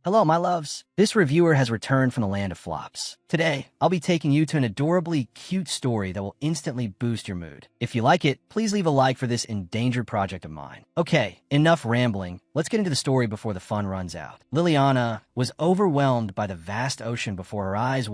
Hello, my loves. This reviewer has returned from the land of flops. Today, I'll be taking you to an adorably cute story that will instantly boost your mood. If you like it, please leave a like for this endangered project of mine. Okay, enough rambling. Let's get into the story before the fun runs out. Liliana was overwhelmed by the vast ocean before her eyes.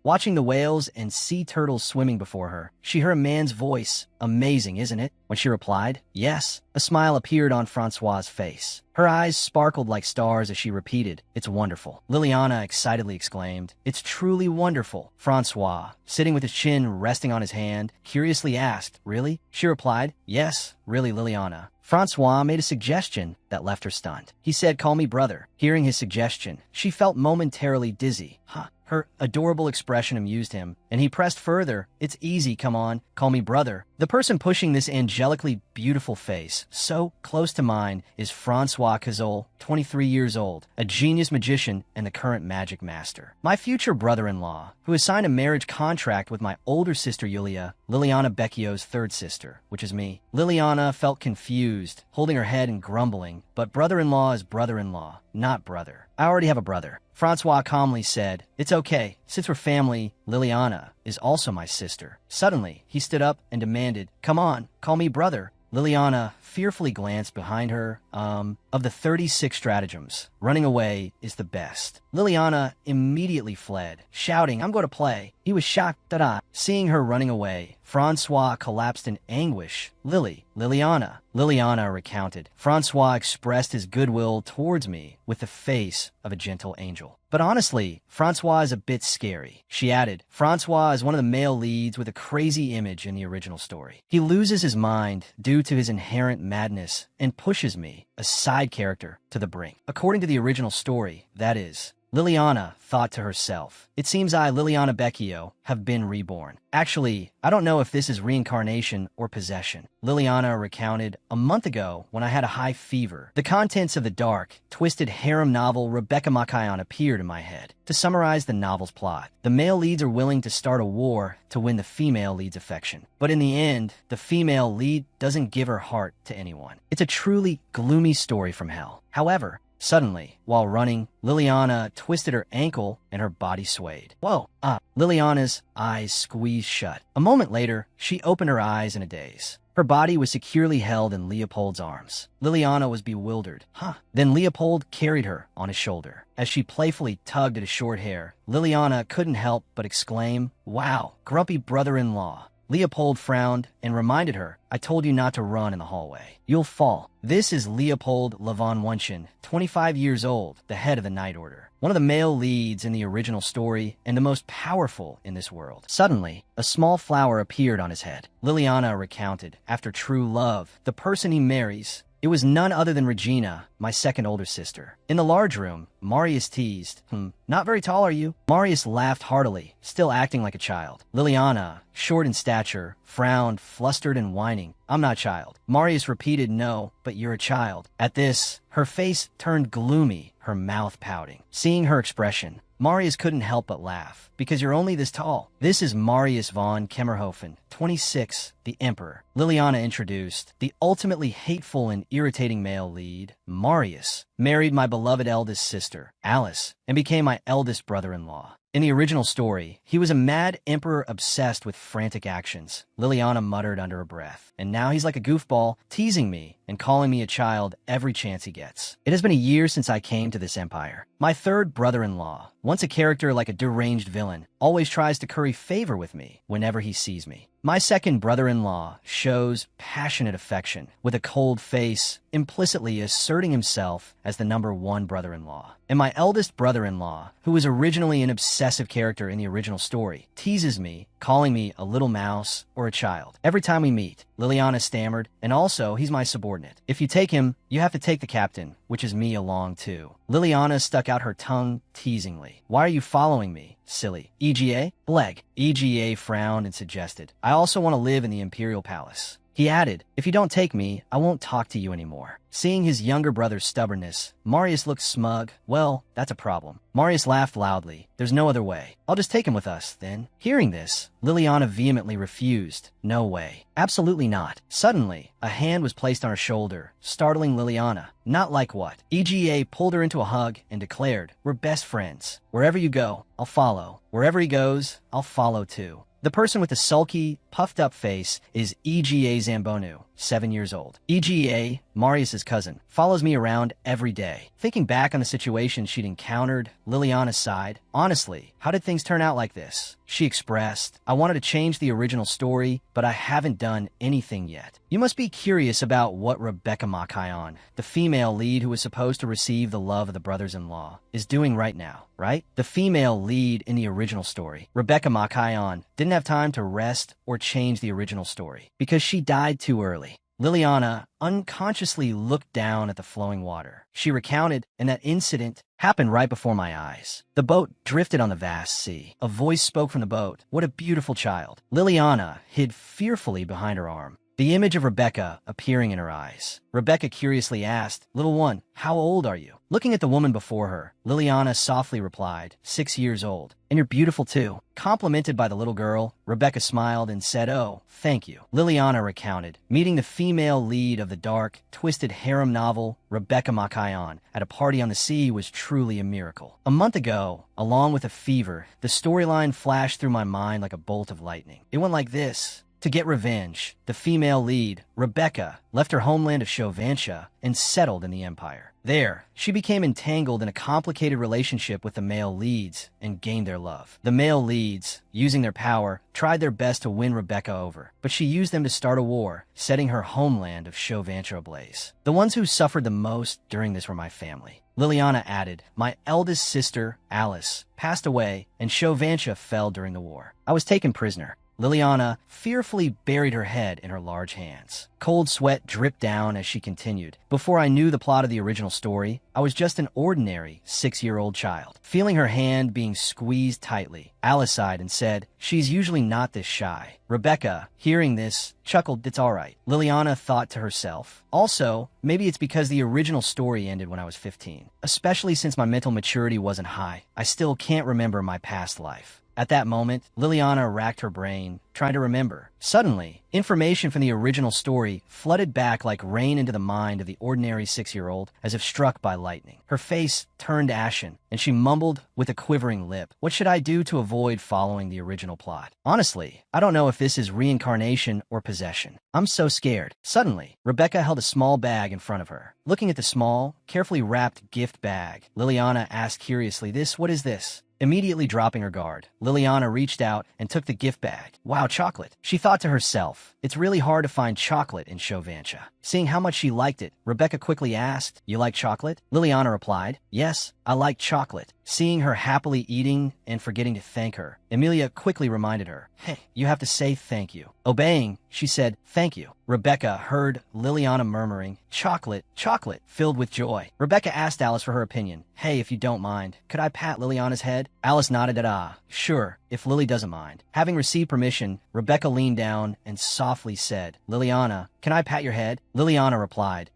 Watching the whales and sea turtles swimming before her, she heard a man's voice. Amazing, isn't it? When she replied, yes, a smile appeared on Francois's face. Her eyes sparkled like stars as she repeated, it's wonderful. Liliana excitedly exclaimed, it's truly wonderful. Francois, sitting with his chin resting on his hand, curiously asked, really? She replied, yes, really, Liliana. Francois made a suggestion that left her stunned. He said, call me brother. Hearing his suggestion, she felt momentarily dizzy. Her adorable expression amused him, and he pressed further. It's easy, come on, call me brother. The person pushing this angelically beautiful face, so close to mine, is Francois Cazol, 23 years old, a genius magician and the current magic master. My future brother-in-law, who has signed a marriage contract with my older sister Yulia, Liliana Becchio's third sister, which is me. Liliana felt confused, holding her head and grumbling, but brother-in-law is brother-in-law, not brother. I already have a brother. Francois calmly said, it's okay. Since we're family, Liliana is also my sister. Suddenly, he stood up and demanded, come on, call me brother. Liliana fearfully glanced behind her. Of the 36 stratagems, running away is the best. Liliana immediately fled, shouting, I'm going to play. He was shocked. Seeing her running away, Francois collapsed in anguish. Liliana recounted. Francois expressed his goodwill towards me with the face of a gentle angel. But honestly, Francois is a bit scary. She added, Francois is one of the male leads with a crazy image in the original story. He loses his mind due to his inherent madness and pushes me, a side character, to the brink. According to the original story, that is, Liliana thought to herself, it seems I, Liliana Becchio, have been reborn. Actually, I don't know if this is reincarnation or possession. Liliana recounted, a month ago, when I had a high fever, the contents of the dark, twisted harem novel Rebecca Makayan appeared in my head. To summarize the novel's plot, the male leads are willing to start a war to win the female lead's affection. But in the end, the female lead doesn't give her heart to anyone. It's a truly gloomy story from hell. However, suddenly, while running, Liliana twisted her ankle and her body swayed. Liliana's eyes squeezed shut. A moment later, she opened her eyes in a daze. Her body was securely held in Leopold's arms. Liliana was bewildered. Then Leopold carried her on his shoulder. As she playfully tugged at his short hair, Liliana couldn't help but exclaim, wow, grumpy brother-in-law. Leopold frowned and reminded her, I told you not to run in the hallway. You'll fall. This is Leopold Levon Wunshin, 25 years old, the head of the Night Order. One of the male leads in the original story and the most powerful in this world. Suddenly, a small flower appeared on his head. Liliana recounted, after true love, the person he marries, it was none other than Regina, my second older sister. In the large room, Marius teased, not very tall are you? Marius laughed heartily, still acting like a child. Liliana, short in stature, frowned, flustered and whining. I'm not a child. Marius repeated, no, but you're a child. At this, her face turned gloomy, her mouth pouting. Seeing her expression, Marius couldn't help but laugh, because you're only this tall. This is Marius von Kemmerhofen, 26, the Emperor. Liliana introduced, the ultimately hateful and irritating male lead, Marius, married my beloved eldest sister, Alice, and became my eldest brother-in-law. In the original story, he was a mad emperor obsessed with frantic actions, Liliana muttered under her breath. And now he's like a goofball, teasing me and calling me a child every chance he gets. It has been a year since I came to this empire. My third brother-in-law, once a character like a deranged villain, always tries to curry favor with me whenever he sees me. My second brother-in-law shows passionate affection with a cold face, implicitly asserting himself as the number one brother-in-law. And my eldest brother-in-law, who was originally an obsessive character in the original story, teases me, calling me a little mouse or a child. Every time we meet, Liliana stammered, and also he's my subordinate. If you take him, you have to take the captain, which is me along too. Liliana stuck out her tongue teasingly. Why are you following me, silly? EGA? Bleg. EGA frowned and suggested, I also want to live in the Imperial Palace. He added, if you don't take me, I won't talk to you anymore. Seeing his younger brother's stubbornness, Marius looked smug. Well, that's a problem. Marius laughed loudly. There's no other way. I'll just take him with us, then. Hearing this, Liliana vehemently refused. No way. Absolutely not. Suddenly, a hand was placed on her shoulder, startling Liliana. Not like what? EGA pulled her into a hug and declared, we're best friends. Wherever you go, I'll follow. Wherever he goes, I'll follow too. The person with the sulky, puffed-up face is EGA Zambonu, 7 years old. EGA, Marius's cousin, follows me around every day. Thinking back on the situation she'd encountered, Liliana sighed. Honestly, how did things turn out like this? She expressed, I wanted to change the original story, but I haven't done anything yet. You must be curious about what Rebecca Makayon, the female lead who was supposed to receive the love of the brothers-in-law, is doing right now, right? The female lead in the original story, Rebecca Makayon, didn't have time to rest or change the original story because she died too early. Liliana unconsciously looked down at the flowing water. She recounted, and that incident happened right before my eyes. The boat drifted on the vast sea. A voice spoke from the boat. What a beautiful child. Liliana hid fearfully behind her arm, the image of Rebecca appearing in her eyes. Rebecca curiously asked, Little one, how old are you? Looking at the woman before her, Liliana softly replied, 6 years old. And you're beautiful too. Complimented by the little girl, Rebecca smiled and said, oh, thank you. Liliana recounted, meeting the female lead of the dark, twisted harem novel, Rebecca Makayon, at a party on the sea was truly a miracle. A month ago, along with a fever, the storyline flashed through my mind like a bolt of lightning. It went like this. To get revenge, the female lead, Rebecca, left her homeland of Shovansha and settled in the Empire. There, she became entangled in a complicated relationship with the male leads and gained their love. The male leads, using their power, tried their best to win Rebecca over, but she used them to start a war, setting her homeland of Shovansha ablaze. The ones who suffered the most during this were my family. Liliana added, my eldest sister, Alice, passed away and Shovansha fell during the war. I was taken prisoner. Liliana fearfully buried her head in her large hands. Cold sweat dripped down as she continued. Before I knew the plot of the original story, I was just an ordinary 6-year-old child. Feeling her hand being squeezed tightly, Alice sighed and said, she's usually not this shy. Rebecca, hearing this, chuckled, it's all right. Liliana thought to herself. Also, maybe it's because the original story ended when I was 15. Especially since my mental maturity wasn't high, I still can't remember my past life. At that moment, Liliana racked her brain, trying to remember. Suddenly, information from the original story flooded back like rain into the mind of the ordinary 6-year-old, as if struck by lightning. Her face turned ashen, and she mumbled with a quivering lip, what should I do to avoid following the original plot? Honestly, I don't know if this is reincarnation or possession. I'm so scared. Suddenly, Rebecca held a small bag in front of her. Looking at the small, carefully wrapped gift bag, Liliana asked curiously, what is this? Immediately dropping her guard, Liliana reached out and took the gift bag. Wow, chocolate. She thought to herself, it's really hard to find chocolate in Shovansha. Seeing how much she liked it, Rebecca quickly asked, you like chocolate? Liliana replied, yes, I like chocolate. Seeing her happily eating and forgetting to thank her, Emilia quickly reminded her, hey, you have to say thank you. Obeying, she said, thank you. Rebecca heard Liliana murmuring, chocolate, chocolate, filled with joy. Rebecca asked Alice for her opinion. Hey, if you don't mind, could I pat Liliana's head? Alice nodded at sure, if Lily doesn't mind. Having received permission, Rebecca leaned down and softly said, Liliana, can I pat your head? Liliana replied,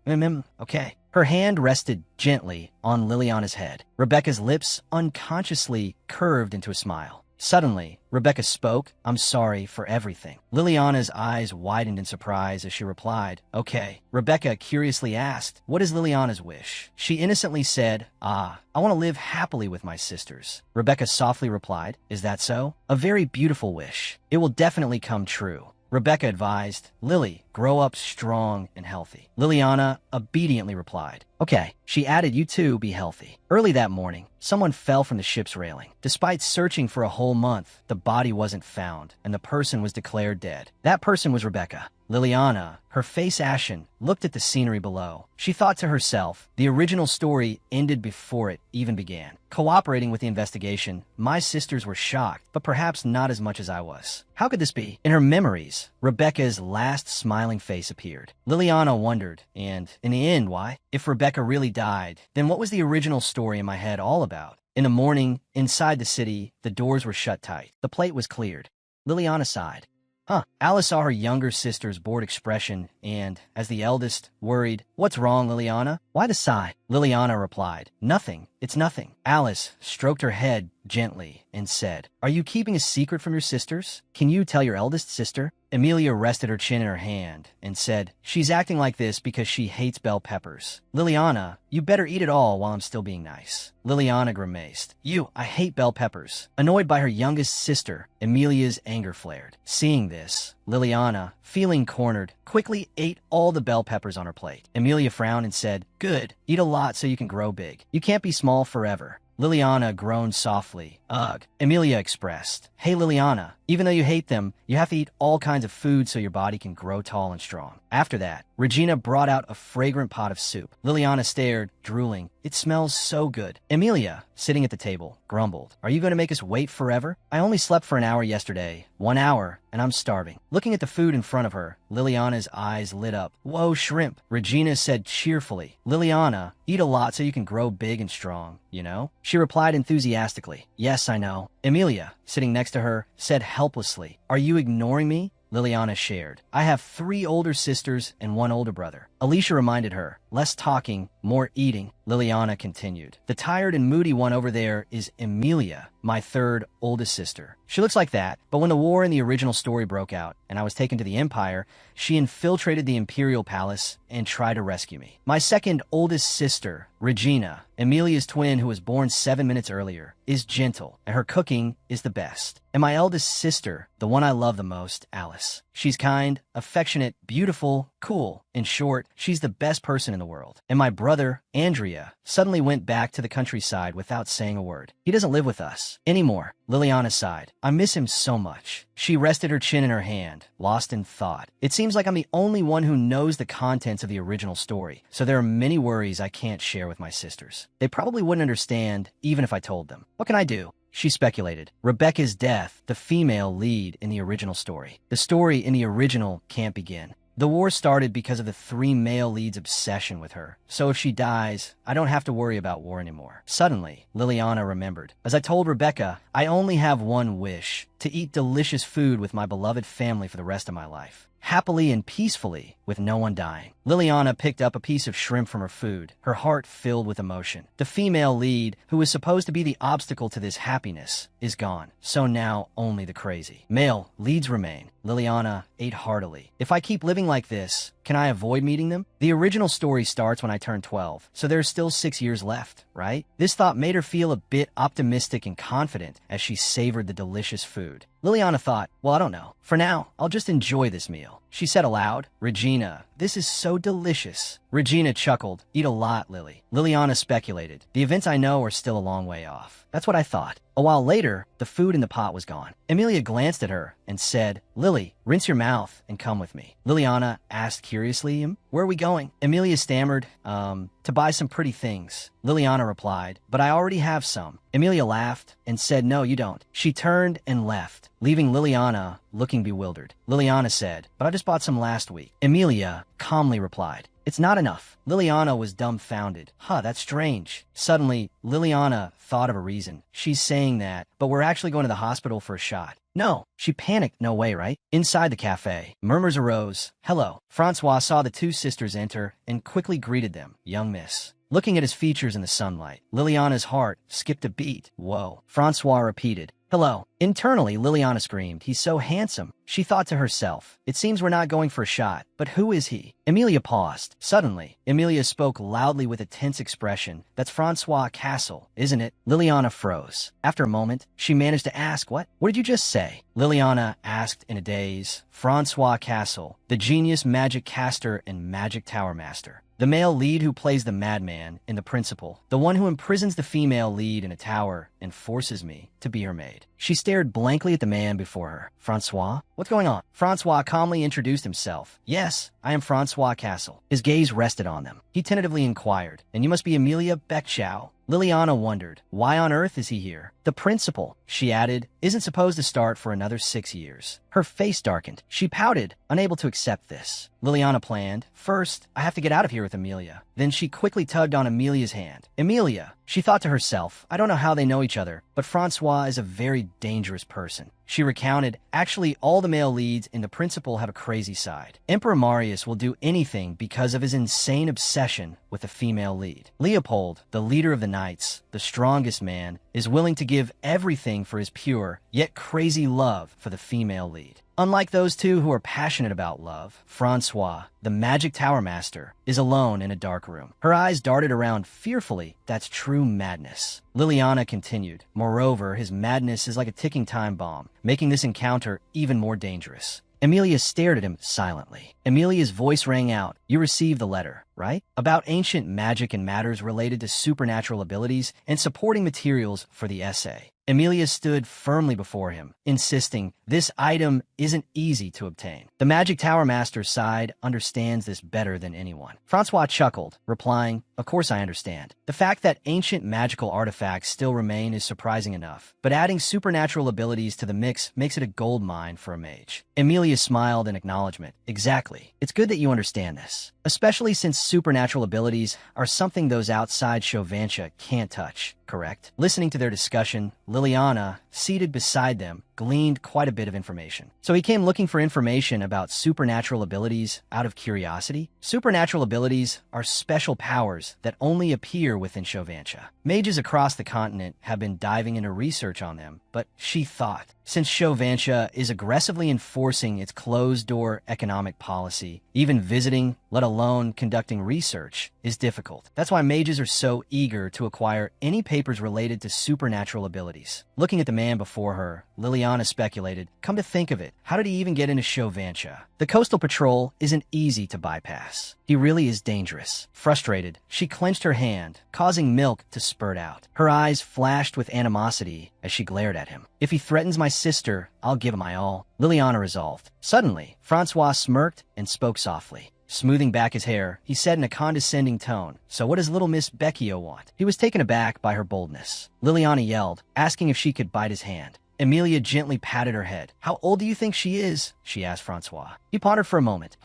okay. Her hand rested gently on Liliana's head. Rebecca's lips unconsciously curved into a smile. Suddenly, Rebecca spoke, I'm sorry for everything. Liliana's eyes widened in surprise as she replied, okay. Rebecca curiously asked, what is Liliana's wish? She innocently said, I want to live happily with my sisters. Rebecca softly replied, is that so? A very beautiful wish. It will definitely come true. Rebecca advised, Lily, grow up strong and healthy. Liliana obediently replied, okay. She added, you too be healthy. Early that morning, someone fell from the ship's railing. Despite searching for a whole month, the body wasn't found, and the person was declared dead. That person was Rebecca. Liliana, her face ashen, looked at the scenery below. She thought to herself, the original story ended before it even began. Cooperating with the investigation, my sisters were shocked, but perhaps not as much as I was. How could this be? In her memories, Rebecca's last smiling face appeared. Liliana wondered, and in the end, why? If Rebecca really died, then what was the original story in my head all about? In the morning, inside the city, the doors were shut tight. The plate was cleared. Liliana sighed. Huh. Alice saw her younger sister's bored expression and, as the eldest, worried, "What's wrong, Liliana? Why the sigh?" Liliana replied, "Nothing. It's nothing." Alice stroked her head gently and said, "Are you keeping a secret from your sisters? Can you tell your eldest sister?" Amelia rested her chin in her hand and said, "She's acting like this because she hates bell peppers." "Liliana, you better eat it all while I'm still being nice." Liliana grimaced. I hate bell peppers." Annoyed by her youngest sister, Amelia's anger flared. Seeing this, Liliana, feeling cornered, quickly ate all the bell peppers on her plate. Amelia frowned and said, "Good, eat a lot so you can grow big. You can't be small forever." Liliana groaned softly. "Ugh." Amelia expressed, "Hey Liliana, even though you hate them, you have to eat all kinds of food so your body can grow tall and strong." After that, Regina brought out a fragrant pot of soup. Liliana stared, drooling. "It smells so good." Amelia, sitting at the table, grumbled, "Are you going to make us wait forever? I only slept for an hour yesterday. 1 hour, and I'm starving." Looking at the food in front of her, Liliana's eyes lit up. "Whoa, shrimp." Regina said cheerfully, "Liliana, eat a lot so you can grow big and strong, you know?" She replied enthusiastically, "Yes, I know." Amelia, sitting next to her, said helplessly, "Are you ignoring me?" Liliana shared, "I have 3 older sisters and 1 older brother." Alicia reminded her, "Less talking, more eating." Liliana continued, "The tired and moody one over there is Amelia, my 3rd oldest sister. She looks like that, but when the war in the original story broke out and I was taken to the Empire, she infiltrated the Imperial Palace and tried to rescue me. My 2nd oldest sister, Regina, Amelia's twin who was born 7 minutes earlier, is gentle, and her cooking is the best. And my eldest sister, the one I love the most, Alice. She's kind, affectionate, beautiful, cool. In short, she's the best person in the world. And my brother, Andrea, suddenly went back to the countryside without saying a word. He doesn't live with us anymore." Liliana sighed. "I miss him so much." She rested her chin in her hand, lost in thought. "It seems like I'm the only one who knows the contents of the original story, so there are many worries I can't share with my sisters. They probably wouldn't understand, even if I told them. What can I do?" She speculated. Rebecca's death, the female lead in the original story. The story in the original can't begin. The war started because of the 3 male leads' obsession with her. So if she dies, I don't have to worry about war anymore. Suddenly, Liliana remembered. "As I told Rebecca, I only have one wish, to eat delicious food with my beloved family for the rest of my life. Happily and peacefully, with no one dying." Liliana picked up a piece of shrimp from her food, her heart filled with emotion. The female lead, who was supposed to be the obstacle to this happiness, is gone. So now only the crazy. Male leads remain. Liliana ate heartily. "If I keep living like this, can I avoid meeting them? The original story starts when I turn 12, so there's still 6 years left, right?" This thought made her feel a bit optimistic and confident as she savored the delicious food. Liliana thought, "Well, I don't know. For now, I'll just enjoy this meal." She said aloud, "Regina, this is so delicious." Regina chuckled, "Eat a lot, Lily." Liliana speculated, "The events I know are still a long way off." "That's what I thought." A while later, the food in the pot was gone. Amelia glanced at her and said, "Lily, rinse your mouth and come with me." Liliana asked curiously, "Where are we going?" Amelia stammered, to buy some pretty things." Liliana replied, "But I already have some." Amelia laughed and said, "No, you don't." She turned and left, leaving Liliana looking bewildered. Liliana said, "But I just bought some last week." Amelia calmly replied, "It's not enough." Liliana was dumbfounded. That's strange." Suddenly, Liliana thought of a reason. "She's saying that, but we're actually going to the hospital for a shot." "No." She panicked. "No way, right?" Inside the cafe, murmurs arose. "Hello." Francois saw the 2 sisters enter and quickly greeted them. "Young miss." Looking at his features in the sunlight, Liliana's heart skipped a beat. "Whoa." Francois repeated, "Hello." Internally, Liliana screamed, "He's so handsome." She thought to herself, "It seems we're not going for a shot, but who is he?" Amelia paused. Suddenly, Amelia spoke loudly with a tense expression. "That's Francois Castle, isn't it?" Liliana froze. After a moment, she managed to ask, What did you just say?" Liliana asked in a daze. "Francois Castle, the genius magic caster and magic tower master. The male lead who plays the madman in The Principal, the one who imprisons the female lead in a tower and forces me to be her maid." She stared blankly at the man before her. "Francois? What's going on?" Francois calmly introduced himself. "Yes, I am Francois Castle." His gaze rested on them. He tentatively inquired, "And you must be Amelia Beckchow." Liliana wondered, why on earth is he here? "The principal," she added, "isn't supposed to start for another 6 years." Her face darkened. She pouted, unable to accept this. Liliana planned, "First, I have to get out of here with Amelia. Then she quickly tugged on Amelia's hand. Amelia, she thought to herself, I don't know how they know each other, but Francois is a very dangerous person. She recounted, actually, all the male leads in The Principal have a crazy side. Emperor Marius will do anything because of his insane obsession with a female lead. Leopold, the leader of the knights, the strongest man, is willing to give everything for his pure, yet crazy love for the female lead. Unlike those two who are passionate about love, Francois, the magic tower master, is alone in a dark room. Her eyes darted around fearfully. That's true madness. Liliana continued. Moreover, his madness is like a ticking time bomb, making this encounter even more dangerous. Amelia stared at him silently. Amelia's voice rang out. You received the letter, right? About ancient magic and matters related to supernatural abilities and supporting materials for the essay. Amelia stood firmly before him, insisting, this item isn't easy to obtain. The Magic Tower Master's side understands this better than anyone. Francois chuckled, replying, of course I understand. The fact that ancient magical artifacts still remain is surprising enough, but adding supernatural abilities to the mix makes it a gold mine for a mage. Amelia smiled in acknowledgement. Exactly. It's good that you understand this, especially since supernatural abilities are something those outside Chauvantia can't touch. Correct. Listening to their discussion, Liliana, seated beside them, gleaned quite a bit of information. So he came looking for information about supernatural abilities out of curiosity? Supernatural abilities are special powers that only appear within Chauvantia. Mages across the continent have been diving into research on them, but she thought, since Chauvantia is aggressively enforcing its closed-door economic policy, even visiting, let alone conducting research, is difficult. That's why mages are so eager to acquire any papers related to supernatural abilities. Looking at the man before her, Liliana speculated, come to think of it, how did he even get into Chauvantia? The coastal patrol isn't easy to bypass. He really is dangerous. Frustrated, she clenched her hand, causing milk to spurt out. Her eyes flashed with animosity as she glared at him. If he threatens my sister, I'll give him my all, Liliana resolved. Suddenly, Francois smirked and spoke softly. Smoothing back his hair, he said in a condescending tone, so what does little Miss Becchio want? He was taken aback by her boldness. Liliana yelled, asking if she could bite his hand. Amelia gently patted her head. How old do you think she is? She asked Francois. He pondered for a moment.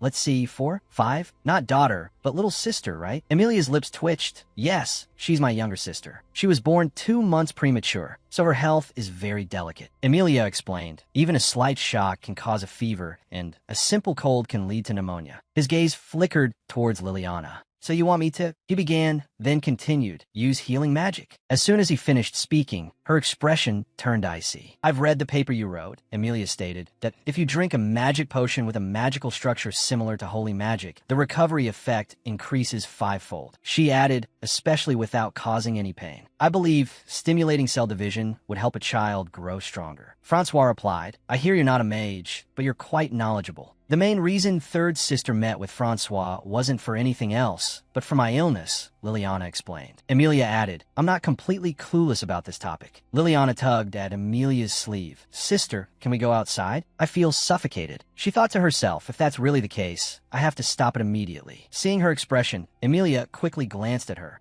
Let's see, 4, 5? Not daughter, but little sister, right? Amelia's lips twitched. Yes, she's my younger sister. She was born 2 months premature, so her health is very delicate. Amelia explained, even a slight shock can cause a fever, and a simple cold can lead to pneumonia. His gaze flickered towards Liliana. So you want me to? He began, then continued, use healing magic. As soon as he finished speaking, her expression turned icy. I've read the paper you wrote, Amelia stated, that if you drink a magic potion with a magical structure similar to holy magic, the recovery effect increases 5-fold. She added, especially without causing any pain. I believe stimulating cell division would help a child grow stronger. Francois replied, I hear you're not a mage, but you're quite knowledgeable. The main reason third sister met with Francois wasn't for anything else, but for my illness, Liliana explained. Amelia added, I'm not completely clueless about this topic. Liliana tugged at Amelia's sleeve. Sister, can we go outside? I feel suffocated. She thought to herself, if that's really the case, I have to stop it immediately. Seeing her expression, Amelia quickly glanced at her.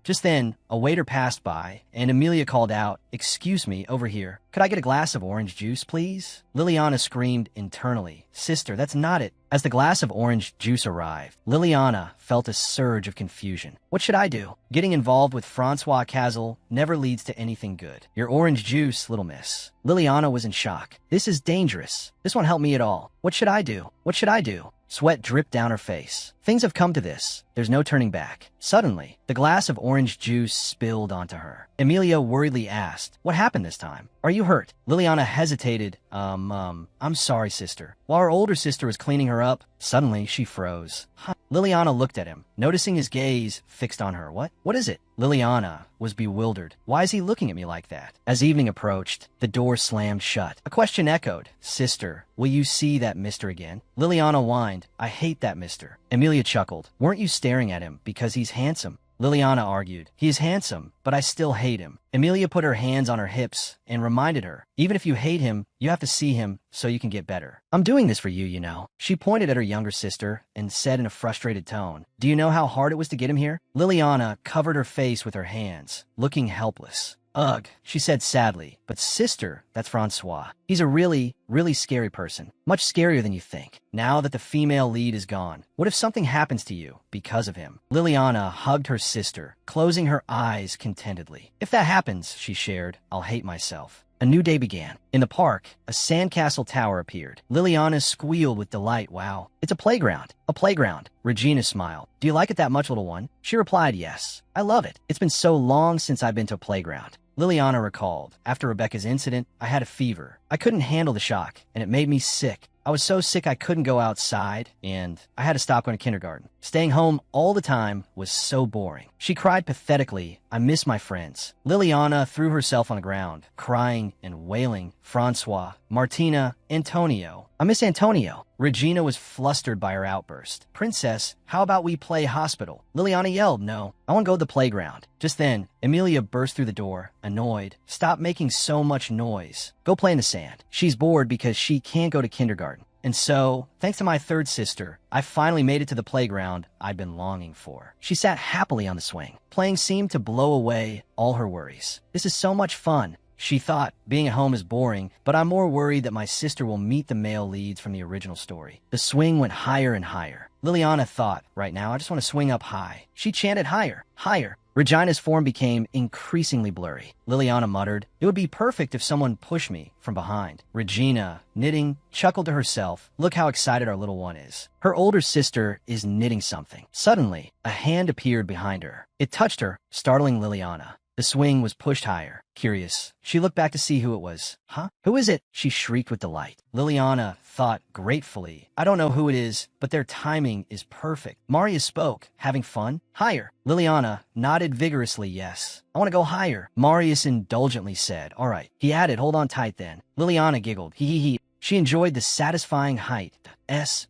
Just then, a waiter passed by, and Amelia called out, excuse me, over here. Could I get a glass of orange juice, please? Liliana screamed internally. Sister, that's not it. As the glass of orange juice arrived, Liliana felt a surge of confusion. What should I do? Getting involved with Francois Cazel never leads to anything good. Your orange juice, little miss. Liliana was in shock. This is dangerous. This won't help me at all. What should I do? What should I do? Sweat dripped down her face. Things have come to this. There's no turning back. Suddenly, the glass of orange juice spilled onto her. Amelia worriedly asked, what happened this time? Are you hurt? Liliana hesitated. I'm sorry, sister. While her older sister was cleaning her up, suddenly she froze. Liliana looked at him, noticing his gaze fixed on her. What is it? Liliana was bewildered. Why is he looking at me like that? As evening approached, the door slammed shut. A question echoed. Sister, will you see that mister again? Liliana whined. I hate that mister. Amelia chuckled. Weren't you staring at him because he's handsome? Liliana argued. He is handsome, but I still hate him. Amelia put her hands on her hips and reminded her, even if you hate him, you have to see him so you can get better. I'm doing this for you, you know. She pointed at her younger sister and said in a frustrated tone, do you know how hard it was to get him here? Liliana covered her face with her hands, looking helpless. Ugh, she said sadly. But sister, that's Francois. He's a really, really scary person. Much scarier than you think. Now that the female lead is gone, what if something happens to you because of him? Liliana hugged her sister, closing her eyes contentedly. If that happens, she shared, I'll hate myself. A new day began. In the park, a sandcastle tower appeared. Liliana squealed with delight. Wow, it's a playground. A playground. Regina smiled. Do you like it that much, little one? She replied, yes. I love it. It's been so long since I've been to a playground. Liliana recalled, after Rebecca's incident, I had a fever. I couldn't handle the shock, and it made me sick. I was so sick I couldn't go outside, and I had to stop going to kindergarten. Staying home all the time was so boring. She cried pathetically, I miss my friends. Liliana threw herself on the ground, crying and wailing. Francois, Martina, Antonio. I miss Antonio. Regina was flustered by her outburst. Princess, how about we play hospital? Liliana yelled, no, I want to go to the playground. Just then, Emilia burst through the door, annoyed. Stop making so much noise. Go play in the sand. She's bored because she can't go to kindergarten. And so, thanks to my third sister, I finally made it to the playground I'd been longing for. She sat happily on the swing. Playing seemed to blow away all her worries. This is so much fun. She thought, being at home is boring, but I'm more worried that my sister will meet the male leads from the original story. The swing went higher and higher. Liliana thought, right now I just want to swing up high. She chanted higher, higher. Regina's form became increasingly blurry. Liliana muttered, it would be perfect if someone pushed me from behind. Regina, knitting, chuckled to herself, look how excited our little one is. Her older sister is knitting something. Suddenly, a hand appeared behind her. It touched her, startling Liliana. The swing was pushed higher. Curious, she looked back to see who it was. Huh? Who is it? She shrieked with delight. Liliana thought gratefully. I don't know who it is, but their timing is perfect. Marius spoke. Having fun? Higher. Liliana nodded vigorously yes. I want to go higher. Marius indulgently said. All right. He added, hold on tight then. Liliana giggled. Hee. She enjoyed the satisfying height.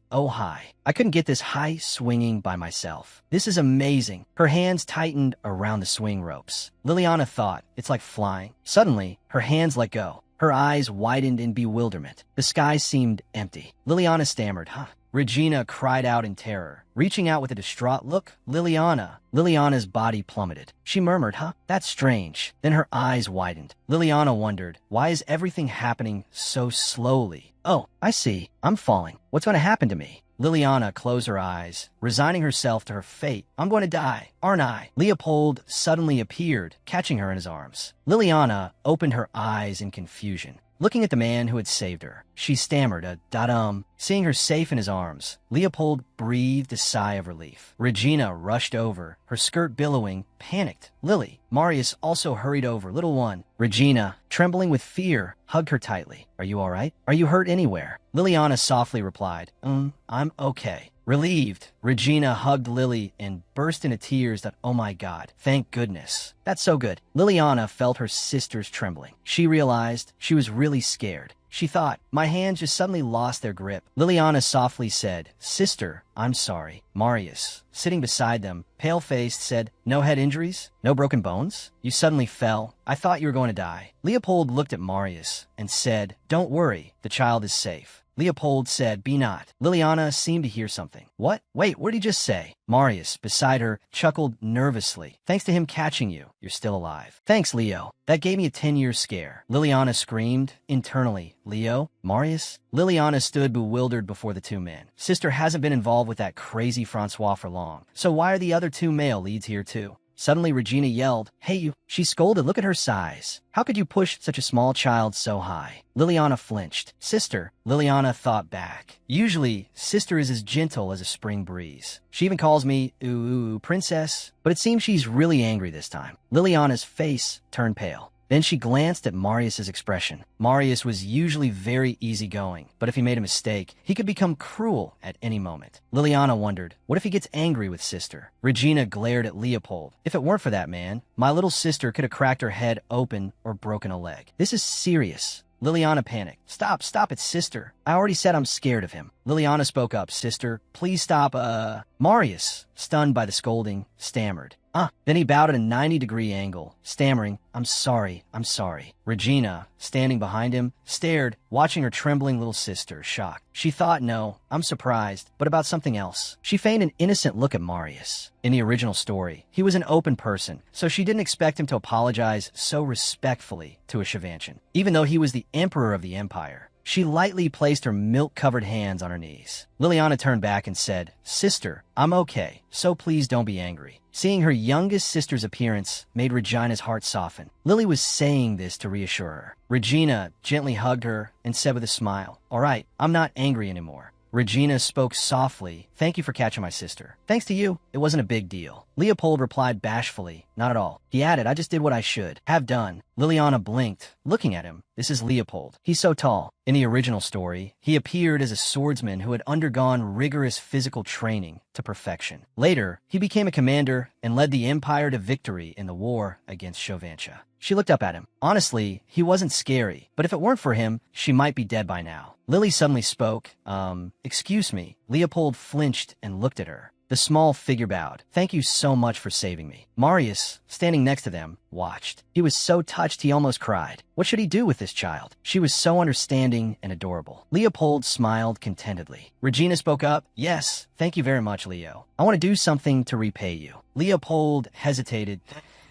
So high. I couldn't get this high swinging by myself. This is amazing. Her hands tightened around the swing ropes. Liliana thought, it's like flying. Suddenly, her hands let go. Her eyes widened in bewilderment. The sky seemed empty. Liliana stammered, huh? Regina cried out in terror. Reaching out with a distraught look, Liliana's body plummeted. She murmured, huh? That's strange. Then her eyes widened. Liliana wondered, why is everything happening so slowly? Oh, I see. I'm falling. What's going to happen to me? Liliana closed her eyes, resigning herself to her fate. I'm going to die, aren't I? Leopold suddenly appeared, catching her in his arms. Liliana opened her eyes in confusion. Looking at the man who had saved her, she stammered a da-dum. Seeing her safe in his arms, Leopold breathed a sigh of relief. Regina rushed over, her skirt billowing, panicked. Lily, Marius also hurried over. Little one. Regina, trembling with fear, hugged her tightly. Are you all right? Are you hurt anywhere? Liliana softly replied, I'm okay. Relieved, Regina hugged Lily and burst into tears that, oh my God, thank goodness. That's so good. Liliana felt her sisters trembling. She realized she was really scared. She thought, my hands just suddenly lost their grip. Liliana softly said, sister, I'm sorry. Marius, sitting beside them, pale-faced, said, no head injuries? No broken bones? You suddenly fell. I thought you were going to die. Leopold looked at Marius and said, don't worry, the child is safe. Leopold said, be not. Liliana seemed to hear something. What? Wait, what did he just say? Marius, beside her, chuckled nervously. Thanks to him catching you, you're still alive. Thanks, Leo. That gave me a 10-year scare. Liliana screamed, internally. Leo? Marius? Liliana stood bewildered before the two men. Sister hasn't been involved with that crazy Francois for long. So why are the other two male leads here too? Suddenly, Regina yelled, hey you. She scolded, look at her size. How could you push such a small child so high? Liliana flinched. Sister, Liliana thought back. Usually, sister is as gentle as a spring breeze. She even calls me, ooh, princess. But it seems she's really angry this time. Liliana's face turned pale. Then she glanced at Marius's expression. Marius was usually very easygoing, but if he made a mistake, he could become cruel at any moment. Liliana wondered, what if he gets angry with sister? Regina glared at Leopold. If it weren't for that man, my little sister could have cracked her head open or broken a leg. This is serious. Liliana panicked. Stop it, sister. I already said I'm scared of him. Liliana spoke up. Sister, please stop, Marius, stunned by the scolding, stammered. Then he bowed at a 90-degree angle, stammering, I'm sorry, I'm sorry. Regina, standing behind him, stared, watching her trembling little sister, shocked. She thought, no, I'm surprised, but about something else. She feigned an innocent look at Marius. In the original story, he was an open person, so she didn't expect him to apologize so respectfully to a Shivantian, even though he was the emperor of the empire. She lightly placed her milk-covered hands on her knees. Liliana turned back and said, Sister, I'm okay, so please don't be angry. Seeing her youngest sister's appearance made Regina's heart soften. Lily was saying this to reassure her. Regina gently hugged her and said with a smile, All right, I'm not angry anymore. Regina spoke softly, Thank you for catching my sister. Thanks to you, it wasn't a big deal. Leopold replied bashfully, Not at all. He added, I just did what I should have done. Liliana blinked, looking at him. This is Leopold. He's so tall. In the original story, he appeared as a swordsman who had undergone rigorous physical training to perfection. Later, he became a commander and led the empire to victory in the war against Shovantia. She looked up at him. Honestly, he wasn't scary, but if it weren't for him, she might be dead by now. Lily suddenly spoke, excuse me. Leopold flinched and looked at her. The small figure bowed. Thank you so much for saving me. Marius, standing next to them, watched. He was so touched he almost cried. What should he do with this child? She was so understanding and adorable. Leopold smiled contentedly. Regina spoke up. Yes, thank you very much, Leo. I want to do something to repay you. Leopold hesitated.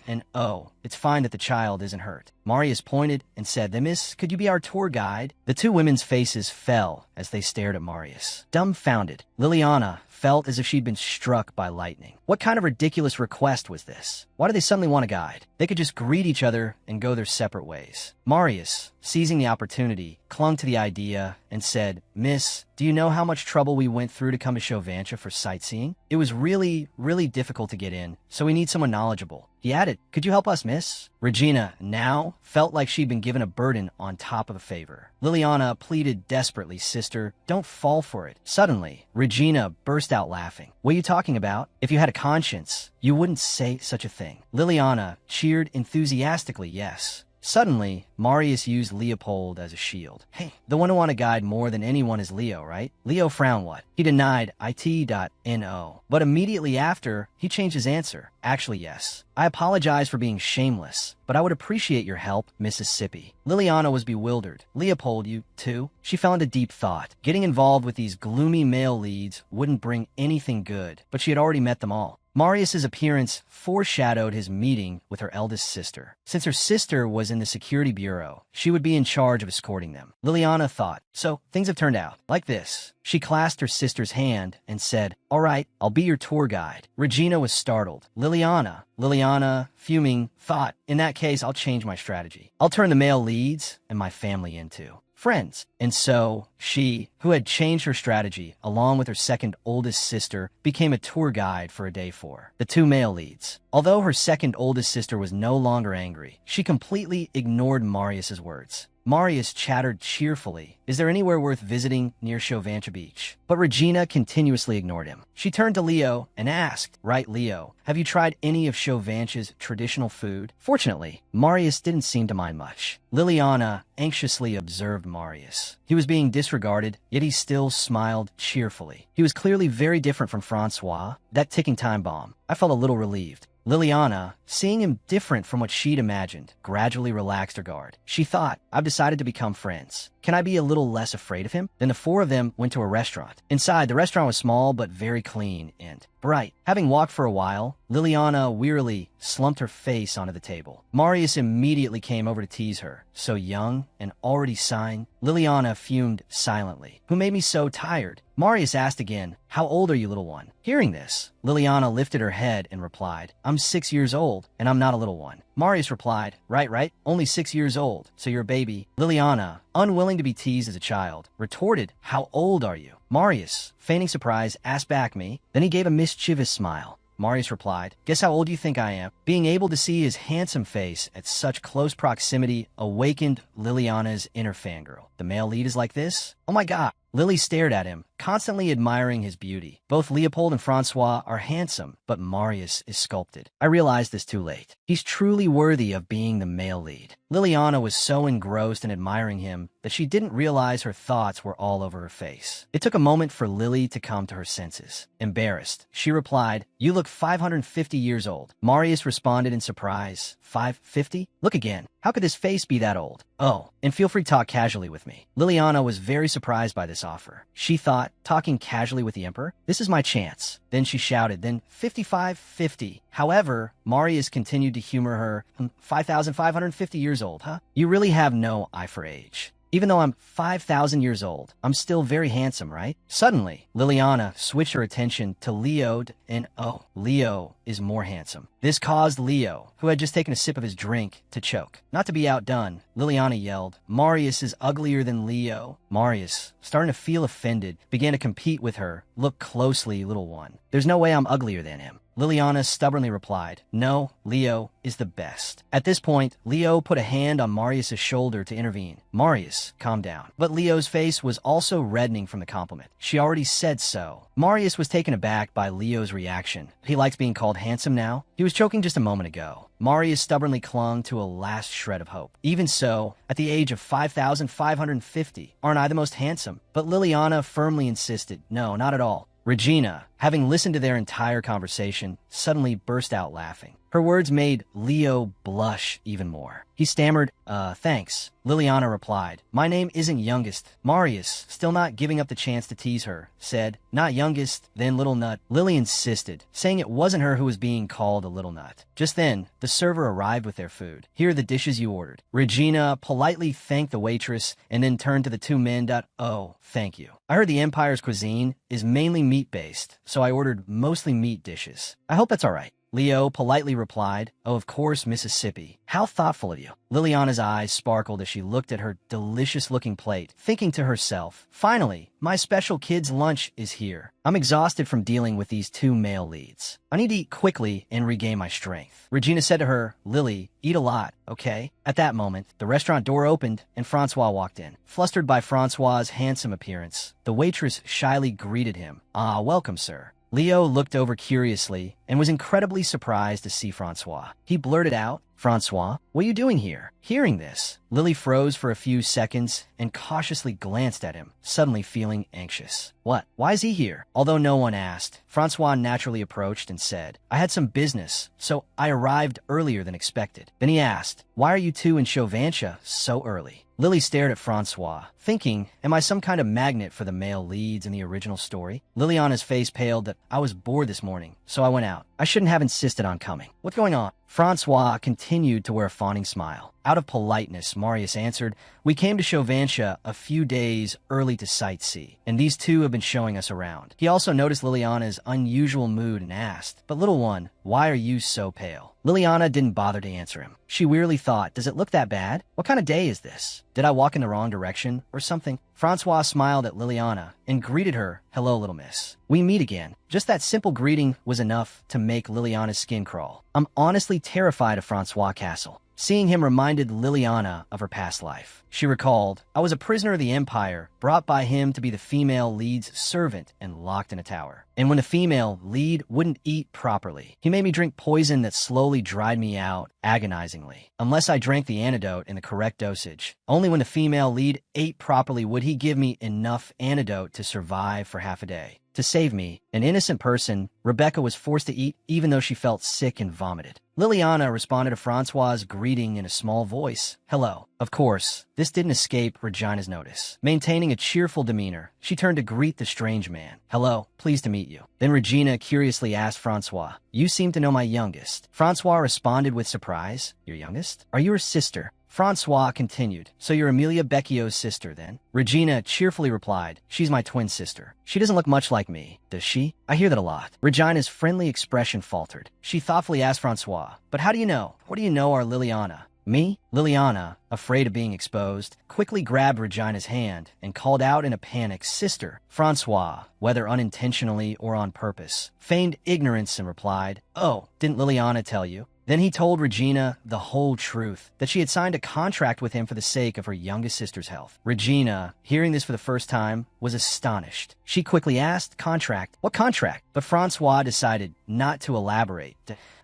And oh, it's fine that the child isn't hurt. Marius pointed and said, Miss, could you be our tour guide? The two women's faces fell as they stared at Marius. Dumbfounded, Liliana felt as if she'd been struck by lightning. What kind of ridiculous request was this? Why did they suddenly want a guide? They could just greet each other and go their separate ways. Marius, seizing the opportunity, clung to the idea and said, Miss, do you know how much trouble we went through to come to Shovantia for sightseeing? It was really difficult to get in, so we need someone knowledgeable. He added, Could you help us, miss? Regina, now, felt like she'd been given a burden on top of a favor. Liliana pleaded desperately, Sister, don't fall for it. Suddenly, Regina burst out laughing. What are you talking about? If you had a conscience, you wouldn't say such a thing. Liliana cheered enthusiastically, yes. Suddenly, Marius used Leopold as a shield. Hey, the one who want to guide more than anyone is Leo, right? Leo frowned what? He denied it.no. But immediately after, he changed his answer. Actually, yes. I apologize for being shameless, but I would appreciate your help, Mississippi. Liliana was bewildered. Leopold, you too? She fell into deep thought. Getting involved with these gloomy male leads wouldn't bring anything good, but she had already met them all. Marius's appearance foreshadowed his meeting with her eldest sister. Since her sister was in the security bureau, she would be in charge of escorting them. Liliana thought, so things have turned out like this. She clasped her sister's hand and said, All right, I'll be your tour guide. Regina was startled. Liliana, fuming, thought, in that case, I'll change my strategy. I'll turn the male leads and my family into friends. And so she, who had changed her strategy, along with her second oldest sister, became a tour guide for a day for the two male leads. Although her second oldest sister was no longer angry, she completely ignored Marius's words. Marius chattered cheerfully. Is there anywhere worth visiting near Shovantia Beach? But Regina continuously ignored him. She turned to Leo and asked, Right, Leo, have you tried any of Shovantia's traditional food? Fortunately, Marius didn't seem to mind much. Liliana anxiously observed Marius. He was being disregarded, yet he still smiled cheerfully. He was clearly very different from Francois, that ticking time bomb. I felt a little relieved. Liliana, seeing him different from what she'd imagined, gradually relaxed her guard. She thought, I've decided to become friends. Can I be a little less afraid of him? Then the four of them went to a restaurant. Inside, the restaurant was small but very clean and bright. Having walked for a while, Liliana wearily slumped her face onto the table. Marius immediately came over to tease her. So young and already sighing, Liliana fumed silently. Who made me so tired? Marius asked again, How old are you, little one? Hearing this, Liliana lifted her head and replied, I'm 6 years old, and I'm not a little one. Marius replied, Right, only 6 years old, so you're a baby. Liliana, unwilling to be teased as a child, retorted, How old are you? Marius, feigning surprise, asked back me. Then he gave a mischievous smile. Marius replied, Guess how old you think I am? Being able to see his handsome face at such close proximity awakened Liliana's inner fangirl. The male lead is like this? Oh my god. Lily stared at him, constantly admiring his beauty. Both Leopold and Francois are handsome, but Marius is sculpted. I realized this too late. He's truly worthy of being the male lead. Liliana was so engrossed in admiring him that she didn't realize her thoughts were all over her face. It took a moment for Lily to come to her senses. Embarrassed, she replied, "You look 550 years old." Marius responded in surprise, 550? Look again. How could this face be that old? Oh, and feel free to talk casually with me. Liliana was very surprised by this offer. She thought, talking casually with the emperor? This is my chance. Then she shouted, then 5550. However, Marius continued to humor her. 5,550 years old, huh? You really have no eye for age. Even though I'm 5,000 years old, I'm still very handsome, right? Suddenly, Liliana switched her attention to Leo, and oh, Leo is more handsome. This caused Leo, who had just taken a sip of his drink, to choke. Not to be outdone, Liliana yelled, "Marius is uglier than Leo." Marius, starting to feel offended, began to compete with her. "Look closely, little one. There's no way I'm uglier than him." Liliana stubbornly replied, "No, Leo is the best." At this point, Leo put a hand on Marius' shoulder to intervene. "Marius, calm down." But Leo's face was also reddening from the compliment. She already said so. Marius was taken aback by Leo's reaction. He likes being called handsome now. He was choking just a moment ago. Marius stubbornly clung to a last shred of hope. Even so, at the age of 5,550, aren't I the most handsome? But Liliana firmly insisted, no, not at all. Regina, having listened to their entire conversation, suddenly burst out laughing. Her words made Leo blush even more. He stammered, thanks. Liliana replied, "My name isn't youngest." Marius, still not giving up the chance to tease her, said, "Not youngest, then little nut." Lily insisted, saying it wasn't her who was being called a little nut. Just then, the server arrived with their food. "Here are the dishes you ordered." Regina politely thanked the waitress and then turned to the two men. "Oh, thank you. I heard the Empire's cuisine is mainly meat-based, so I ordered mostly meat dishes. I hope that's all right." Leo politely replied, "Oh, of course, Mississippi. How thoughtful of you." Liliana's eyes sparkled as she looked at her delicious-looking plate, thinking to herself, "Finally, my special kid's lunch is here. I'm exhausted from dealing with these two male leads. I need to eat quickly and regain my strength." Regina said to her, "Lily, eat a lot, okay?" At that moment, the restaurant door opened and Francois walked in. Flustered by Francois's handsome appearance, the waitress shyly greeted him. "Ah, welcome, sir." Leo looked over curiously and was incredibly surprised to see Francois. He blurted out, "Francois, what are you doing here?" Hearing this, Lily froze for a few seconds and cautiously glanced at him, suddenly feeling anxious. "What? Why is he here?" Although no one asked, Francois naturally approached and said, "I had some business, so I arrived earlier than expected." Then he asked, "Why are you two in Chauvantia so early?" Lily stared at Francois, thinking, am I some kind of magnet for the male leads in the original story? Liliana's face paled that I was bored this morning, so I went out. I shouldn't have insisted on coming. What's going on? Francois continued to wear a fawning smile. Out of politeness, Marius answered, "We came to Chauvantia a few days early to sightsee, and these two have been showing us around." He also noticed Liliana's unusual mood and asked, "But little one, why are you so pale?" Liliana didn't bother to answer him. She wearily thought, does it look that bad? What kind of day is this? Did I walk in the wrong direction or something? Francois smiled at Liliana and greeted her, "Hello, little miss. We meet again." Just that simple greeting was enough to make Liliana's skin crawl. I'm honestly terrified of Francois Castle. Seeing him reminded Liliana of her past life. She recalled, I was a prisoner of the Empire, brought by him to be the female lead's servant and locked in a tower. And when the female lead wouldn't eat properly, he made me drink poison that slowly dried me out agonizingly. Unless I drank the antidote in the correct dosage. Only when the female lead ate properly would he give me enough antidote to survive for half a day. To save me, an innocent person, Rebecca was forced to eat even though she felt sick and vomited. Liliana responded to Francois' greeting in a small voice, "Hello." Of course, this didn't escape Regina's notice. Maintaining a cheerful demeanor, she turned to greet the strange man. "Hello, pleased to meet you." Then Regina curiously asked Francois, "You seem to know my youngest." Francois responded with surprise, "Your youngest? Are you her sister?" Francois continued, "So you're Amelia Becchio's sister, then?" Regina cheerfully replied, "She's my twin sister. She doesn't look much like me, does she?" I hear that a lot. Regina's friendly expression faltered. She thoughtfully asked Francois, "But how do you know? What do you know are Liliana?" "Me?" Liliana, afraid of being exposed, quickly grabbed Regina's hand and called out in a panic, "Sister." Francois, whether unintentionally or on purpose, feigned ignorance and replied, "Oh, didn't Liliana tell you?" Then he told Regina the whole truth, that she had signed a contract with him for the sake of her youngest sister's health. Regina, hearing this for the first time, was astonished. She quickly asked, "Contract? What contract?" But Francois decided not to elaborate.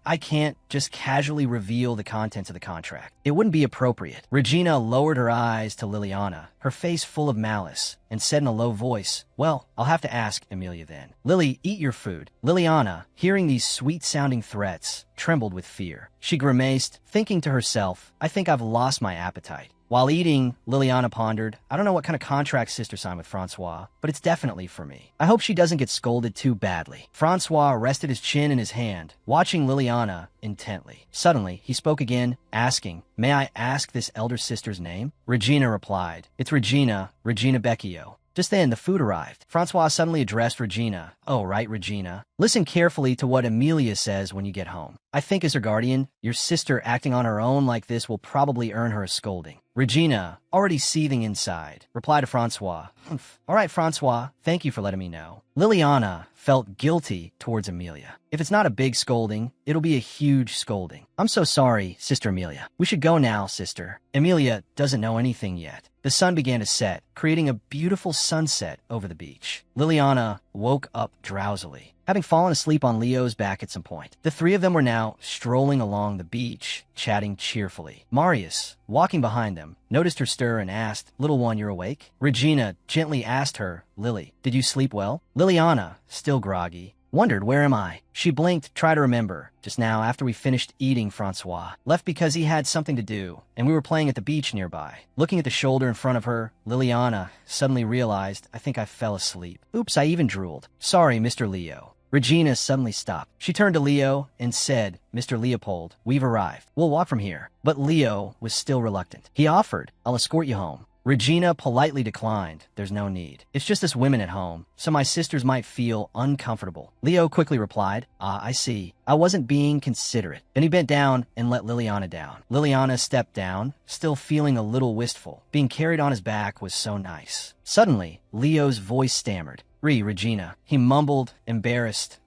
"I can't just casually reveal the contents of the contract. It wouldn't be appropriate." Regina lowered her eyes to Liliana, her face full of malice, and said in a low voice, "Well, I'll have to ask Emilia then." "Lily, eat your food." Liliana, hearing these sweet-sounding threats, trembled with fear. She grimaced, thinking to herself, "I think I've lost my appetite." While eating, Liliana pondered, "I don't know what kind of contract sister signed with Francois, but it's definitely for me. I hope she doesn't get scolded too badly." Francois rested his chin in his hand, watching Liliana intently. Suddenly, he spoke again, asking, "May I ask this elder sister's name?" Regina replied, "It's Regina Becchio." Just then, the food arrived. Francois suddenly addressed Regina. "Oh, right, Regina. Listen carefully to what Emilia says when you get home. I think as her guardian, your sister acting on her own like this will probably earn her a scolding." Regina, already seething inside, replied to Francois, "Humph. All right, Francois, thank you for letting me know." Liliana felt guilty towards Emilia. If it's not a big scolding, it'll be a huge scolding. "I'm so sorry, Sister Emilia. We should go now, sister." Emilia doesn't know anything yet. The sun began to set, creating a beautiful sunset over the beach. Liliana woke up drowsily, having fallen asleep on Leo's back at some point. The three of them were now strolling along the beach, chatting cheerfully. Marius, walking behind them, noticed her stir and asked, "Little one, you're awake?" Regina gently asked her, "Lily, did you sleep well?" Liliana, still groggy, wondered, "Where am I?" She blinked, tried to remember. Just now, after we finished eating, Francois left because he had something to do, and we were playing at the beach nearby. Looking at the shoulder in front of her, Liliana suddenly realized, "I think I fell asleep. Oops, I even drooled. Sorry, Mr. Leo." Regina suddenly stopped. She turned to Leo and said, "Mr. Leopold, we've arrived. We'll walk from here." But Leo was still reluctant. He offered, "I'll escort you home." Regina politely declined. "There's no need. It's just us women at home, so my sisters might feel uncomfortable." Leo quickly replied, "Ah, I see. I wasn't being considerate." Then he bent down and let Liliana down. Liliana stepped down, still feeling a little wistful. Being carried on his back was so nice. Suddenly, Leo's voice stammered. Regina." He mumbled, embarrassed.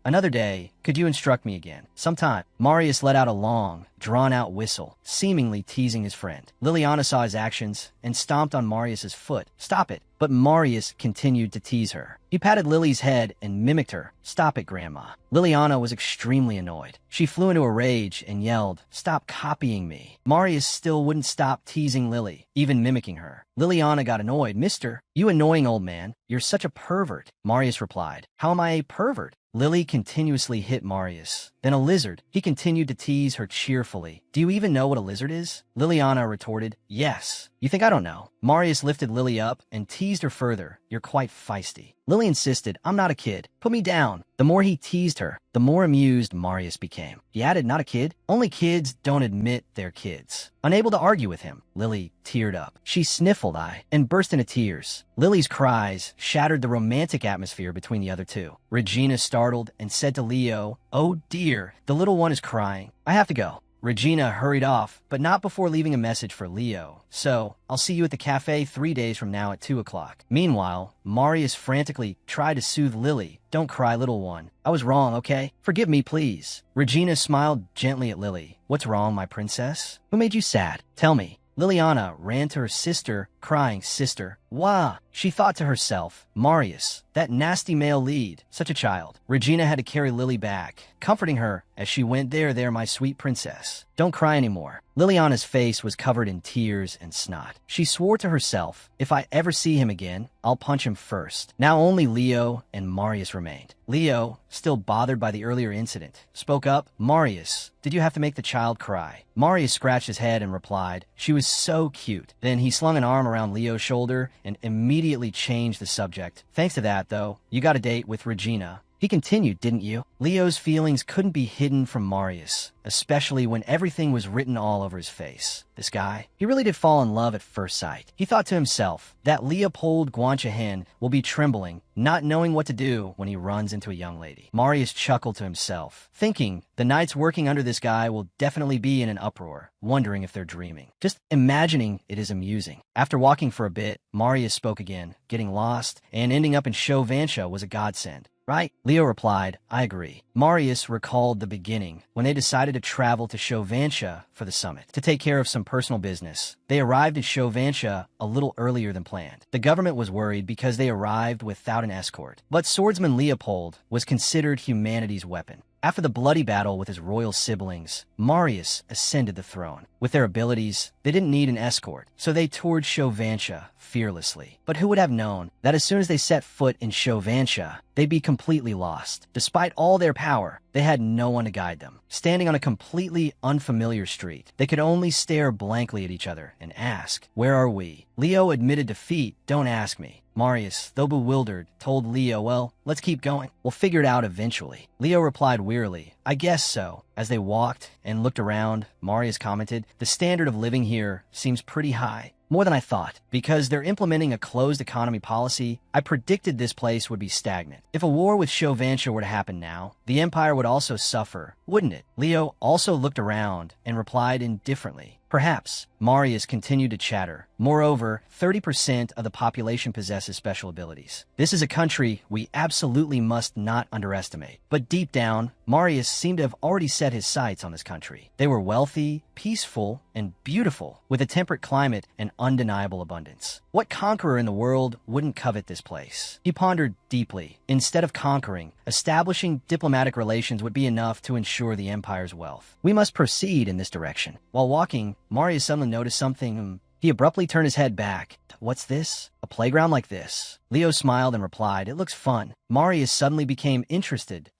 Another day, could you instruct me again? Sometime." Marius let out a long, drawn-out whistle, seemingly teasing his friend. Liliana saw his actions and stomped on Marius's foot. "Stop it." But Marius continued to tease her. He patted Lily's head and mimicked her. "Stop it, Grandma." Liliana was extremely annoyed. She flew into a rage and yelled, "Stop copying me." Marius still wouldn't stop teasing Lily, even mimicking her. Liliana got annoyed. "Mister, you annoying old man, you're such a pervert." Marius replied, "How am I a pervert?" Lily continuously hit Marius. "Then a lizard." He continued to tease her cheerfully. "Do you even know what a lizard is?" Liliana retorted, "Yes." "You think I don't know?" Marius lifted Lily up and teased her further. "You're quite feisty." Lily insisted, "I'm not a kid. Put me down." The more he teased her, the more amused Marius became. He added, "Not a kid? Only kids don't admit they're kids." Unable to argue with him, Lily teared up. She sniffled and burst into tears. Lily's cries shattered the romantic atmosphere between the other two. Regina startled and said to Leo, "Oh dear, the little one is crying. I have to go." Regina hurried off, but not before leaving a message for Leo. "So, I'll see you at the cafe 3 days from now at 2 o'clock. Meanwhile, Marius frantically tried to soothe Lily. "Don't cry, little one. I was wrong, okay? Forgive me, please." Regina smiled gently at Lily. "What's wrong, my princess? Who made you sad? Tell me." Liliana ran to her sister, crying, "Sister, wah!" She thought to herself, "Marius, that nasty male lead, such a child." Regina had to carry Lily back, comforting her as she went, There, my sweet princess. Don't cry anymore." Liliana's face was covered in tears and snot. She swore to herself, "If I ever see him again, I'll punch him first." Now only Leo and Marius remained. Leo, still bothered by the earlier incident, spoke up, "Marius, did you have to make the child cry?" Marius scratched his head and replied, "She was so cute." Then he slung an arm around Leo's shoulder and immediately changed the subject. "Thanks to that, though, you got a date with Regina." He continued, "Didn't you?" Leo's feelings couldn't be hidden from Marius, especially when everything was written all over his face. This guy, he really did fall in love at first sight. He thought to himself, that Leopold Guanchahen will be trembling, not knowing what to do when he runs into a young lady. Marius chuckled to himself, thinking the knights working under this guy will definitely be in an uproar, wondering if they're dreaming. Just imagining it is amusing. After walking for a bit, Marius spoke again. Getting lost and ending up in Chauvantia was a godsend. right? Leo replied, I agree. Marius recalled the beginning, when they decided to travel to Shovansha for the summit. To take care of some personal business, they arrived at Shovansha a little earlier than planned. The government was worried because they arrived without an escort. But swordsman Leopold was considered humanity's weapon. After the bloody battle with his royal siblings, Marius ascended the throne. With their abilities, they didn't need an escort, so they toured Shovansha fearlessly. But who would have known that as soon as they set foot in Shovansha, they'd be completely lost. Despite all their power, they had no one to guide them. Standing on a completely unfamiliar street, they could only stare blankly at each other and ask, "Where are we?" Leo admitted defeat. "Don't ask me." Marius, though bewildered, told Leo, "Well, let's keep going. We'll figure it out eventually." Leo replied wearily, "I guess so." As they walked and looked around, Marius commented, "The standard of living here seems pretty high. More than I thought. Because they're implementing a closed economy policy, I predicted this place would be stagnant. If a war with Shovansha were to happen now, the empire would also suffer, wouldn't it?" Leo also looked around and replied indifferently, "Perhaps." Marius continued to chatter. "Moreover, 30% of the population possesses special abilities. This is a country we absolutely must not underestimate." But deep down, Marius seemed to have already set his sights on this country. They were wealthy, peaceful, and beautiful, with a temperate climate and undeniable abundance. What conqueror in the world wouldn't covet this place? He pondered deeply. Instead of conquering, establishing diplomatic relations would be enough to ensure the empire's wealth. We must proceed in this direction. While walking, Marius suddenly noticed something. He abruptly turned his head back. "What's this? A playground like this?" Leo smiled and replied, "It looks fun." Marius suddenly became interested.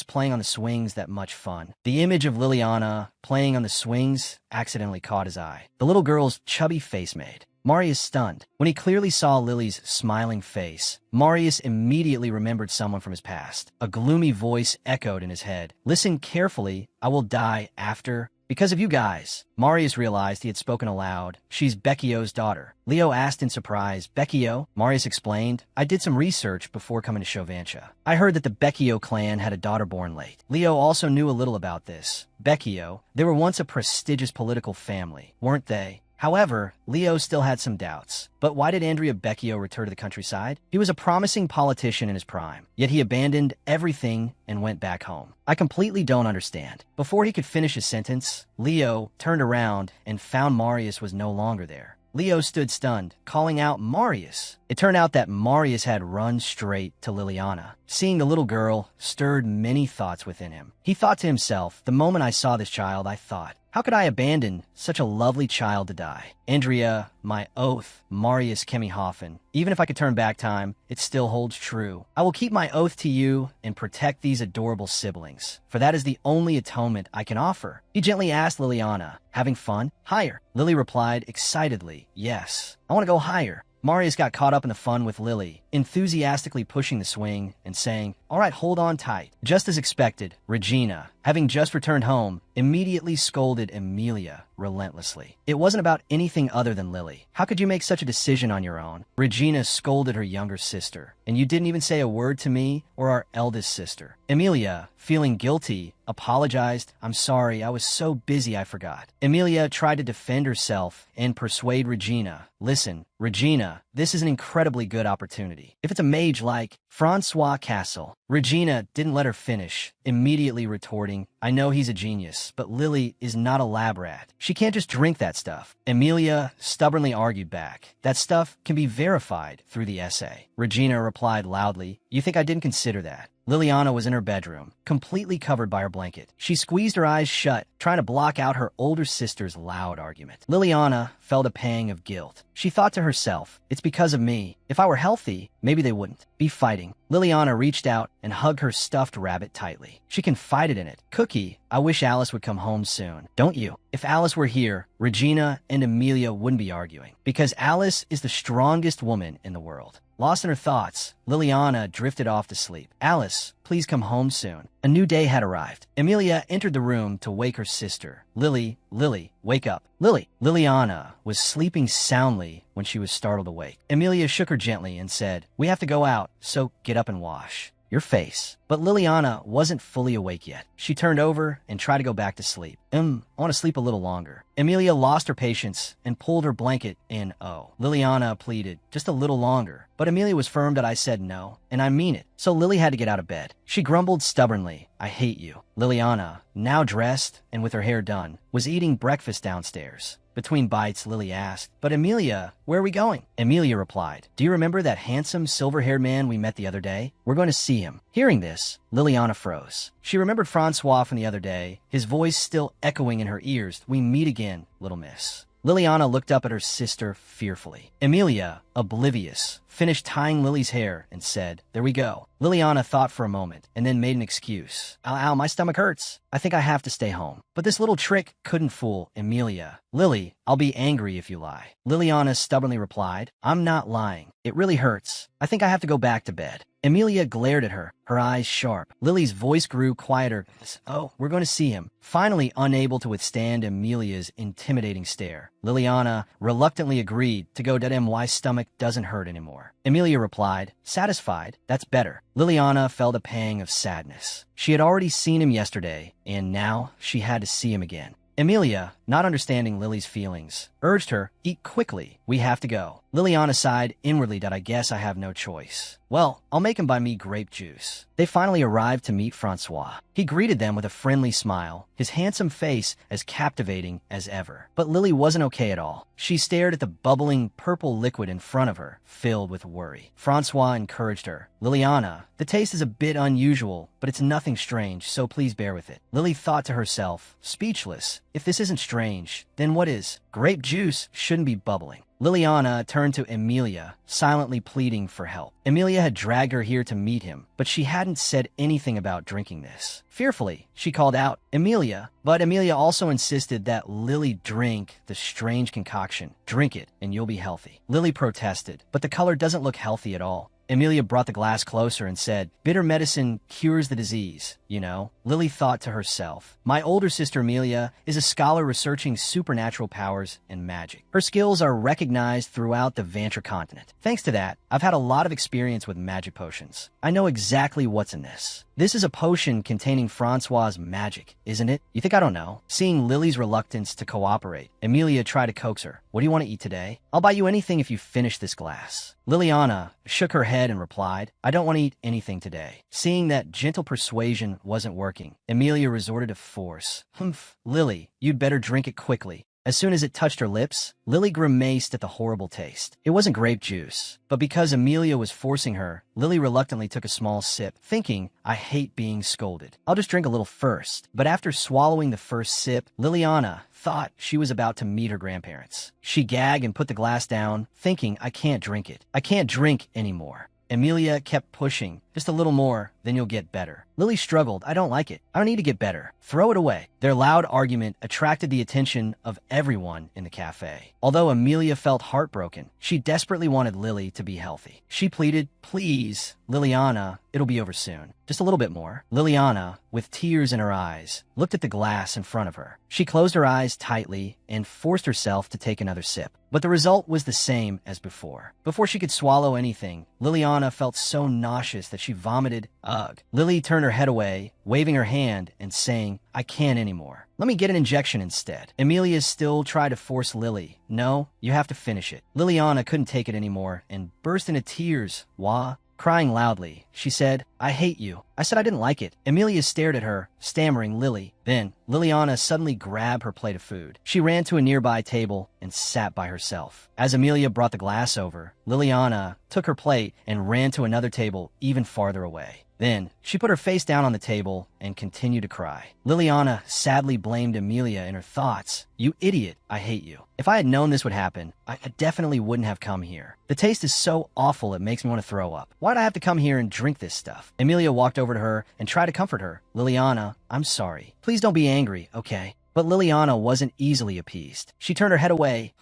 Playing on the swings, that much fun. The image of Liliana playing on the swings accidentally caught his eye. The little girl's chubby face made Marius stunned. When he clearly saw Lily's smiling face, Marius immediately remembered someone from his past. A gloomy voice echoed in his head. "Listen carefully, I will die after." "Because of you guys." Marius realized he had spoken aloud. "She's Becchio's daughter." Leo asked in surprise, "Becchio?" Marius explained, "I did some research before coming to Shovansha. I heard that the Becchio clan had a daughter born late." Leo also knew a little about this. Becchio, they were once a prestigious political family, weren't they? However, Leo still had some doubts. But why did Andrea Becchio return to the countryside? He was a promising politician in his prime, yet he abandoned everything and went back home. I completely don't understand. Before he could finish his sentence, Leo turned around and found Marius was no longer there. Leo stood stunned, calling out, "Marius!" It turned out that Marius had run straight to Liliana. Seeing the little girl stirred many thoughts within him. He thought to himself, "The moment I saw this child, I thought, how could I abandon such a lovely child to die? Andrea, my oath, Marius Kemihofen. Even if I could turn back time, it still holds true. I will keep my oath to you and protect these adorable siblings, for that is the only atonement I can offer." He gently asked Liliana, "Having fun? Higher." Lily replied excitedly, "Yes, I want to go higher." Marius got caught up in the fun with Lily, enthusiastically pushing the swing and saying, "All right, hold on tight." Just as expected, Regina, having just returned home, immediately scolded Emilia relentlessly. It wasn't about anything other than Lily. "How could you make such a decision on your own?" Regina scolded her younger sister. "And you didn't even say a word to me or our eldest sister." Emilia, feeling guilty, apologized. "I'm sorry, I was so busy I forgot." Emilia tried to defend herself and persuade Regina. "Listen, Regina, this is an incredibly good opportunity. If it's a mage like Francois Castle." Regina didn't let her finish, immediately retorting, "I know he's a genius, but Lily is not a lab rat. She can't just drink that stuff." Emilia stubbornly argued back. "That stuff can be verified through the essay." Regina replied loudly, "You think I didn't consider that?" Liliana was in her bedroom, completely covered by her blanket. She squeezed her eyes shut, trying to block out her older sister's loud argument. Liliana felt a pang of guilt. She thought to herself, "It's because of me. If I were healthy, maybe they wouldn't be fighting." Liliana reached out and hugged her stuffed rabbit tightly. She confided in it. "Cookie, I wish Alice would come home soon. Don't you?" If Alice were here, Regina and Emilia wouldn't be arguing, because Alice is the strongest woman in the world. Lost in her thoughts, Liliana drifted off to sleep. "Alice, please come home soon." A new day had arrived. Emilia entered the room to wake her sister. Lily, wake up." "Lily." Liliana was sleeping soundly when she was startled awake. Emilia shook her gently and said, "We have to go out, so get up and wash." Your face. But Liliana wasn't fully awake yet. She turned over and tried to go back to sleep. I want to sleep a little longer. Emilia lost her patience and pulled her blanket in. Oh, Liliana pleaded, just a little longer. But Emilia was firm that I said no, and I mean it. So Lily had to get out of bed. She grumbled stubbornly, I hate you. Liliana, now dressed and with her hair done, was eating breakfast downstairs. Between bites, Lily asked, but Emilia, where are we going? Emilia replied, do you remember that handsome silver-haired man we met the other day? We're going to see him. Hearing this, Liliana froze. She remembered Francois from the other day, his voice still echoing in her ears. We meet again, little miss. Liliana looked up at her sister fearfully. Emilia, oblivious, finished tying Lily's hair and said, there we go. Liliana thought for a moment and then made an excuse. Ow, my stomach hurts. I think I have to stay home. But this little trick couldn't fool Emilia. Lily, I'll be angry if you lie. Liliana stubbornly replied, I'm not lying. It really hurts. I think I have to go back to bed. Emilia glared at her, her eyes sharp. Lily's voice grew quieter. Oh, we're going to see him. Finally unable to withstand Emilia's intimidating stare, Liliana reluctantly agreed to go that my stomach doesn't hurt anymore. Emilia replied, satisfied, that's better. Liliana felt a pang of sadness. She had already seen him yesterday, and now she had to see him again. Emilia, not understanding Lily's feelings, urged her, eat quickly, we have to go. Liliana sighed inwardly that I guess I have no choice. Well, I'll make him buy me grape juice. They finally arrived to meet Francois. He greeted them with a friendly smile, his handsome face as captivating as ever. But Lily wasn't okay at all. She stared at the bubbling purple liquid in front of her, filled with worry. Francois encouraged her. Liliana, the taste is a bit unusual, but it's nothing strange, so please bear with it. Lily thought to herself, speechless, if this isn't strange, then what is? Grape juice shouldn't be bubbling. Liliana turned to Emilia, silently pleading for help. Emilia had dragged her here to meet him, but she hadn't said anything about drinking this. Fearfully, she called out, Emilia, but Emilia also insisted that Lily drink the strange concoction. Drink it, and you'll be healthy. Lily protested, but the color doesn't look healthy at all. Emilia brought the glass closer and said, bitter medicine cures the disease, you know. Lily thought to herself, my older sister Emilia is a scholar researching supernatural powers and magic. Her skills are recognized throughout the Vantra continent. Thanks to that, I've had a lot of experience with magic potions. I know exactly what's in this. This is a potion containing Francois' magic, isn't it? You think I don't know? Seeing Lily's reluctance to cooperate, Emilia tried to coax her. What do you want to eat today? I'll buy you anything if you finish this glass. Liliana shook her head and replied, I don't want to eat anything today. Seeing that gentle persuasion wasn't working, Emilia resorted to force. Humph, Lily, you'd better drink it quickly. As soon as it touched her lips, Lily grimaced at the horrible taste. It wasn't grape juice, but because Emilia was forcing her, Lily reluctantly took a small sip, thinking, I hate being scolded. I'll just drink a little first. But after swallowing the first sip, Liliana thought she was about to meet her grandparents. She gagged and put the glass down, thinking, I can't drink it. I can't drink anymore. Emilia kept pushing. Just a little more, then you'll get better. Lily struggled. I don't like it. I don't need to get better. Throw it away. Their loud argument attracted the attention of everyone in the cafe. Although Emilia felt heartbroken, she desperately wanted Lily to be healthy. She pleaded, please, Liliana, it'll be over soon. Just a little bit more. Liliana, with tears in her eyes, looked at the glass in front of her. She closed her eyes tightly and forced herself to take another sip. But the result was the same as before. Before she could swallow anything, Liliana felt so nauseous that she vomited. Ugh. Lily turned her head away, waving her hand and saying, I can't anymore. Let me get an injection instead. Emilia still tried to force Lily. No, you have to finish it. Liliana couldn't take it anymore and burst into tears. Wah. Crying loudly, she said, I hate you. I said I didn't like it. Emilia stared at her, stammering Lily. Then, Liliana suddenly grabbed her plate of food. She ran to a nearby table and sat by herself. As Emilia brought the glass over, Liliana took her plate and ran to another table even farther away. Then, she put her face down on the table and continued to cry. Liliana sadly blamed Emilia in her thoughts. You idiot, I hate you. If I had known this would happen, I definitely wouldn't have come here. The taste is so awful it makes me want to throw up. Why'd I have to come here and drink this stuff? Emilia walked over to her and tried to comfort her. Liliana, I'm sorry. Please don't be angry, okay? But Liliana wasn't easily appeased. She turned her head away.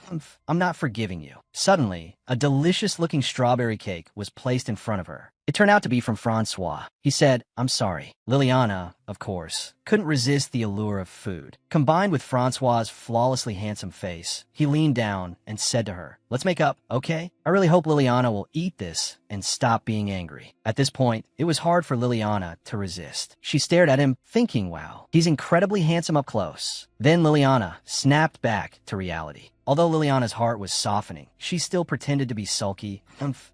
I'm not forgiving you. Suddenly, a delicious-looking strawberry cake was placed in front of her. It turned out to be from Francois. He said, "I'm sorry." Liliana, of course, couldn't resist the allure of food. Combined with Francois's flawlessly handsome face, he leaned down and said to her, "Let's make up, okay? I really hope Liliana will eat this and stop being angry." At this point, it was hard for Liliana to resist. She stared at him, thinking, wow, he's incredibly handsome up close. Then Liliana snapped back to reality. Although Liliana's heart was softening, she still pretended to be sulky.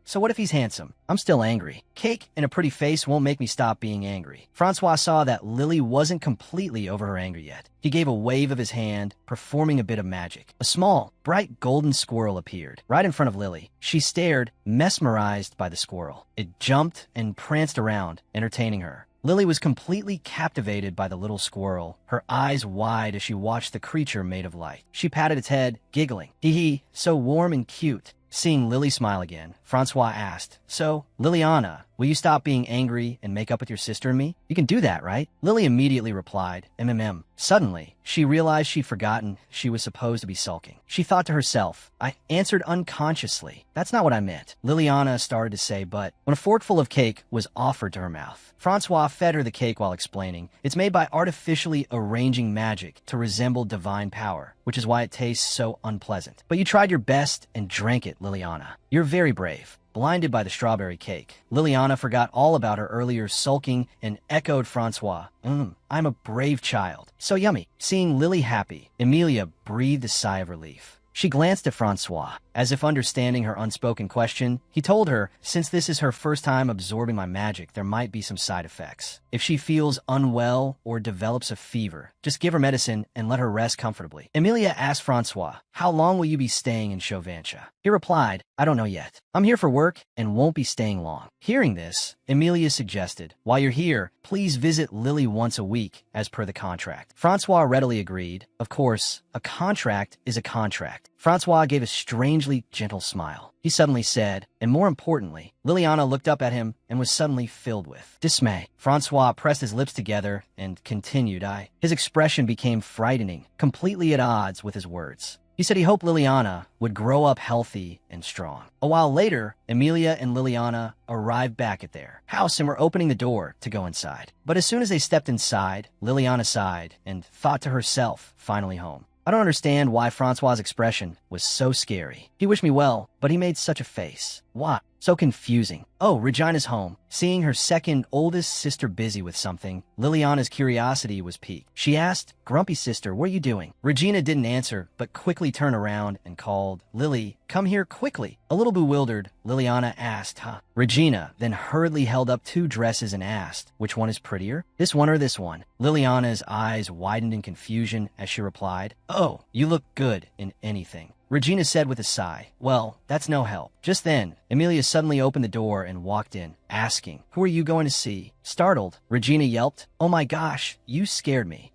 So what if he's handsome? I'm still angry. Cake and a pretty face won't make me stop being angry. Francois saw that Lily wasn't completely over her anger yet. He gave a wave of his hand, performing a bit of magic. A small, bright golden squirrel appeared right in front of Lily. She stared, mesmerized by the squirrel. It jumped and pranced around, entertaining her. Lily was completely captivated by the little squirrel, her eyes wide as she watched the creature made of light. She patted its head, giggling. Hee hee, so warm and cute. Seeing Lily smile again, Francois asked, "So, Liliana, will you stop being angry and make up with your sister and me? You can do that, right?" Lily immediately replied, "MMM." Suddenly, she realized she'd forgotten she was supposed to be sulking. She thought to herself, "I answered unconsciously. That's not what I meant." Liliana started to say, but when a forkful of cake was offered to her mouth, Francois fed her the cake while explaining, "It's made by artificially arranging magic to resemble divine power, which is why it tastes so unpleasant. But you tried your best and drank it, Liliana. You're very brave." Blinded by the strawberry cake, Liliana forgot all about her earlier sulking and echoed Francois, I'm a brave child. So yummy." Seeing Lily happy, Emilia breathed a sigh of relief. She glanced at Francois. As if understanding her unspoken question, he told her, "Since this is her first time absorbing my magic, there might be some side effects. If she feels unwell or develops a fever, just give her medicine and let her rest comfortably." Emilia asked Francois, "How long will you be staying in Chauvantia?" He replied, "I don't know yet. I'm here for work and won't be staying long." Hearing this, Emilia suggested, "While you're here, please visit Lily once a week, as per the contract." Francois readily agreed. Of course, a contract is a contract. Francois gave a strangely gentle smile. He suddenly said, and more importantly, Liliana looked up at him and was suddenly filled with dismay. Francois pressed his lips together and continued, His expression became frightening, completely at odds with his words. He said he hoped Liliana would grow up healthy and strong. A while later, Emilia and Liliana arrived back at their house and were opening the door to go inside. But as soon as they stepped inside, Liliana sighed and thought to herself, finally home. I don't understand why Francois' expression was so scary. He wished me well, but he made such a face. Why? So confusing. Oh, Regina's home. Seeing her second oldest sister busy with something, Liliana's curiosity was piqued. She asked, "Grumpy sister, what are you doing?" Regina didn't answer, but quickly turned around and called, "Lily, come here quickly." A little bewildered, Liliana asked, Regina then hurriedly held up two dresses and asked, "Which one is prettier? This one or this one?" Liliana's eyes widened in confusion as she replied, "Oh, you look good in anything." Regina said with a sigh, "Well, that's no help." Just then, Emilia suddenly opened the door and walked in, asking, "Who are you going to see?" Startled, Regina yelped, "Oh my gosh, you scared me."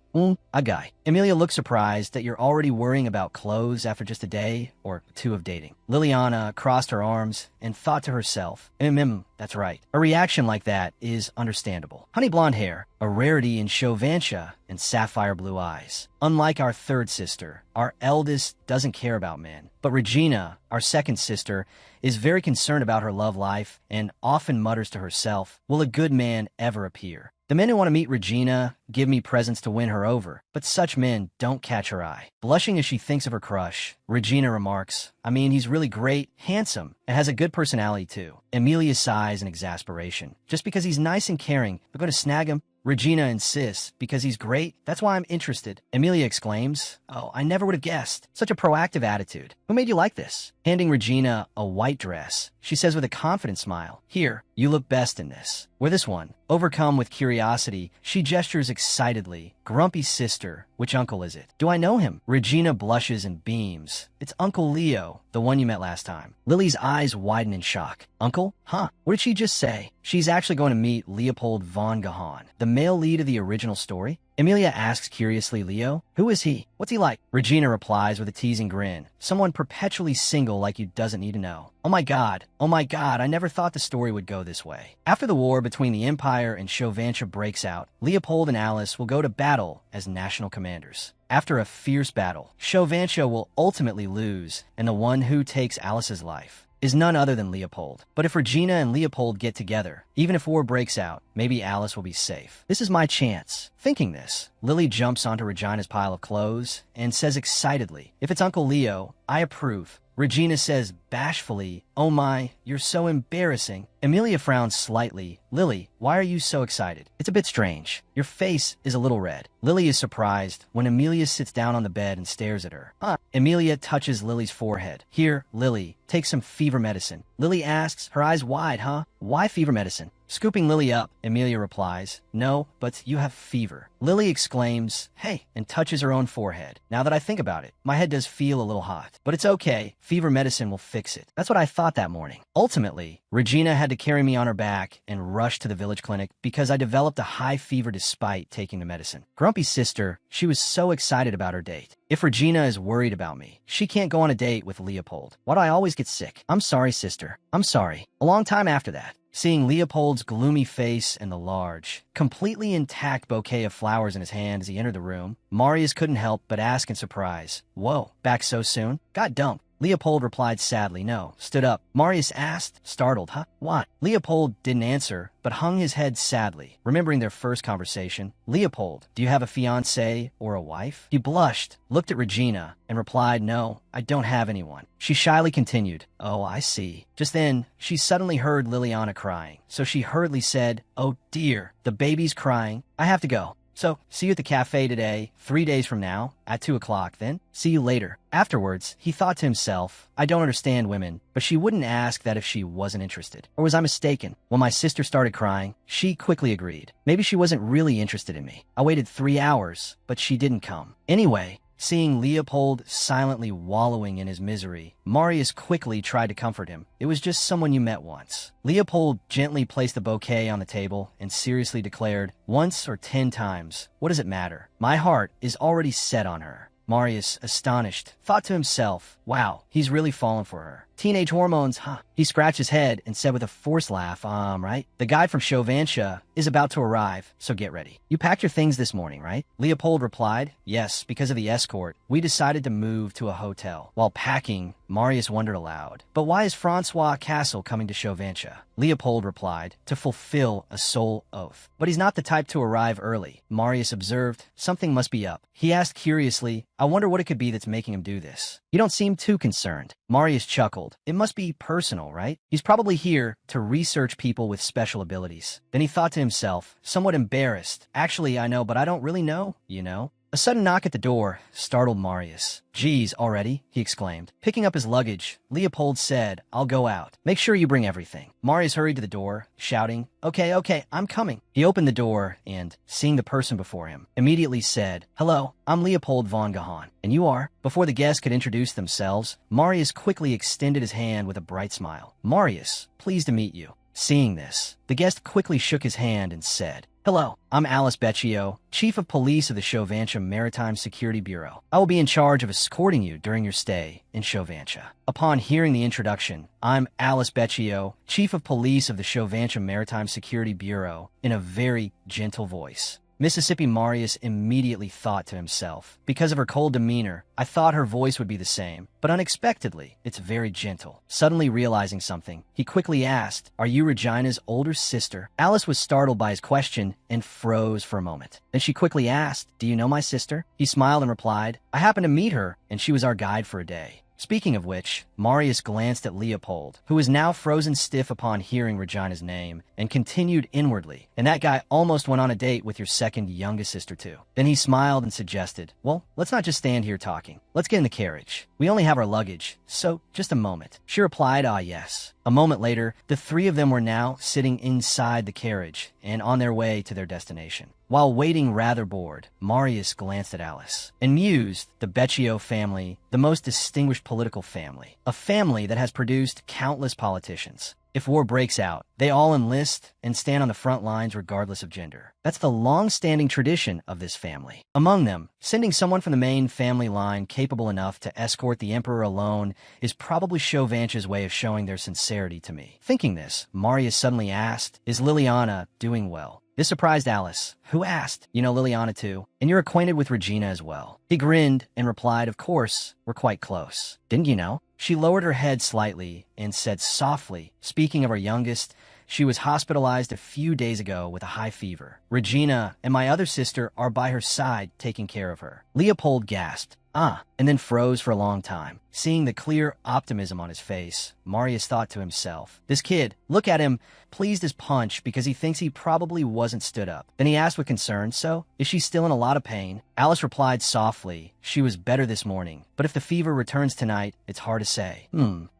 A guy. Emilia looked surprised that you're already worrying about clothes after just a day or two of dating. Liliana crossed her arms and thought to herself, that's right. A reaction like that is understandable. Honey blonde hair, a rarity in Chauvantia, and sapphire blue eyes. Unlike our third sister, our eldest doesn't care about men. But Regina, our second sister, is very concerned about her love life and often mutters to herself, will a good man ever appear? The men who want to meet Regina give me presents to win her over, but such men don't catch her eye. Blushing as she thinks of her crush, Regina remarks, he's really great, handsome, and has a good personality too. Emilia sighs in exasperation. Just because he's nice and caring, we're going to snag him? Regina insists, because he's great, that's why I'm interested. Emilia exclaims, "Oh, I never would have guessed. Such a proactive attitude. Who made you like this?" Handing Regina a white dress, she says with a confident smile, "Here, you look best in this. Wear this one." Overcome with curiosity, she gestures excitedly. "Grumpy sister, which uncle is it? Do I know him?" Regina blushes and beams. "It's Uncle Leo, the one you met last time." Lily's eyes widen in shock. "Uncle? Huh? What did she just say?" She's actually going to meet Leopold von Gahan, the male lead of the original story. Emilia asks curiously, "Leo? Who is he? What's he like?" Regina replies with a teasing grin. "Someone perpetually single like you doesn't need to know." Oh my god, I never thought the story would go this way. After the war between the Empire and Chauvantia breaks out, Leopold and Alice will go to battle as national commanders. After a fierce battle, Chauvantia will ultimately lose, and the one who takes Alice's life is none other than Leopold. But if Regina and Leopold get together, even if war breaks out, maybe Alice will be safe. This is my chance. Thinking this, Lily jumps onto Regina's pile of clothes and says excitedly, "If it's Uncle Leo, I approve." Regina says bashfully, "Oh my, you're so embarrassing." Amelia frowns slightly. "Lily, why are you so excited? It's a bit strange. Your face is a little red." Lily is surprised when Amelia sits down on the bed and stares at her. Amelia touches Lily's forehead. "Here, Lily, take some fever medicine." Lily asks, her eyes wide, "Why fever medicine?" Scooping Lily up, Amelia replies, "No, but you have fever." Lily exclaims, "Hey," and touches her own forehead. "Now that I think about it, my head does feel a little hot. But it's okay. Fever medicine will fix it." That's what I thought that morning. Ultimately, Regina had to carry me on her back and rush to the village clinic because I developed a high fever despite taking the medicine. Grumpy's sister, she was so excited about her date. If Regina is worried about me, she can't go on a date with Leopold. Why do I always get sick? I'm sorry, sister. I'm sorry. A long time after that, seeing Leopold's gloomy face and the large, completely intact bouquet of flowers in his hand as he entered the room, Marius couldn't help but ask in surprise, "Whoa, back so soon? Got dumped." Leopold replied sadly, "No," stood up. Marius asked, startled, "What?" Leopold didn't answer, but hung his head sadly, remembering their first conversation. "Leopold, do you have a fiancé or a wife?" He blushed, looked at Regina, and replied, "No, I don't have anyone." She shyly continued, "Oh, I see." Just then, she suddenly heard Liliana crying, so she hurriedly said, "Oh dear, the baby's crying. I have to go. So, see you at the cafe today, 3 days from now, at 2 o'clock, then see you later." Afterwards, he thought to himself, I don't understand women, but she wouldn't ask that if she wasn't interested. Or was I mistaken? When my sister started crying, she quickly agreed. Maybe she wasn't really interested in me. I waited 3 hours, but she didn't come. Anyway, seeing Leopold silently wallowing in his misery, Marius quickly tried to comfort him. "It was just someone you met once." Leopold gently placed the bouquet on the table and seriously declared, "Once or 10 times, what does it matter? My heart is already set on her." Marius, astonished, thought to himself, wow, he's really fallen for her. Teenage hormones, He scratched his head and said with a forced laugh, right? "The guy from Chauvantia is about to arrive, so get ready. You packed your things this morning, right?" Leopold replied, "Yes, because of the escort. We decided to move to a hotel." While packing, Marius wondered aloud, "But why is Francois Castle coming to Chauvantia?" Leopold replied, "To fulfill a soul oath." "But he's not the type to arrive early." Marius observed, "Something must be up." He asked curiously, "I wonder what it could be that's making him do this." "You don't seem too concerned." Marius chuckled. "It must be personal, right? He's probably here to research people with special abilities." Then he thought to himself, somewhat embarrassed, "Actually, I know, but I don't really know, you know?" A sudden knock at the door startled Marius. "Geez, already?" he exclaimed. Picking up his luggage, Leopold said, "I'll go out. Make sure you bring everything." Marius hurried to the door, shouting, Okay, I'm coming." He opened the door and, seeing the person before him, immediately said, "Hello, I'm Leopold von Gahan. And you are?" Before the guests could introduce themselves, Marius quickly extended his hand with a bright smile. "Marius, pleased to meet you." Seeing this, the guest quickly shook his hand and said, "Hello, I'm Alice Becchio, Chief of Police of the Chauvantia Maritime Security Bureau. I will be in charge of escorting you during your stay in Chauvantia." Upon hearing the introduction, "I'm Alice Becchio, Chief of Police of the Chauvantia Maritime Security Bureau," in a very gentle voice, Mississippi Marius immediately thought to himself, because of her cold demeanor, I thought her voice would be the same, but unexpectedly, it's very gentle. Suddenly realizing something, he quickly asked, "Are you Regina's older sister?" Alice was startled by his question and froze for a moment. Then she quickly asked, "Do you know my sister?" He smiled and replied, "I happened to meet her, and she was our guide for a day." Speaking of which, Marius glanced at Leopold, who was now frozen stiff upon hearing Regina's name, and continued inwardly, "And that guy almost went on a date with your second youngest sister too." Then he smiled and suggested, "Well, let's not just stand here talking. Let's get in the carriage. We only have our luggage, so just a moment." She replied, yes. A moment later, the three of them were now sitting inside the carriage and on their way to their destination. While waiting rather bored, Marius glanced at Alice and mused, the Becchio family, the most distinguished political family, a family that has produced countless politicians. If war breaks out, they all enlist and stand on the front lines regardless of gender. That's the long-standing tradition of this family. Among them, sending someone from the main family line capable enough to escort the emperor alone is probably Chauvantia's way of showing their sincerity to me. Thinking this, Marius suddenly asked, "Is Liliana doing well?" This surprised Alice, who asked, "You know Liliana too? And you're acquainted with Regina as well?" He grinned and replied, "Of course, we're quite close. Didn't you know?" She lowered her head slightly and said softly, "Speaking of our youngest, she was hospitalized a few days ago with a high fever. Regina and my other sister are by her side taking care of her." Leopold gasped, "Ah," and then froze for a long time. Seeing the clear optimism on his face, Marius thought to himself, "This kid, look at him, pleased as punch because he thinks he probably wasn't stood up." Then he asked with concern, "So, is she still in a lot of pain?" Alice replied softly, "She was better this morning, but if the fever returns tonight, it's hard to say."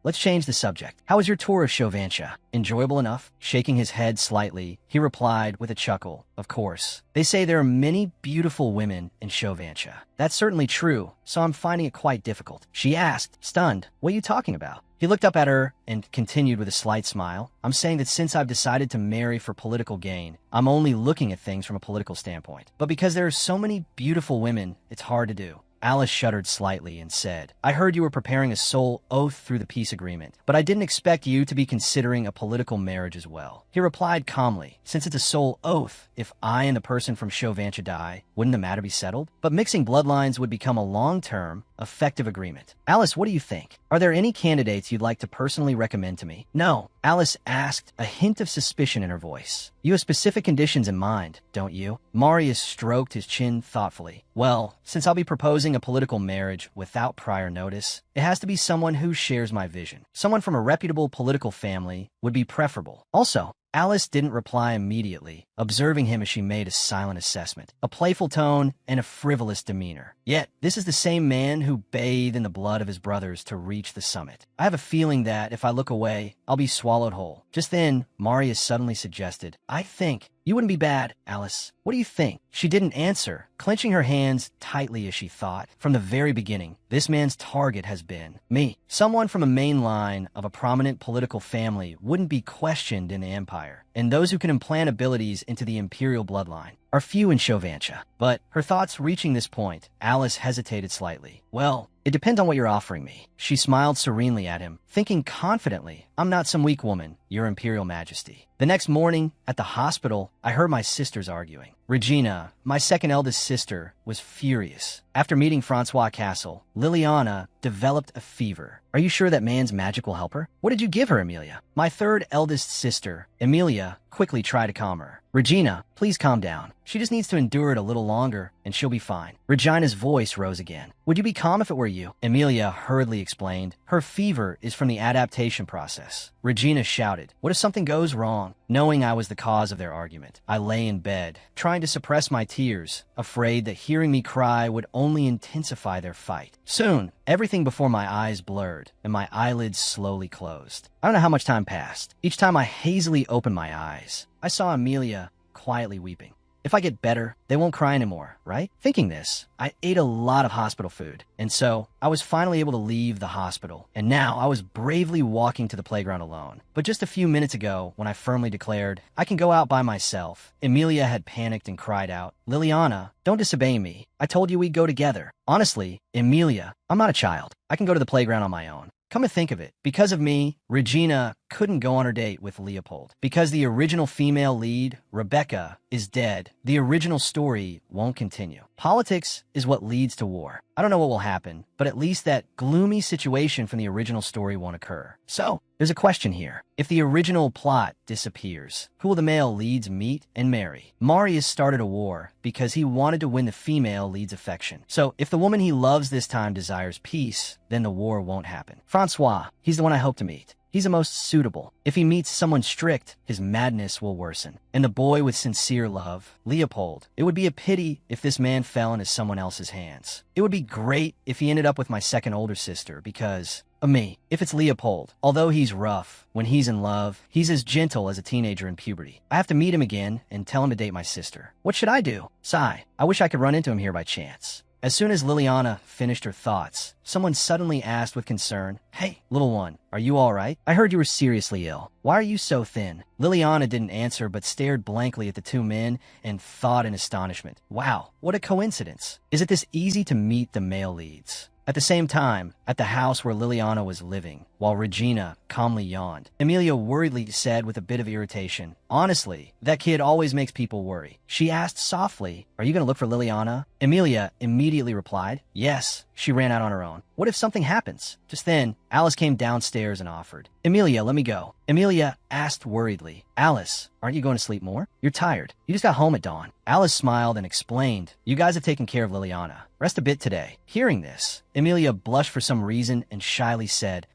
Let's change the subject. How was your tour of Chauvantia? Enjoyable enough?" Shaking his head slightly, he replied with a chuckle, "Of course. They say there are many beautiful women in Chauvantia. That's certainly true, so I'm finding it quite difficult." She asked, stunned, "What are you talking about?" He looked up at her and continued with a slight smile, "I'm saying that since I've decided to marry for political gain, I'm only looking at things from a political standpoint. But because there are so many beautiful women, it's hard to do." Alice shuddered slightly and said, "I heard you were preparing a soul oath through the peace agreement, but I didn't expect you to be considering a political marriage as well." He replied calmly, "Since it's a soul oath, if I and the person from Chauvantia die, wouldn't the matter be settled? But mixing bloodlines would become a long-term, effective agreement. Alice, what do you think? Are there any candidates you'd like to personally recommend to me?" "No," Alice asked, a hint of suspicion in her voice. "You have specific conditions in mind, don't you?" Marius stroked his chin thoughtfully. "Well, since I'll be proposing a political marriage without prior notice, it has to be someone who shares my vision. Someone from a reputable political family would be preferable. Also, Alice didn't reply immediately, observing him as she made a silent assessment, a playful tone and a frivolous demeanor. Yet, this is the same man who bathed in the blood of his brothers to reach the summit. I have a feeling that if I look away, I'll be swallowed whole." Just then, Marius suddenly suggested, "I think you wouldn't be bad, Alice. What do you think?" She didn't answer, clenching her hands tightly as she thought. From the very beginning, this man's target has been me. Someone from a main line of a prominent political family wouldn't be questioned in the empire, and those who can implant abilities into the imperial bloodline are few in Chauvantia. But her thoughts reaching this point, Alice hesitated slightly. "Well, it depends on what you're offering me." She smiled serenely at him, thinking confidently, "I'm not some weak woman, Your Imperial Majesty." The next morning, at the hospital, I heard my sisters arguing. Regina, my second eldest sister, was furious. After meeting Francois Castle, Liliana developed a fever. "Are you sure that man's magic will help her? What did you give her, Emilia?" My third eldest sister, Emilia, quickly tried to calm her. "Regina, please calm down. She just needs to endure it a little longer, and she'll be fine." Regina's voice rose again. "Would you be calm if it were you?" Emilia hurriedly explained, "Her fever is from the adaptation process." Regina shouted, "What if something goes wrong?" Knowing I was the cause of their argument, I lay in bed, trying to suppress my tears, afraid that hearing me cry would only intensify their fight. Soon, everything before my eyes blurred, and my eyelids slowly closed. I don't know how much time passed. Each time I hazily opened my eyes, I saw Emilia quietly weeping. If I get better, they won't cry anymore, right? Thinking this, I ate a lot of hospital food, and so I was finally able to leave the hospital, and now I was bravely walking to the playground alone. But just a few minutes ago, when I firmly declared, "I can go out by myself," Emilia had panicked and cried out, "Liliana, don't disobey me. I told you we'd go together." Honestly, Emilia, I'm not a child. I can go to the playground on my own. Come to think of it, because of me, Regina couldn't go on her date with Leopold. Because the original female lead, Rebecca, is dead, the original story won't continue. Politics is what leads to war. I don't know what will happen, but at least that gloomy situation from the original story won't occur. So, there's a question here. If the original plot disappears, who will the male leads meet and marry? Marius started a war because he wanted to win the female lead's affection. So, if the woman he loves this time desires peace, then the war won't happen. Francois, he's the one I hope to meet. He's the most suitable. If he meets someone strict, his madness will worsen. And the boy with sincere love, Leopold, it would be a pity if this man fell into someone else's hands. It would be great if he ended up with my second older sister because of me. If it's Leopold, although he's rough, when he's in love, he's as gentle as a teenager in puberty. I have to meet him again and tell him to date my sister. What should I do? Sigh. I wish I could run into him here by chance. As soon as Liliana finished her thoughts, someone suddenly asked with concern, "Hey, little one, are you all right? I heard you were seriously ill. Why are you so thin?" Liliana didn't answer but stared blankly at the two men and thought in astonishment, "Wow, what a coincidence. Is it this easy to meet the male leads?" At the same time, at the house where Liliana was living, while Regina calmly yawned. Emilia worriedly said with a bit of irritation, "Honestly, that kid always makes people worry." She asked softly, "Are you going to look for Liliana?" Emilia immediately replied, "Yes." She ran out on her own. "What if something happens?" Just then, Alice came downstairs and offered, "Emilia, let me go." Emilia asked worriedly, "Alice, aren't you going to sleep more? You're tired. You just got home at dawn." Alice smiled and explained, "You guys have taken care of Liliana. Rest a bit today." Hearing this, Emilia blushed for some reason and shyly said,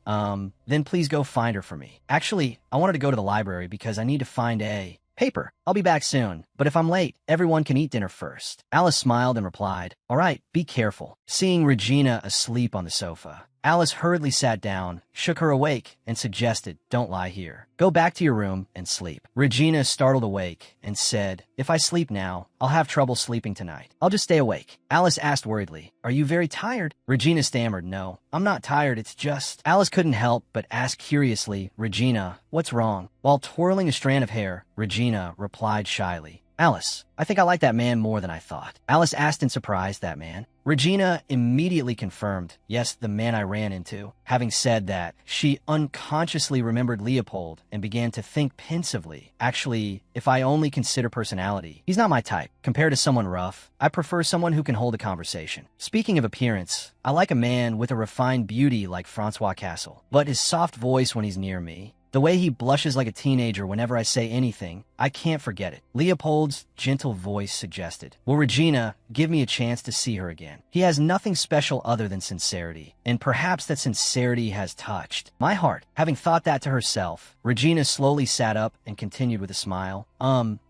then please go find her for me. Actually, I wanted to go to the library because I need to find a paper. I'll be back soon, but if I'm late, everyone can eat dinner first." Alice smiled and replied, "All right, be careful." Seeing Regina asleep on the sofa, Alice hurriedly sat down, shook her awake, and suggested, "Don't lie here. Go back to your room and sleep." Regina startled awake and said, "If I sleep now, I'll have trouble sleeping tonight. I'll just stay awake." Alice asked worriedly, "Are you very tired?" Regina stammered, "No, I'm not tired, it's just—" Alice couldn't help but ask curiously, "Regina, what's wrong?" While twirling a strand of hair, Regina replied shyly, "Alice, I think I like that man more than I thought." Alice asked in surprise, "That man?" Regina immediately confirmed, "Yes, the man I ran into." Having said that, she unconsciously remembered Leopold and began to think pensively, "Actually, if I only consider personality, he's not my type. Compared to someone rough, I prefer someone who can hold a conversation. Speaking of appearance, I like a man with a refined beauty like Francois Castle, but his soft voice when he's near me, the way he blushes like a teenager whenever I say anything, I can't forget it." Leopold's gentle voice suggested, "Well, Regina, give me a chance to see her again. He has nothing special other than sincerity, and perhaps that sincerity has touched my heart." Having thought that to herself, Regina slowly sat up and continued with a smile,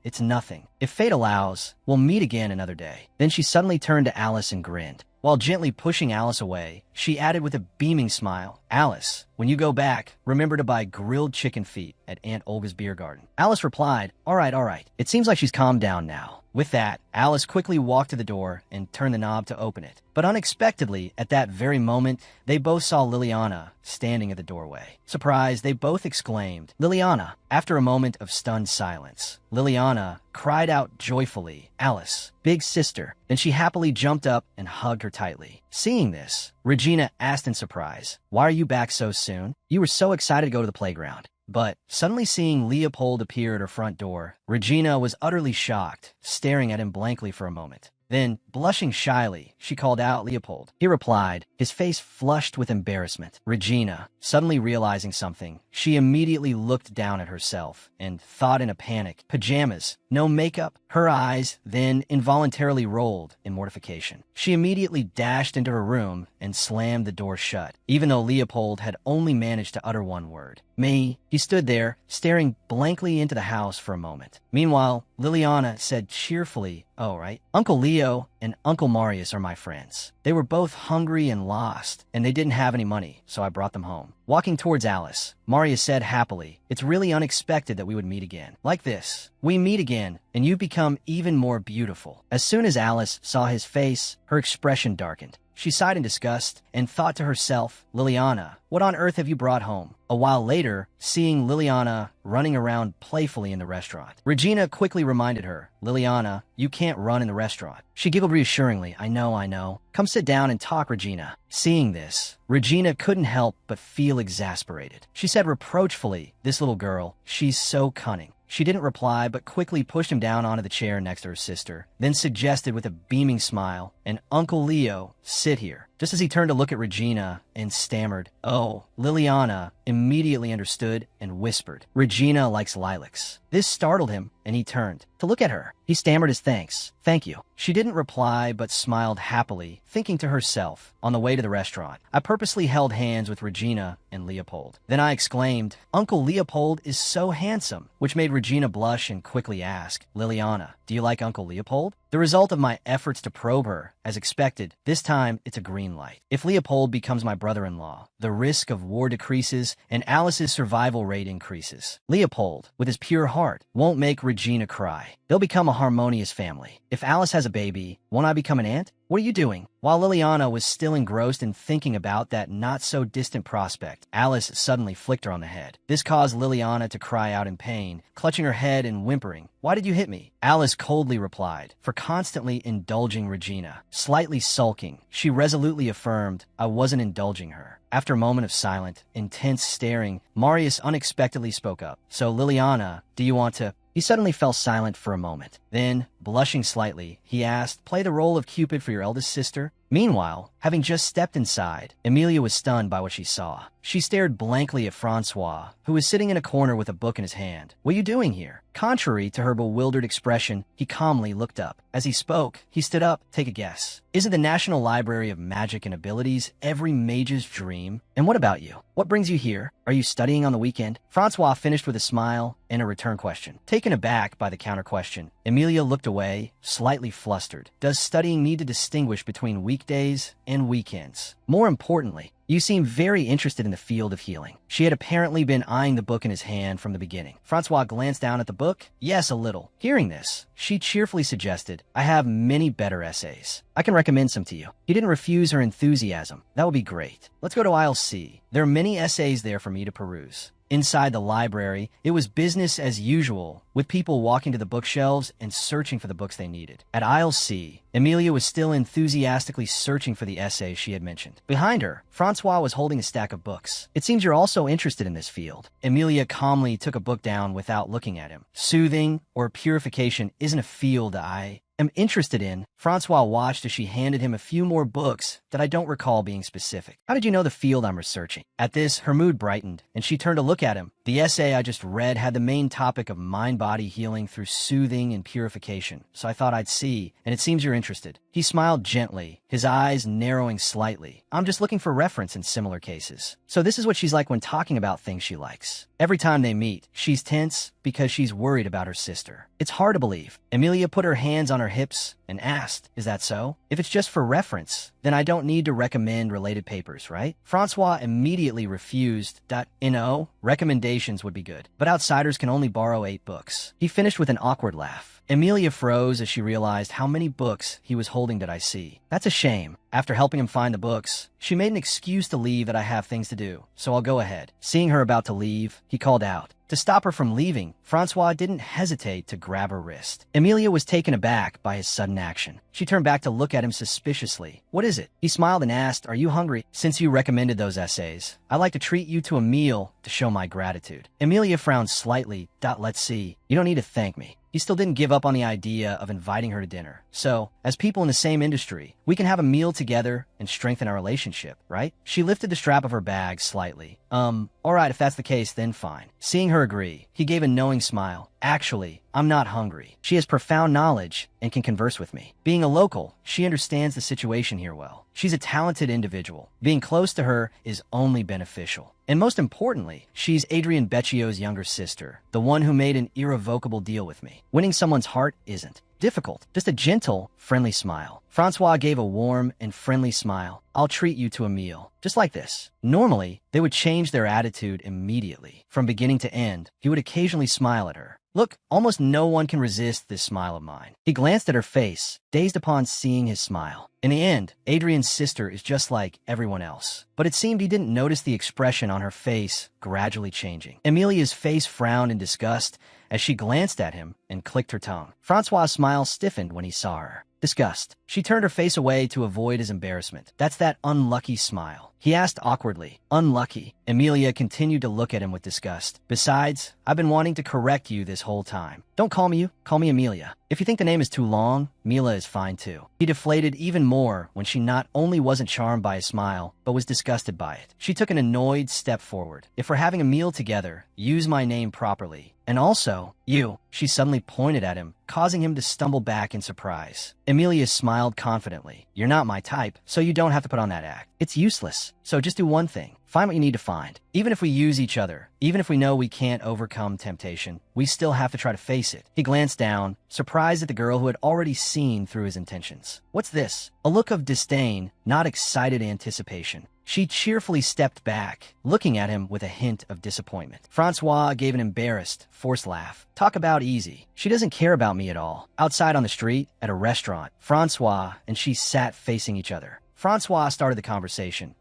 It's nothing. If fate allows, we'll meet again another day." Then she suddenly turned to Alice and grinned. While gently pushing Alice away, she added with a beaming smile, "Alice, when you go back, remember to buy grilled chicken feet at Aunt Olga's beer garden." Alice replied, all right. It seems like she's calmed down now." With that, Alice quickly walked to the door and turned the knob to open it. But unexpectedly, at that very moment, they both saw Liliana standing at the doorway. Surprised, they both exclaimed, "Liliana!" After a moment of stunned silence, Liliana cried out joyfully, "Alice, big sister." Then she happily jumped up and hugged her tightly. Seeing this, Regina asked in surprise, "Why are you back so soon? You were so excited to go to the playground." But suddenly seeing Leopold appear at her front door, Regina was utterly shocked, staring at him blankly for a moment. Then, blushing shyly, she called out Leopold. He replied, his face flushed with embarrassment. Regina, suddenly realizing something, she immediately looked down at herself and thought in a panic, pajamas, no makeup? Her eyes then involuntarily rolled in mortification. She immediately dashed into her room and slammed the door shut, even though Leopold had only managed to utter one word. Me. He stood there, staring blankly into the house for a moment. Meanwhile, Liliana said cheerfully, "Oh, right. Uncle Leo and Uncle Marius are my friends. They were both hungry and lost, and they didn't have any money, so I brought them home." Walking towards Alice, Marius said happily, "It's really unexpected that we would meet again. Like this. We meet again, and you become even more beautiful." As soon as Alice saw his face, her expression darkened. She sighed in disgust and thought to herself, "Liliana, what on earth have you brought home?" A while later, seeing Liliana running around playfully in the restaurant, Regina quickly reminded her, "Liliana, you can't run in the restaurant." She giggled reassuringly, I know. Come sit down and talk, Regina." Seeing this, Regina couldn't help but feel exasperated. She said reproachfully, "This little girl, she's so cunning." She didn't reply, but quickly pushed him down onto the chair next to her sister, then suggested with a beaming smile, "And Uncle Leo, sit here." Just as he turned to look at Regina and stammered, "Oh," Liliana immediately understood and whispered, "Regina likes lilacs." This startled him, and he turned to look at her. He stammered his thanks. "Thank you." She didn't reply, but smiled happily, thinking to herself, on the way to the restaurant, I purposely held hands with Regina and Leopold. Then I exclaimed, "Uncle Leopold is so handsome," which made Regina blush and quickly ask, "Liliana, do you like Uncle Leopold?" The result of my efforts to probe her, as expected, this time it's a green light. If Leopold becomes my brother-in-law, the risk of war decreases and Alice's survival rate increases. Leopold, with his pure heart, won't make Regina cry. They'll become a harmonious family. If Alice has a baby, won't I become an aunt? What are you doing? While Liliana was still engrossed in thinking about that not-so-distant prospect, Alice suddenly flicked her on the head. This caused Liliana to cry out in pain, clutching her head and whimpering, "Why did you hit me?" Alice coldly replied, "For constantly indulging Regina." Slightly sulking, she resolutely affirmed, "I wasn't indulging her." After a moment of silent, intense staring, Marius unexpectedly spoke up. "So, Liliana, do you want to—" He suddenly fell silent for a moment. Then, blushing slightly, he asked, "Play the role of Cupid for your eldest sister?" Meanwhile, having just stepped inside, Emilia was stunned by what she saw. She stared blankly at Francois, who was sitting in a corner with a book in his hand. "What are you doing here?" Contrary to her bewildered expression, he calmly looked up. As he spoke, he stood up. "Take a guess. Is it the National Library of Magic and Abilities, every mage's dream? And what about you? What brings you here? Are you studying on the weekend?" Francois finished with a smile and a return question. Taken aback by the counter question, Emilia looked away, slightly flustered. Does studying need to distinguish between weekdays and weekends? More importantly, you seem very interested in the field of healing. She had apparently been eyeing the book in his hand from the beginning. Francois glanced down at the book. "Yes, a little." Hearing this, she cheerfully suggested, "I have many better essays. I can recommend some to you." He didn't refuse her enthusiasm. "That would be great. Let's go to aisle C. There are many essays there for me to peruse." Inside the library, it was business as usual, with people walking to the bookshelves and searching for the books they needed. At aisle C, Emilia was still enthusiastically searching for the essays she had mentioned. Behind her, Francois was holding a stack of books. "It seems you're also interested in this field." Emilia calmly took a book down without looking at him. "Soothing or purification isn't a field I am interested in." Francois watched as she handed him a few more books that I don't recall being specific. "How did you know the field I'm researching?" At this, her mood brightened, and she turned to look at him. "The essay I just read had the main topic of mind-body healing through soothing and purification, so I thought I'd see, and it seems you're interested." He smiled gently, his eyes narrowing slightly. "I'm just looking for reference in similar cases." So this is what she's like when talking about things she likes. Every time they meet, she's tense because she's worried about her sister. It's hard to believe. Emilia put her hands on her hips and asked, "Is that so? If it's just for reference, then I don't need to recommend related papers, right?" Francois immediately refused. Recommendations would be good, but outsiders can only borrow 8 books. He finished with an awkward laugh. Emilia froze as she realized how many books he was holding. "Did I see? That's a shame." After helping him find the books, she made an excuse to leave that I have things to do, so I'll go ahead. Seeing her about to leave, he called out. To stop her from leaving, Francois didn't hesitate to grab her wrist. Emilia was taken aback by his sudden action. She turned back to look at him suspiciously. "What is it?" He smiled and asked, "Are you hungry? Since you recommended those essays, I'd like to treat you to a meal to show my gratitude." Emilia frowned slightly. "Let's see. You don't need to thank me." He still didn't give up on the idea of inviting her to dinner. "So, as people in the same industry, we can have a meal together and strengthen our relationship, right?" She lifted the strap of her bag slightly. Alright, if that's the case, then fine." Seeing her agree, he gave a knowing smile. "Actually, I'm not hungry. She has profound knowledge and can converse with me. Being a local, she understands the situation here well. She's a talented individual. Being close to her is only beneficial. And most importantly, she's Adrian Becchio's younger sister, the one who made an irrevocable deal with me. Winning someone's heart isn't difficult, just a gentle, friendly smile." Francois gave a warm and friendly smile. "I'll treat you to a meal. Just like this." Normally, they would change their attitude immediately. From beginning to end, he would occasionally smile at her. "Look, almost no one can resist this smile of mine." He glanced at her face, dazed upon seeing his smile. In the end, Adrian's sister is just like everyone else. But it seemed he didn't notice the expression on her face gradually changing. Emilia's face frowned in disgust as she glanced at him and clicked her tongue. Francois' smile stiffened when he saw her. Disgust. She turned her face away to avoid his embarrassment. "That's that unlucky smile." He asked awkwardly. "Unlucky?" Emilia continued to look at him with disgust. "Besides, I've been wanting to correct you this whole time. Don't call me you, call me Emilia. If you think the name is too long, Mila is fine too." He deflated even more when she not only wasn't charmed by his smile, but was disgusted by it. She took an annoyed step forward. "If we're having a meal together, use my name properly. And also, you." She suddenly pointed at him, causing him to stumble back in surprise. Emilia smiled confidently. "You're not my type, so you don't have to put on that act." It's useless. So just do one thing. Find what you need to find. Even if we use each other, even if we know we can't overcome temptation, we still have to try to face it. He glanced down, surprised at the girl who had already seen through his intentions. What's this? A look of disdain, not excited anticipation. She cheerfully stepped back, looking at him with a hint of disappointment. Francois gave an embarrassed, forced laugh. Talk about easy. She doesn't care about me at all. Outside on the street, at a restaurant, Francois and she sat facing each other. Francois started the conversation.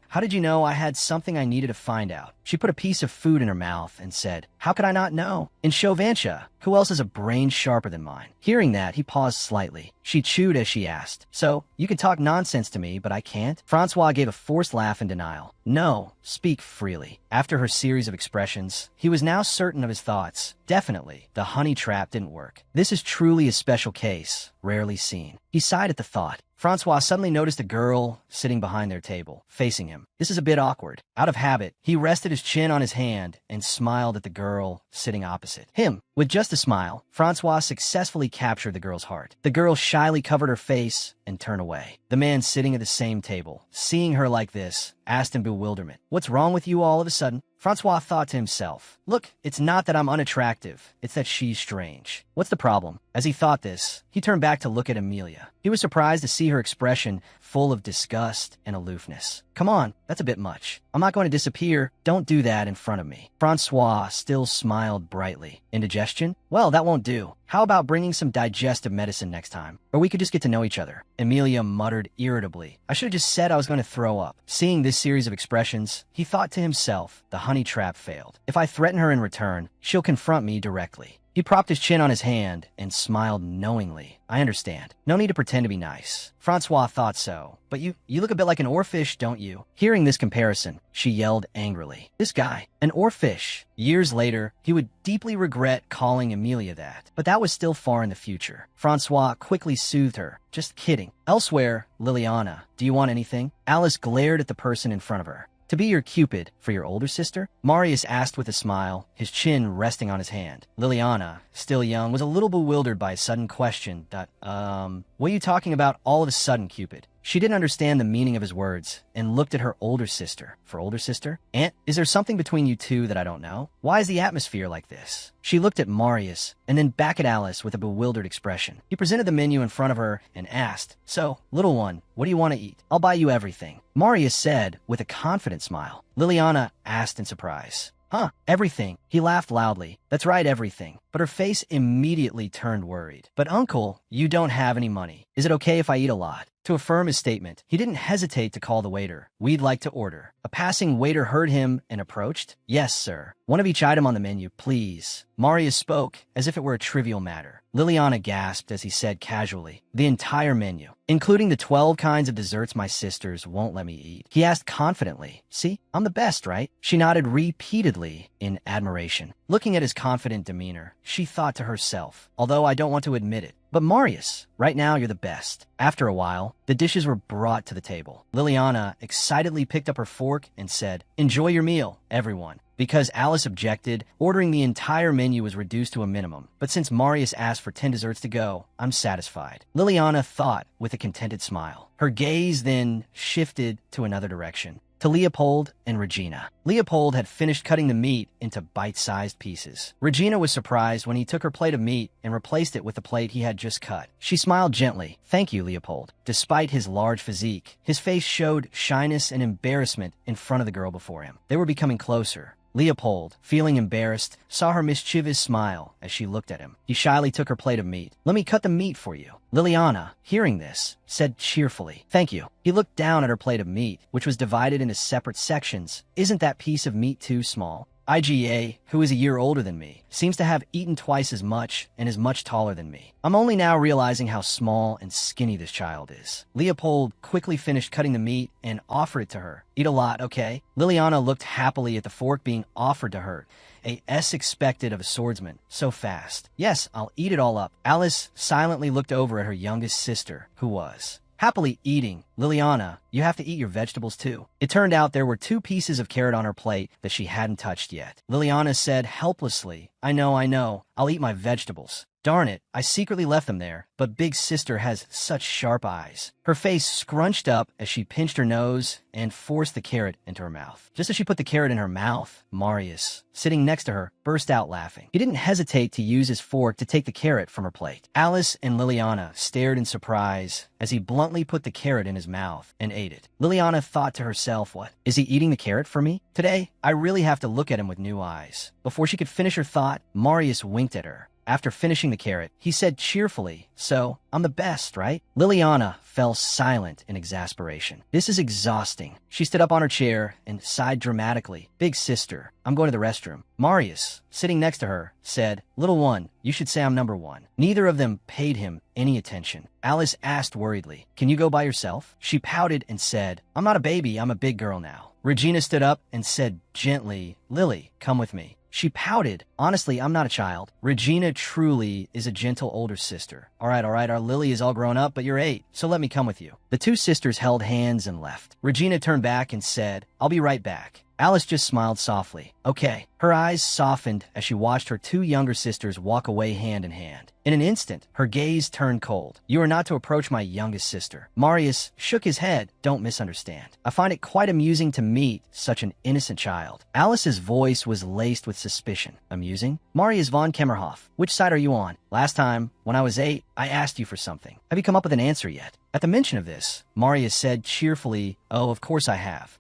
How did you know I had something I needed to find out? She put a piece of food in her mouth and said, how could I not know? In Chauvantia, who else has a brain sharper than mine? Hearing that, he paused slightly. She chewed as she asked, so, you can talk nonsense to me, but I can't? Francois gave a forced laugh in denial. No, speak freely. After her series of expressions, he was now certain of his thoughts. Definitely, the honey trap didn't work. This is truly a special case, rarely seen. He sighed at the thought. Francois suddenly noticed a girl sitting behind their table, facing him. This is a bit awkward. Out of habit, he rested his chin on his hand and smiled at the girl sitting opposite him. With just a smile, Francois successfully captured the girl's heart. The girl shyly covered her face and turned away. The man sitting at the same table, seeing her like this, asked in bewilderment, what's wrong with you all of a sudden? Francois thought to himself, look, it's not that I'm unattractive, it's that she's strange. What's the problem? As he thought this, he turned back to look at Amelia. He was surprised to see her expression full of disgust and aloofness. Come on, that's a bit much. I'm not going to disappear. Don't do that in front of me. Francois still smiled brightly. Indigestion? Well, that won't do. How about bringing some digestive medicine next time? Or we could just get to know each other. Amelia muttered irritably. I should have just said I was going to throw up. Seeing this series of expressions, he thought to himself, the honey trap failed. If I threaten her in return, she'll confront me directly. He propped his chin on his hand and smiled knowingly. I understand. No need to pretend to be nice. Francois thought so. But you look a bit like an oarfish, don't you? Hearing this comparison, she yelled angrily. This guy, an oarfish. Years later, he would deeply regret calling Amelia that. But that was still far in the future. Francois quickly soothed her. Just kidding. Elsewhere, Liliana, do you want anything? Alice glared at the person in front of her. To be your Cupid for your older sister? Marius asked with a smile, his chin resting on his hand. Liliana, still young, was a little bewildered by a sudden question. What are you talking about all of a sudden, Cupid? She didn't understand the meaning of his words and looked at her older sister. For older sister? Aunt, is there something between you two that I don't know? Why is the atmosphere like this? She looked at Marius and then back at Alice with a bewildered expression. He presented the menu in front of her and asked, so, little one, what do you want to eat? I'll buy you everything. Marius said with a confident smile. Liliana asked in surprise. Huh, everything. He laughed loudly. That's right, everything. But her face immediately turned worried. But uncle, you don't have any money. Is it okay if I eat a lot? To affirm his statement, he didn't hesitate to call the waiter. We'd like to order. A passing waiter heard him and approached. Yes, sir. One of each item on the menu, please. Marius spoke as if it were a trivial matter. Liliana gasped as he said casually, the entire menu, including the 12 kinds of desserts my sisters won't let me eat. He asked confidently, see, I'm the best, right? She nodded repeatedly in admiration. Looking at his confident demeanor, she thought to herself, although I don't want to admit it, but Marius, right now you're the best. After a while, the dishes were brought to the table. Liliana excitedly picked up her fork and said, enjoy your meal, everyone. Because Alice objected, ordering the entire menu was reduced to a minimum. But since Marius asked for 10 desserts to go, I'm satisfied. Liliana thought with a contented smile. Her gaze then shifted to another direction, to Leopold and Regina. Leopold had finished cutting the meat into bite-sized pieces. Regina was surprised when he took her plate of meat and replaced it with the plate he had just cut. She smiled gently. Thank you, Leopold. Despite his large physique, his face showed shyness and embarrassment in front of the girl before him. They were becoming closer. Leopold, feeling embarrassed, saw her mischievous smile as she looked at him. He shyly took her plate of meat. Let me cut the meat for you. Liliana, hearing this, said cheerfully, thank you. He looked down at her plate of meat, which was divided into separate sections. Isn't that piece of meat too small? IGA, who is a year older than me, seems to have eaten twice as much and is much taller than me. I'm only now realizing how small and skinny this child is. Leopold quickly finished cutting the meat and offered it to her. Eat a lot, okay? Liliana looked happily at the fork being offered to her. A expected of a swordsman, so fast. Yes, I'll eat it all up. Alice silently looked over at her youngest sister, who was happily eating. Liliana, you have to eat your vegetables too. It turned out there were 2 pieces of carrot on her plate that she hadn't touched yet. Liliana said helplessly, I know, I'll eat my vegetables. Darn it, I secretly left them there, but big sister has such sharp eyes. Her face scrunched up as she pinched her nose and forced the carrot into her mouth. Just as she put the carrot in her mouth, Marius, sitting next to her, burst out laughing. He didn't hesitate to use his fork to take the carrot from her plate. Alice and Liliana stared in surprise as he bluntly put the carrot in his mouth and ate it. Liliana thought to herself, what? Is he eating the carrot for me? Today, I really have to look at him with new eyes. Before she could finish her thought, Marius winked at her. After finishing the carrot, he said cheerfully, so, I'm the best, right? Liliana fell silent in exasperation. This is exhausting. She stood up on her chair and sighed dramatically. Big sister, I'm going to the restroom. Marius, sitting next to her, said, little one, you should say I'm number one. Neither of them paid him any attention. Alice asked worriedly, can you go by yourself? She pouted and said, I'm not a baby, I'm a big girl now. Regina stood up and said gently, Lily, come with me. She pouted. Honestly, I'm not a child. Regina truly is a gentle older sister. All right, our Lily is all grown up, but you're 8, so let me come with you. The two sisters held hands and left. Regina turned back and said, I'll be right back. Alice just smiled softly. Okay. Her eyes softened as she watched her 2 younger sisters walk away hand in hand. In an instant, her gaze turned cold. You are not to approach my youngest sister. Marius shook his head. Don't misunderstand. I find it quite amusing to meet such an innocent child. Alice's voice was laced with suspicion. Amusing? Marius von Kemmerhoff, which side are you on? Last time, when I was 8, I asked you for something. Have you come up with an answer yet? At the mention of this, Marius said cheerfully, oh, of course I have.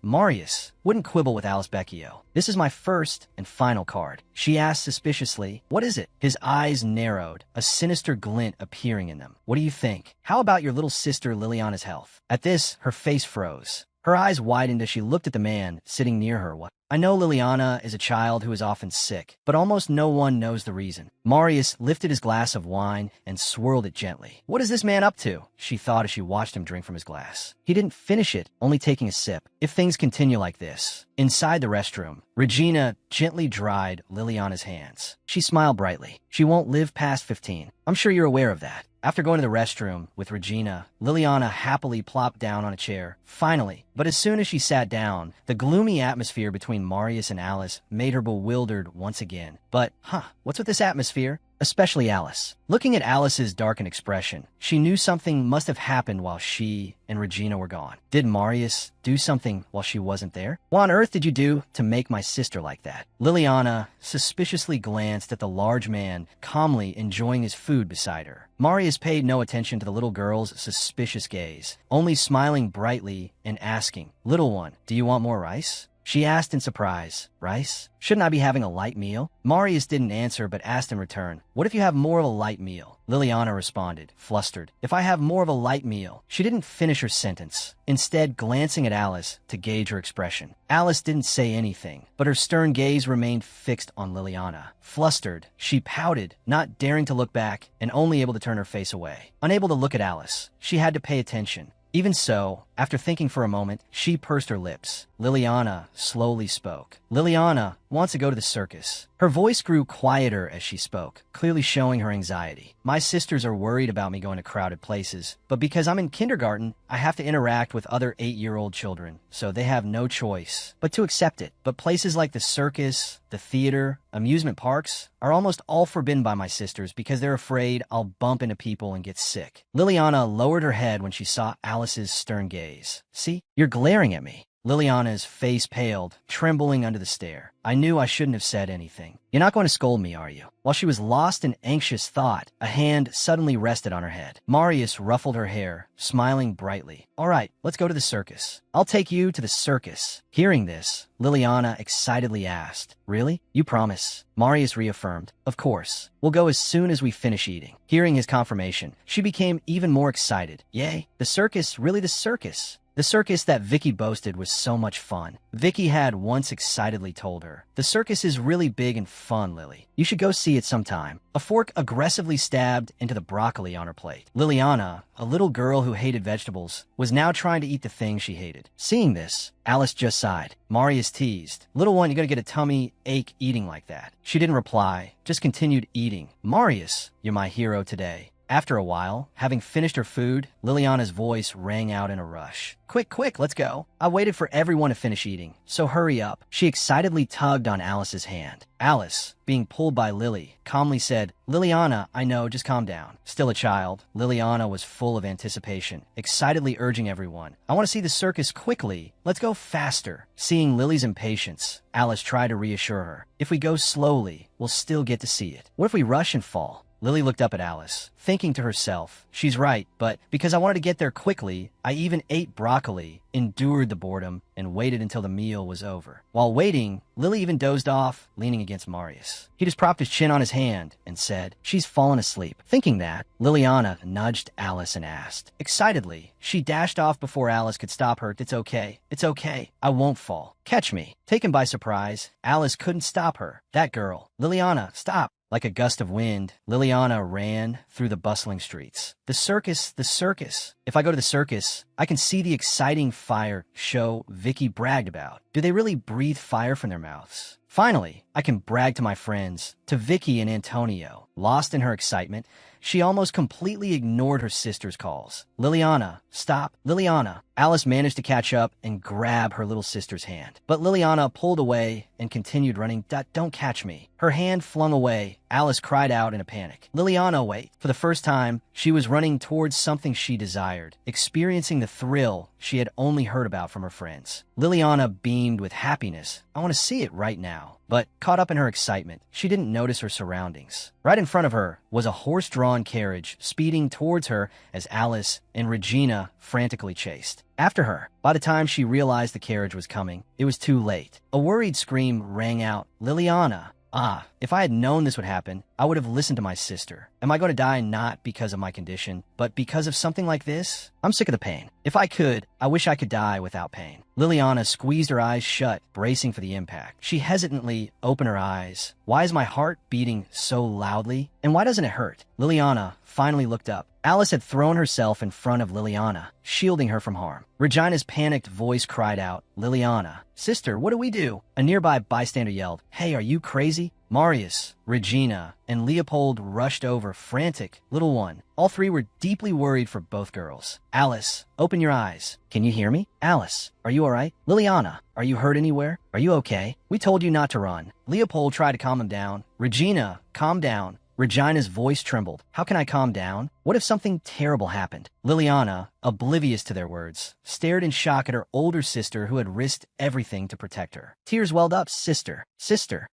Marius, wouldn't quibble with Alice Becchio. This is my first and final card. She asked suspiciously, what is it? His eyes narrowed, a sinister glint appearing in them. What do you think? How about your little sister Liliana's health? At this, her face froze. Her eyes widened as she looked at the man sitting near her. What? I know Liliana is a child who is often sick, but almost no one knows the reason. Marius lifted his glass of wine and swirled it gently. What is this man up to? She thought as she watched him drink from his glass. He didn't finish it, only taking a sip. If things continue like this. Inside the restroom, Regina gently dried Liliana's hands. She smiled brightly. She won't live past 15. I'm sure you're aware of that. After going to the restroom with Regina, Liliana happily plopped down on a chair. Finally, but as soon as she sat down, the gloomy atmosphere between Marius and Alice made her bewildered once again. But, what's with this atmosphere? Especially Alice. Looking at Alice's darkened expression, she knew something must have happened while she and Regina were gone. Did Marius do something while she wasn't there? What on earth did you do to make my sister like that? Liliana suspiciously glanced at the large man calmly enjoying his food beside her. Marius paid no attention to the little girl's suspicious gaze, only smiling brightly and asking, little one, do you want more rice? She asked in surprise, rice? Shouldn't I be having a light meal? Marius didn't answer but asked in return, what if you have more of a light meal? Liliana responded, flustered, if I have more of a light meal. She didn't finish her sentence, instead glancing at Alice to gauge her expression. Alice didn't say anything, but her stern gaze remained fixed on Liliana. Flustered, she pouted, not daring to look back and only able to turn her face away. Unable to look at Alice, she had to pay attention. Even so, after thinking for a moment, she pursed her lips. Liliana slowly spoke. Liliana wants to go to the circus. Her voice grew quieter as she spoke, clearly showing her anxiety. My sisters are worried about me going to crowded places, but because I'm in kindergarten, I have to interact with other 8-year-old children, so they have no choice but to accept it. But places like the circus, the theater, amusement parks are almost all forbidden by my sisters because they're afraid I'll bump into people and get sick. Liliana lowered her head when she saw Alice's stern gaze. See, you're glaring at me. Liliana's face paled, trembling under the stare. I knew I shouldn't have said anything. You're not going to scold me, are you? While she was lost in anxious thought, a hand suddenly rested on her head. Marius ruffled her hair, smiling brightly. All right, let's go to the circus. I'll take you to the circus. Hearing this, Liliana excitedly asked, really? You promise? Marius reaffirmed, of course. We'll go as soon as we finish eating. Hearing his confirmation, she became even more excited. Yay, the circus, really the circus. The circus that Vicky boasted was so much fun. Vicky had once excitedly told her, the circus is really big and fun, Lily. You should go see it sometime. A fork aggressively stabbed into the broccoli on her plate. Liliana, a little girl who hated vegetables, was now trying to eat the thing she hated. Seeing this, Alice just sighed. Marius teased, little one, you're gonna get a tummy ache eating like that. She didn't reply, just continued eating. Marius, you're my hero today. After a while, having finished her food, Liliana's voice rang out in a rush. Quick, let's go. I waited for everyone to finish eating, so hurry up. She excitedly tugged on Alice's hand. Alice, being pulled by Lily, calmly said, Liliana, I know, just calm down. Still a child, Liliana was full of anticipation, excitedly urging everyone, I want to see the circus quickly. Let's go faster. Seeing Lily's impatience, Alice tried to reassure her. If we go slowly, we'll still get to see it. What if we rush and fall? Lily looked up at Alice, thinking to herself, she's right, but because I wanted to get there quickly, I even ate broccoli, endured the boredom, and waited until the meal was over. While waiting, Lily even dozed off, leaning against Marius. He just propped his chin on his hand and said, she's fallen asleep. Thinking that, Liliana nudged Alice and asked. Excitedly, she dashed off before Alice could stop her. It's okay, I won't fall. Catch me. Taken by surprise, Alice couldn't stop her. That girl. Liliana, stop. Like a gust of wind, Liliana ran through the bustling streets. The circus. If I go to the circus, I can see the exciting fire show Vicky bragged about. Do they really breathe fire from their mouths? Finally, I can brag to my friends, to Vicky and Antonio. Lost in her excitement, she almost completely ignored her sister's calls. Liliana, stop. Liliana. Alice managed to catch up and grab her little sister's hand. But Liliana pulled away and continued running. Don't catch me. Her hand flung away. Alice cried out in a panic. Liliana, wait. For the first time, she was running towards something she desired, experiencing the thrill she had only heard about from her friends. Liliana beamed with happiness. I want to see it right now. But caught up in her excitement, she didn't notice her surroundings. Right in front of her was a horse-drawn carriage speeding towards her as Alice and Regina frantically chased after her. By the time she realized the carriage was coming, it was too late. A worried scream rang out. Liliana. If I had known this would happen, I would have listened to my sister. Am I going to die not because of my condition, but because of something like this? I'm sick of the pain. If I could, I wish I could die without pain. Liliana squeezed her eyes shut, bracing for the impact. She hesitantly opened her eyes. Why is my heart beating so loudly? And why doesn't it hurt? Liliana finally looked up. Alice had thrown herself in front of Liliana, shielding her from harm. Regina's panicked voice cried out, Liliana, sister, what do we do? A nearby bystander yelled, hey, are you crazy? Marius, Regina, and Leopold rushed over, frantic. Little one. All three were deeply worried for both girls. Alice, open your eyes. Can you hear me? Alice, are you all right? Liliana, are you hurt anywhere? Are you okay? We told you not to run. Leopold tried to calm him down. Regina, calm down. Regina's voice trembled. How can I calm down? What if something terrible happened? Liliana, oblivious to their words, stared in shock at her older sister who had risked everything to protect her. Tears welled up. Sister,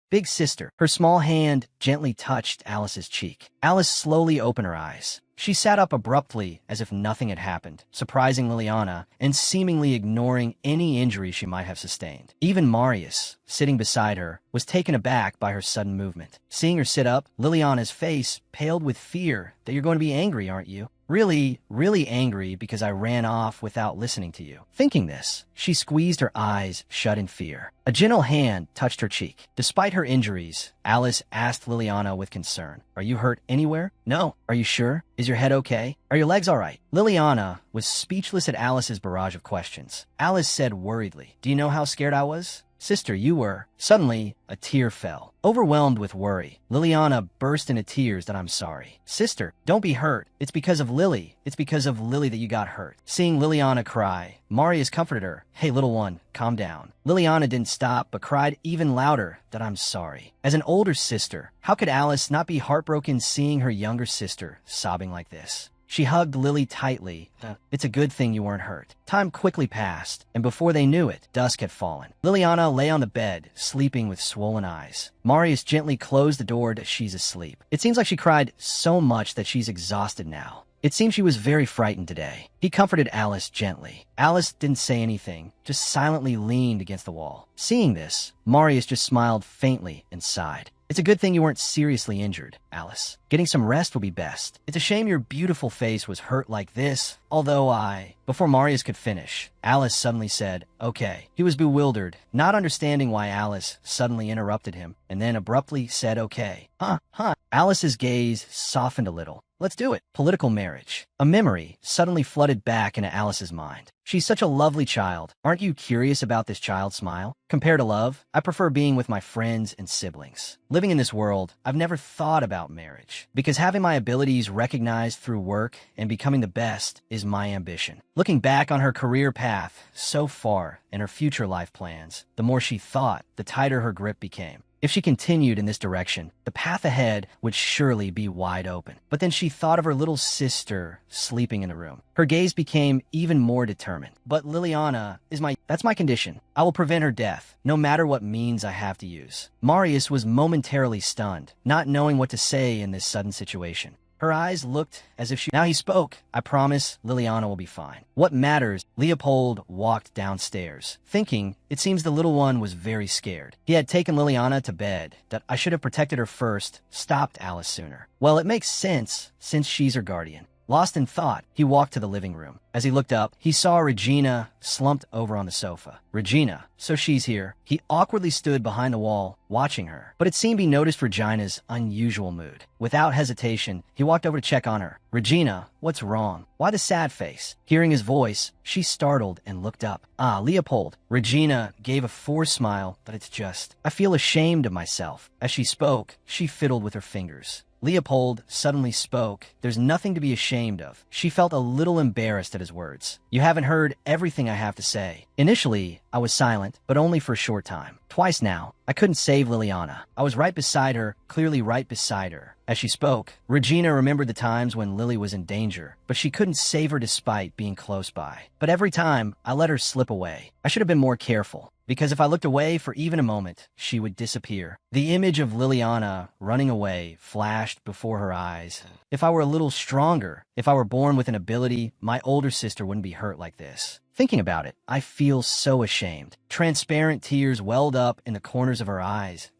big sister. Her small hand gently touched Alice's cheek. Alice slowly opened her eyes. She sat up abruptly as if nothing had happened, surprising Liliana and seemingly ignoring any injury she might have sustained. Even Marius, sitting beside her, was taken aback by her sudden movement. Seeing her sit up, Liliana's face paled with fear. That you're going to be angry, aren't you? Really angry because I ran off without listening to you. Thinking this, she squeezed her eyes shut in fear. A gentle hand touched her cheek. Despite her injuries, Alice asked Liliana with concern, are you hurt anywhere? No. Are you sure? Is your head okay? Are your legs all right? Liliana was speechless at Alice's barrage of questions. Alice said worriedly, do you know how scared I was? Sister, you were. Suddenly, a tear fell. Overwhelmed with worry, Liliana burst into tears that I'm sorry. Sister, don't be hurt. It's because of Lily. It's because of Lily that you got hurt. Seeing Liliana cry, Marius comforted her. Hey, little one, calm down. Liliana didn't stop, but cried even louder that I'm sorry. As an older sister, how could Alice not be heartbroken seeing her younger sister sobbing like this? She hugged Lily tightly. It's a good thing you weren't hurt. Time quickly passed, and before they knew it, dusk had fallen. Liliana lay on the bed, sleeping with swollen eyes. Marius gently closed the door to she's asleep. It seems like she cried so much that she's exhausted now. It seems she was very frightened today. He comforted Alice gently. Alice didn't say anything, just silently leaned against the wall. Seeing this, Marius just smiled faintly and sighed. It's a good thing you weren't seriously injured, Alice. Getting some rest will be best. It's a shame your beautiful face was hurt like this, Before Marius could finish, Alice suddenly said, okay. He was bewildered, not understanding why Alice suddenly interrupted him, and then abruptly said okay. Alice's gaze softened a little. let's do it. Political marriage. A memory suddenly flooded back into Alice's mind. She's such a lovely child. Aren't you curious about this child's smile? Compared to love, I prefer being with my friends and siblings. Living in this world, I've never thought about marriage, because having my abilities recognized through work and becoming the best is my ambition. Looking back on her career path so far and her future life plans, the more she thought, the tighter her grip became. If she continued in this direction, the path ahead would surely be wide open. But then she thought of her little sister sleeping in the room. Her gaze became even more determined. But Liliana is that's my condition. I will prevent her death, no matter what means I have to use. Marius was momentarily stunned, not knowing what to say in this sudden situation. Her eyes looked as if Now he spoke. I promise Liliana will be fine. What matters? Leopold walked downstairs, thinking it seems the little one was very scared. He had taken Liliana to bed. That I should have protected her first, stopped Alice sooner. Well, it makes sense, since she's her guardian. Lost in thought, he walked to the living room. As he looked up, he saw Regina slumped over on the sofa. Regina, so she's here. He awkwardly stood behind the wall, watching her. But it seemed he noticed Regina's unusual mood. Without hesitation, he walked over to check on her. Regina, what's wrong? Why the sad face? Hearing his voice, she startled and looked up. Ah, Leopold. Regina gave a forced smile, but it's just, I feel ashamed of myself. As she spoke, she fiddled with her fingers. Leopold suddenly spoke. There's nothing to be ashamed of. She felt a little embarrassed at his words. You haven't heard everything I have to say. Initially, I was silent, but only for a short time. Twice now, I couldn't save Liliana. I was right beside her, clearly right beside her. As she spoke, Regina remembered the times when Lily was in danger, but she couldn't save her despite being close by. But every time, I let her slip away. I should have been more careful, because if I looked away for even a moment, she would disappear. The image of Liliana running away flashed before her eyes. If I were a little stronger, if I were born with an ability, my older sister wouldn't be hurt like this. Thinking about it, I feel so ashamed. Transparent tears welled up in the corners of her eyes.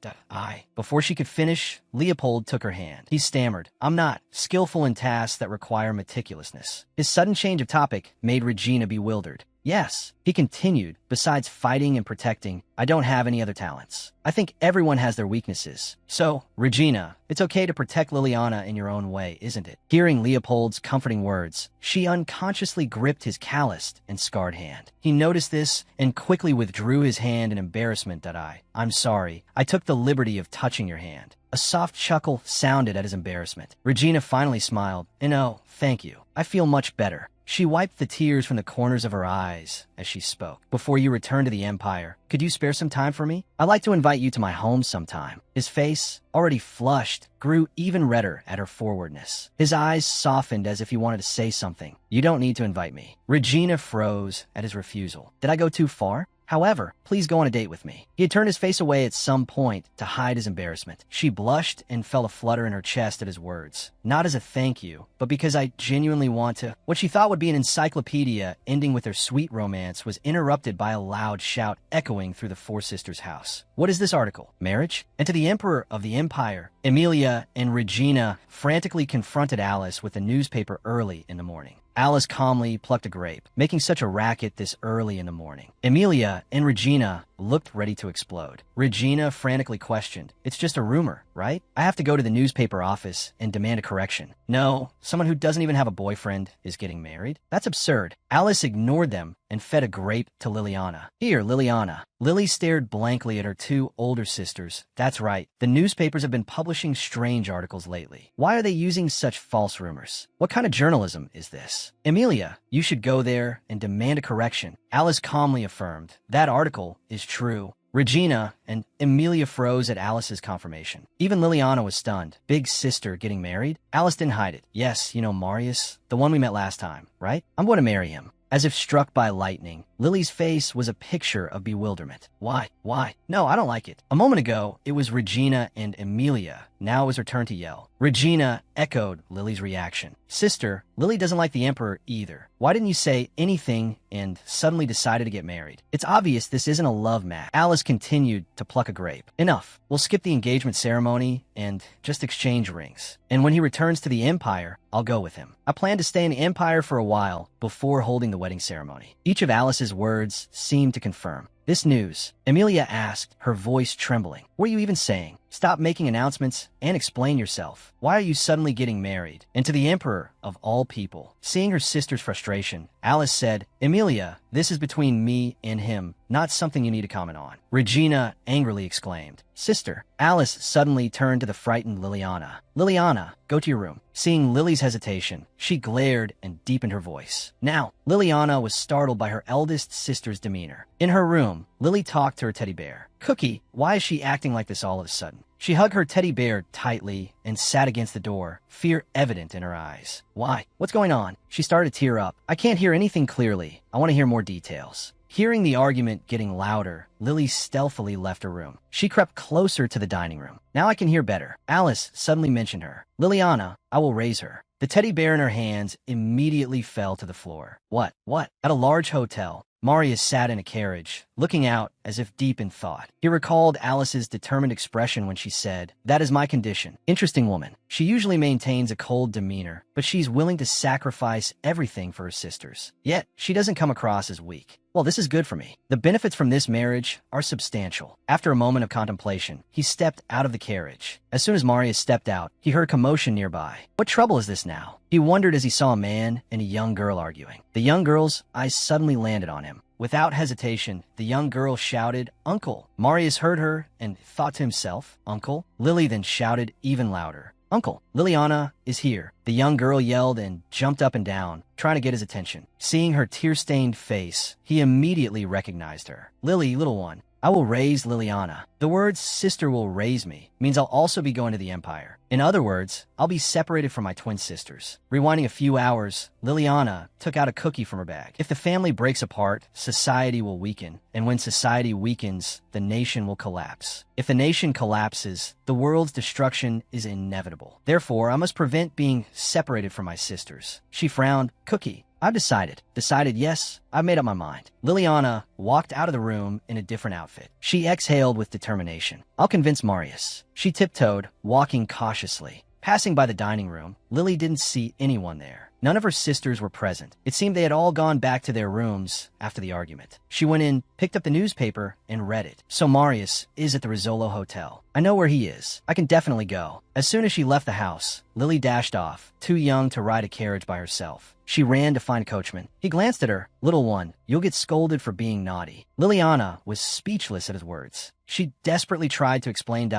Before she could finish, Leopold took her hand. He stammered, I'm not skillful in tasks that require meticulousness. His sudden change of topic made Regina bewildered. Yes, he continued, besides fighting and protecting, I don't have any other talents. I think everyone has their weaknesses. So, Regina, it's okay to protect Liliana in your own way, isn't it? Hearing Leopold's comforting words, she unconsciously gripped his calloused and scarred hand. He noticed this and quickly withdrew his hand in embarrassment. I'm sorry, I took the liberty of touching your hand. A soft chuckle sounded at his embarrassment. Regina finally smiled. No, thank you. I feel much better. She wiped the tears from the corners of her eyes as she spoke. Before you return to the Empire, could you spare some time for me? I'd like to invite you to my home sometime. His face, already flushed, grew even redder at her forwardness. His eyes softened as if he wanted to say something. You don't need to invite me. Regina froze at his refusal. Did I go too far? However, please go on a date with me. He had turned his face away at some point to hide his embarrassment. She blushed and felt a flutter in her chest at his words. Not as a thank you, but because I genuinely want to. What she thought would be an encyclopedia ending with their sweet romance was interrupted by a loud shout echoing through the Four Sisters' house. What is this article? Marriage? And to the Emperor of the Empire, Emilia and Regina frantically confronted Alice with the newspaper early in the morning. Alice calmly plucked a grape, making such a racket this early in the morning. Emilia and Regina looked ready to explode. Regina frantically questioned, it's just a rumor, right? I have to go to the newspaper office and demand a correction. No, someone who doesn't even have a boyfriend is getting married? That's absurd. Alice ignored them and fed a grape to Liliana. Here, Liliana. Lily stared blankly at her two older sisters. That's right. The newspapers have been publishing strange articles lately. Why are they using such false rumors? What kind of journalism is this? Emilia, you should go there and demand a correction. Alice calmly affirmed, that article is true. Regina and Emilia froze at Alice's confirmation. Even Liliana was stunned. Big sister getting married? Alice didn't hide it. Yes, you know Marius, the one we met last time, right? I'm going to marry him. As if struck by lightning, Lily's face was a picture of bewilderment. Why? No, I don't like it. A moment ago, it was Regina and Emilia. Now it was her turn to yell. Regina echoed Lily's reaction. Sister, Lily doesn't like the Emperor either. Why didn't you say anything and suddenly decided to get married? It's obvious this isn't a love match. Alice continued to pluck a grape. Enough. We'll skip the engagement ceremony and just exchange rings. And when he returns to the Empire, I'll go with him. I plan to stay in the Empire for a while before holding the wedding ceremony. Each of Alice's words seemed to confirm this news. Emilia asked, her voice trembling. What are you even saying? Stop making announcements and explain yourself. Why are you suddenly getting married? And to the emperor of all people, seeing her sister's frustration, Alice said, Emilia, this is between me and him, not something you need to comment on. Regina angrily exclaimed, Sister. Alice suddenly turned to the frightened Liliana. Liliana, go to your room. Seeing Lily's hesitation, she glared and deepened her voice. Now, Liliana was startled by her eldest sister's demeanor. In her room, Lily talked to her teddy bear. Cookie, why is she acting like this all of a sudden? She hugged her teddy bear tightly and sat against the door, fear evident in her eyes. Why? What's going on? She started to tear up. I can't hear anything clearly. I want to hear more details. Hearing the argument getting louder, Lily stealthily left her room. She crept closer to the dining room. Now I can hear better. Alice suddenly mentioned her. Liliana, I will raise her. The teddy bear in her hands immediately fell to the floor. What? At a large hotel, Marius sat in a carriage, looking out as if deep in thought. He recalled Alice's determined expression when she said, That is my condition. Interesting woman. She usually maintains a cold demeanor, but she's willing to sacrifice everything for her sisters. Yet, she doesn't come across as weak. Well, this is good for me. The benefits from this marriage are substantial. After a moment of contemplation, he stepped out of the carriage. As soon as Marius stepped out, he heard commotion nearby. What trouble is this now? He wondered as he saw a man and a young girl arguing. The young girl's eyes suddenly landed on him. Without hesitation, the young girl shouted, Uncle. Marius heard her and thought to himself, Uncle? Lily then shouted even louder, Uncle, Liliana is here. The young girl yelled and jumped up and down, trying to get his attention. Seeing her tear-stained face, he immediately recognized her. Lily, little one, I will raise Liliana. The words sister will raise me means I'll also be going to the Empire. In other words, I'll be separated from my twin sisters. Rewinding a few hours, Liliana took out a cookie from her bag. If the family breaks apart, society will weaken. And when society weakens, the nation will collapse. If the nation collapses, the world's destruction is inevitable. Therefore, I must prevent being separated from my sisters. She frowned. Cookie, I've decided. Yes, I've made up my mind. Liliana walked out of the room in a different outfit. She exhaled with determination. I'll convince Marius. She tiptoed, walking cautiously. Passing by the dining room, Lily didn't see anyone there. None of her sisters were present. It seemed they had all gone back to their rooms after the argument. She went in, picked up the newspaper, and read it. So Marius is at the Rizzolo Hotel. I know where he is. I can definitely go. As soon as she left the house, Lily dashed off, too young to ride a carriage by herself. She ran to find a coachman. He glanced at her. Little one, you'll get scolded for being naughty. Liliana was speechless at his words. She desperately tried to explain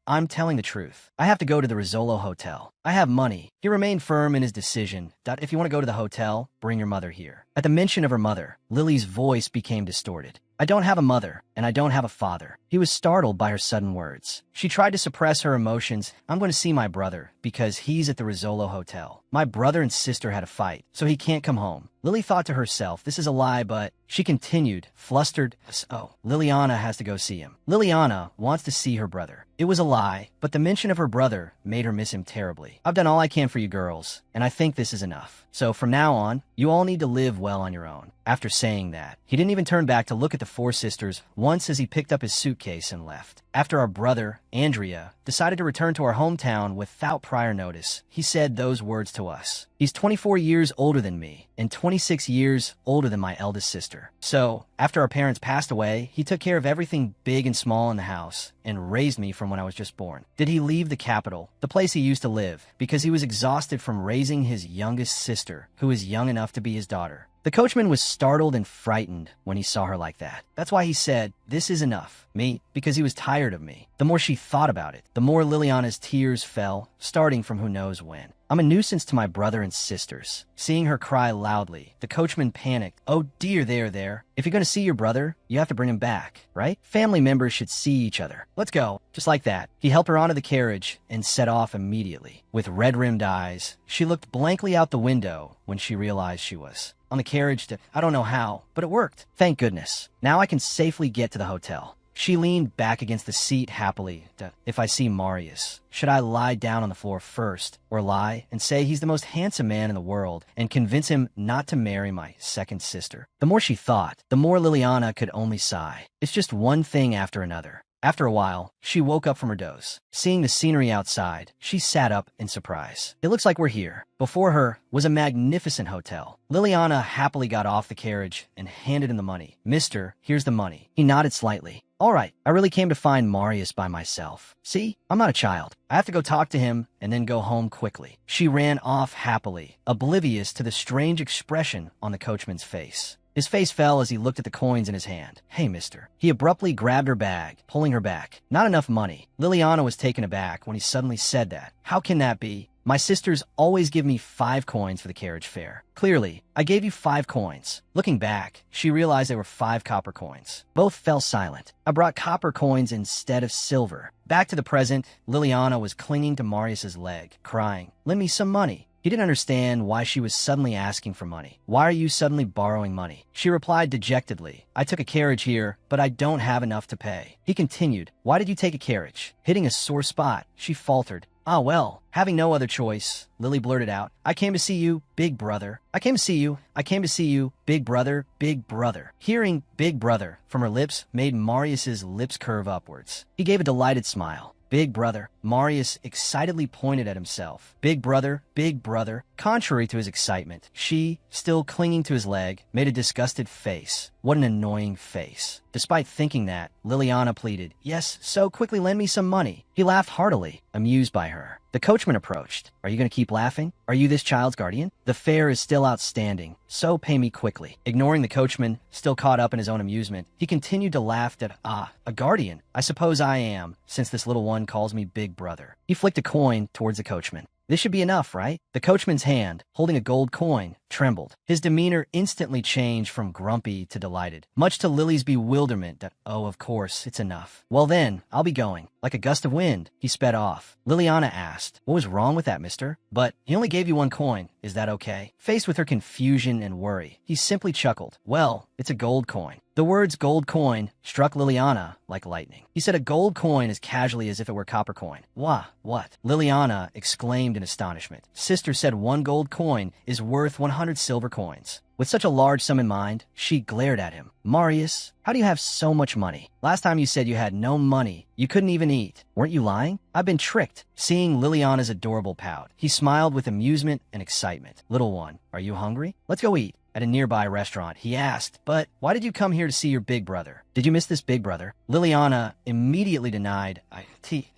I'm telling the truth. I have to go to the Rizzolo Hotel. I have money. He remained firm in his decision. If you want to go to the hotel, bring your mother here. At the mention of her mother, Lily's voice became distorted. I don't have a mother, and I don't have a father. He was startled by her sudden words. She tried to suppress her emotions. I'm going to see my brother, because he's at the Rizzolo Hotel. My brother and sister had a fight, so he can't come home. Lily thought to herself, this is a lie, but she continued, flustered. Oh, Liliana has to go see him. Liliana wants to see her brother. It was a lie, but the mention of her brother made her miss him terribly. I've done all I can for you girls, and I think this is enough. So from now on, you all need to live well on your own. After saying that, he didn't even turn back to look at the four sisters once as he picked up his suitcase and left. After our brother, Andrea, decided to return to our hometown without prior notice, he said those words to us. He's 24 years older than me and 26 years older than my eldest sister. So, after our parents passed away, he took care of everything big and small in the house and raised me from when I was just born. Did he leave the capital, the place he used to live, because he was exhausted from raising his youngest sister, who is young enough to be his daughter? The coachman was startled and frightened when he saw her like that. That's why he said, this is enough. Me, because he was tired of me. The more she thought about it, the more Liliana's tears fell, starting from who knows when. I'm a nuisance to my brother and sisters. Seeing her cry loudly, the coachman panicked. Oh dear, there. If you're going to see your brother, you have to bring him back, right? Family members should see each other. Let's go. Just like that. He helped her onto the carriage and set off immediately. With red-rimmed eyes, she looked blankly out the window when she realized she was on the carriage I don't know how, but it worked. Thank goodness. Now I can safely get to the hotel. She leaned back against the seat happily. If I see Marius, should I lie down on the floor first, or lie and say he's the most handsome man in the world and convince him not to marry my second sister? The more she thought, the more Liliana could only sigh. It's just one thing after another. After a while, she woke up from her doze. Seeing the scenery outside, she sat up in surprise. It looks like we're here. Before her was a magnificent hotel. Liliana happily got off the carriage and handed him the money. Mister, here's the money. He nodded slightly. All right, I really came to find Marius by myself. See, I'm not a child. I have to go talk to him and then go home quickly. She ran off happily, oblivious to the strange expression on the coachman's face. His face fell as he looked at the coins in his hand. Hey, mister. He abruptly grabbed her bag, pulling her back. Not enough money. Liliana was taken aback when he suddenly said that. How can that be? My sisters always give me 5 coins for the carriage fare. Clearly, I gave you 5 coins. Looking back, she realized they were 5 copper coins. Both fell silent. I brought copper coins instead of silver. Back to the present, Liliana was clinging to Marius's leg, crying, "Lend me some money." He didn't understand why she was suddenly asking for money. Why are you suddenly borrowing money? She replied dejectedly, I took a carriage here, but I don't have enough to pay. He continued, why did you take a carriage? Hitting a sore spot, she faltered. Ah, well, having no other choice, Lily blurted out, I came to see you, big brother. I came to see you, big brother, big brother. Hearing big brother from her lips made Marius's lips curve upwards. He gave a delighted smile. Big brother. Marius excitedly pointed at himself. Big brother, big brother. Contrary to his excitement, she, still clinging to his leg, made a disgusted face. What an annoying face. Despite thinking that, Liliana pleaded, yes, so quickly lend me some money. He laughed heartily, amused by her. The coachman approached. Are you going to keep laughing? Are you this child's guardian? The fare is still outstanding, so pay me quickly. Ignoring the coachman, still caught up in his own amusement, he continued to laugh at, a guardian. I suppose I am, since this little one calls me big brother. He flicked a coin towards the coachman. This should be enough, right? The coachman's hand, holding a gold coin, trembled. His demeanor instantly changed from grumpy to delighted, much to Lily's bewilderment that, oh, of course, it's enough. Well then, I'll be going. Like a gust of wind, he sped off. Liliana asked, what was wrong with that, mister? But he only gave you 1 coin. Is that okay? Faced with her confusion and worry, he simply chuckled. Well, it's a gold coin. The words gold coin struck Liliana like lightning. He said a gold coin as casually as if it were copper coin. Wah, what? Liliana exclaimed in astonishment. Sister said 1 gold coin is worth 100 silver coins. With such a large sum in mind, she glared at him. Marius, how do you have so much money? Last time you said you had no money. You couldn't even eat. Weren't you lying? I've been tricked. Seeing Liliana's adorable pout, he smiled with amusement and excitement. Little one, are you hungry? Let's go eat. At a nearby restaurant, he asked, but why did you come here to see your big brother? Did you miss this big brother? Liliana immediately denied,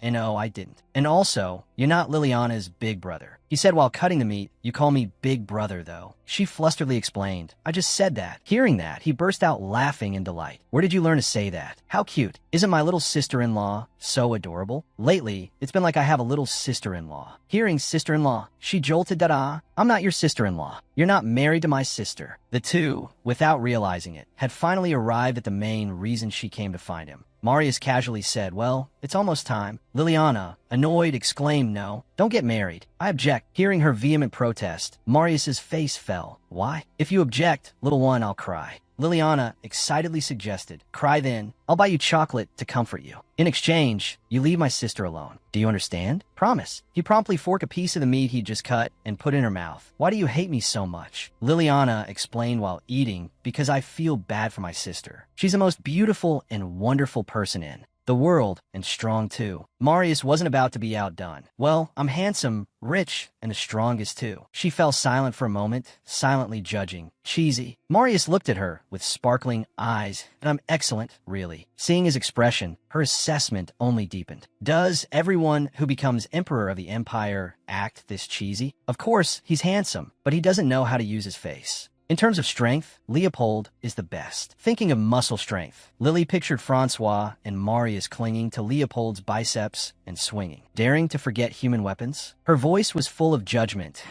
no, I didn't. And also, you're not Liliana's big brother. He said while cutting the meat, you call me big brother, though. She flusteredly explained, I just said that. Hearing that, he burst out laughing in delight. Where did you learn to say that? How cute. Isn't my little sister-in-law so adorable? Lately, it's been like I have a little sister-in-law. Hearing sister-in-law, she jolted that, I'm not your sister-in-law. You're not married to my sister. The two, without realizing it, had finally arrived at the main reason she came to find him. Marius casually said, well, it's almost time. Liliana, annoyed, exclaimed, no, don't get married. I object. Hearing her vehement protest, Marius's face fell. Why? If you object, little one, I'll cry. Liliana excitedly suggested, cry then. I'll buy you chocolate to comfort you. In exchange, you leave my sister alone. Do you understand? Promise. He promptly forked a piece of the meat he'd just cut and put in her mouth. Why do you hate me so much? Liliana explained while eating, because I feel bad for my sister. She's the most beautiful and wonderful person in the world, and strong too. Marius wasn't about to be outdone. Well, I'm handsome, rich, and the strongest too. She fell silent for a moment, silently judging. Cheesy. Marius looked at her with sparkling eyes, and I'm excellent, really. Seeing his expression, her assessment only deepened. Does everyone who becomes emperor of the empire act this cheesy? Of course, he's handsome, but he doesn't know how to use his face. In terms of strength, Leopold is the best. Thinking of muscle strength, Lily pictured Francois and Marius clinging to Leopold's biceps and swinging. Daring to forget human weapons? Her voice was full of judgment.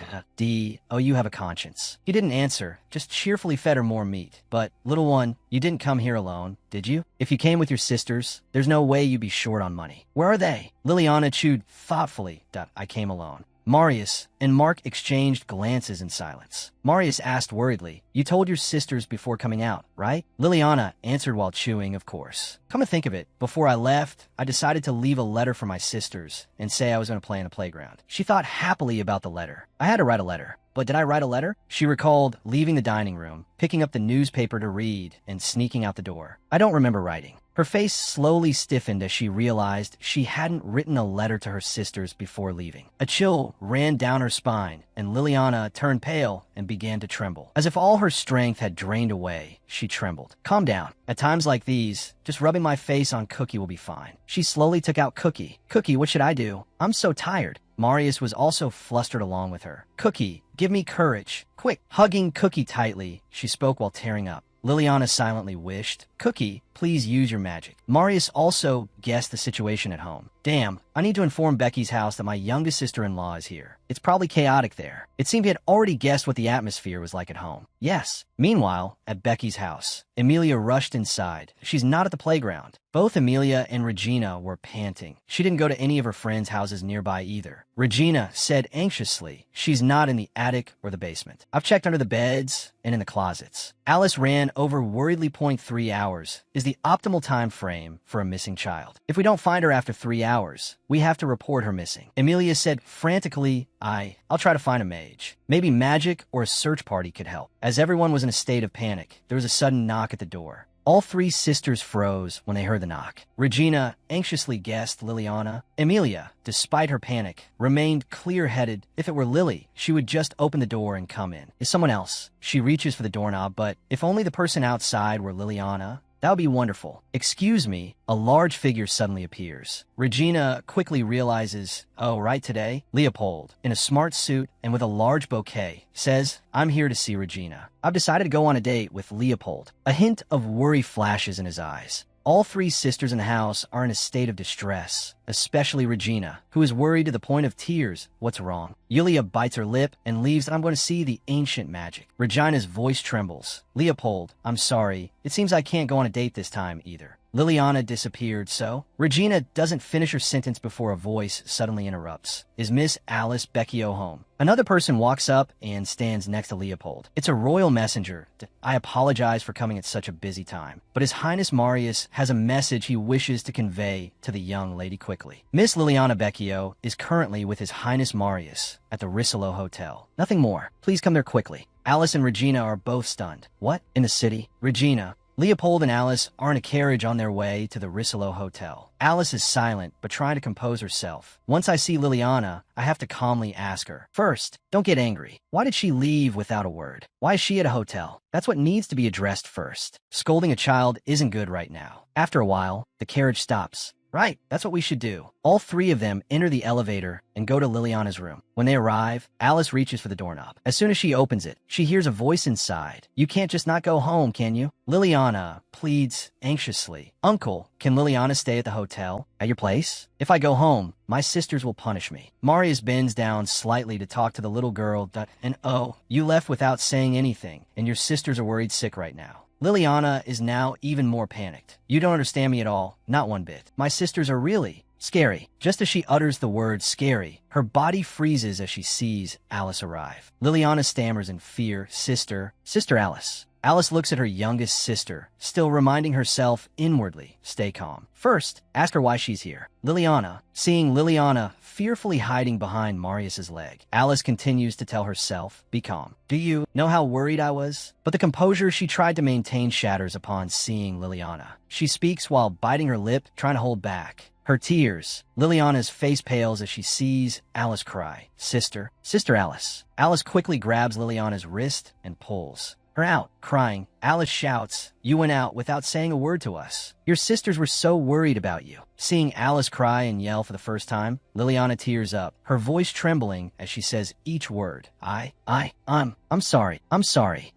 Oh, you have a conscience. He didn't answer, just cheerfully fed her more meat. But, little one, you didn't come here alone, did you? If you came with your sisters, there's no way you'd be short on money. Where are they? Liliana chewed thoughtfully. I came alone. Marius and Mark exchanged glances in silence. Marius asked worriedly, you told your sisters before coming out, right? Liliana answered while chewing, of course. Come to think of it, before I left, I decided to leave a letter for my sisters and say I was going to play in a playground. She thought happily about the letter. I had to write a letter. But did I write a letter? She recalled leaving the dining room, picking up the newspaper to read, and sneaking out the door. I don't remember writing. Her face slowly stiffened as she realized she hadn't written a letter to her sisters before leaving. A chill ran down her spine, and Liliana turned pale and began to tremble. As if all her strength had drained away, she trembled. Calm down. At times like these, just rubbing my face on Cookie will be fine. She slowly took out Cookie. Cookie, what should I do? I'm so tired. Marius was also flustered along with her. Cookie, give me courage. Quick. Hugging Cookie tightly, she spoke while tearing up. Liliana silently wished, Cookie, please use your magic. Marius also guessed the situation at home. Damn, I need to inform Becky's house that my youngest sister-in-law is here. It's probably chaotic there. It seemed he had already guessed what the atmosphere was like at home. Yes. Meanwhile, at Becky's house, Emilia rushed inside. She's not at the playground. Both Emilia and Regina were panting. She didn't go to any of her friends' houses nearby either. Regina said anxiously, she's not in the attic or the basement. I've checked under the beds and in the closets. Alice ran over worriedly. 3 hours is the optimal time frame for a missing child. If we don't find her after 3 hours, we have to report her missing. Emilia said frantically, I'll try to find a mage. Maybe magic or a search party could help. As everyone was in a state of panic, there was a sudden knock at the door. All three sisters froze when they heard the knock. Regina anxiously guessed Liliana. Emilia, despite her panic, remained clear-headed. If it were Lily, she would just open the door and come in. Is someone else? She reaches for the doorknob, but if only the person outside were Liliana, that would be wonderful. Excuse me, a large figure suddenly appears. Regina quickly realizes, oh, right today? Leopold, in a smart suit and with a large bouquet, says, I'm here to see Regina. I've decided to go on a date with Leopold. A hint of worry flashes in his eyes. All three sisters in the house are in a state of distress, especially Regina, who is worried to the point of tears. What's wrong? Yulia bites her lip and leaves. I'm going to see the ancient magic. Regina's voice trembles. Leopold, I'm sorry. It seems I can't go on a date this time either. Liliana disappeared, so? Regina doesn't finish her sentence before a voice suddenly interrupts. Is Miss Alice Becchio home? Another person walks up and stands next to Leopold. It's a royal messenger. I apologize for coming at such a busy time, but His Highness Marius has a message he wishes to convey to the young lady quickly. Miss Liliana Becchio is currently with His Highness Marius at the Risolo Hotel. Nothing more. Please come there quickly. Alice and Regina are both stunned. What? In the city? Regina. Leopold and Alice are in a carriage on their way to the Risolo Hotel. Alice is silent, but trying to compose herself. Once I see Liliana, I have to calmly ask her. First, don't get angry. Why did she leave without a word? Why is she at a hotel? That's what needs to be addressed first. Scolding a child isn't good right now. After a while, the carriage stops. Right, that's what we should do. All three of them enter the elevator and go to Liliana's room. When they arrive, Alice reaches for the doorknob. As soon as she opens it, she hears a voice inside. You can't just not go home, can you? Liliana pleads anxiously. Uncle, can Liliana stay at the hotel? At your place? If I go home, my sisters will punish me. Marius bends down slightly to talk to the little girl. And oh, you left without saying anything, and your sisters are worried sick right now. Liliana is now even more panicked. You don't understand me at all, not one bit. My sisters are really scary. Just as she utters the word scary, her body freezes as she sees Alice arrive. Liliana stammers in fear, Sister Alice. Alice looks at her youngest sister, still reminding herself inwardly, stay calm. First, ask her why she's here. Liliana, seeing Liliana fearfully hiding behind Marius's leg, Alice continues to tell herself, be calm. Do you know how worried I was? But the composure she tried to maintain shatters upon seeing Liliana. She speaks while biting her lip, trying to hold back her tears. Liliana's face pales as she sees Alice cry. Sister Alice. Alice quickly grabs Liliana's wrist and pulls her out, crying. Alice shouts, you went out without saying a word to us. Your sisters were so worried about you. Seeing Alice cry and yell for the first time, Liliana tears up, her voice trembling as she says each word. I'm sorry.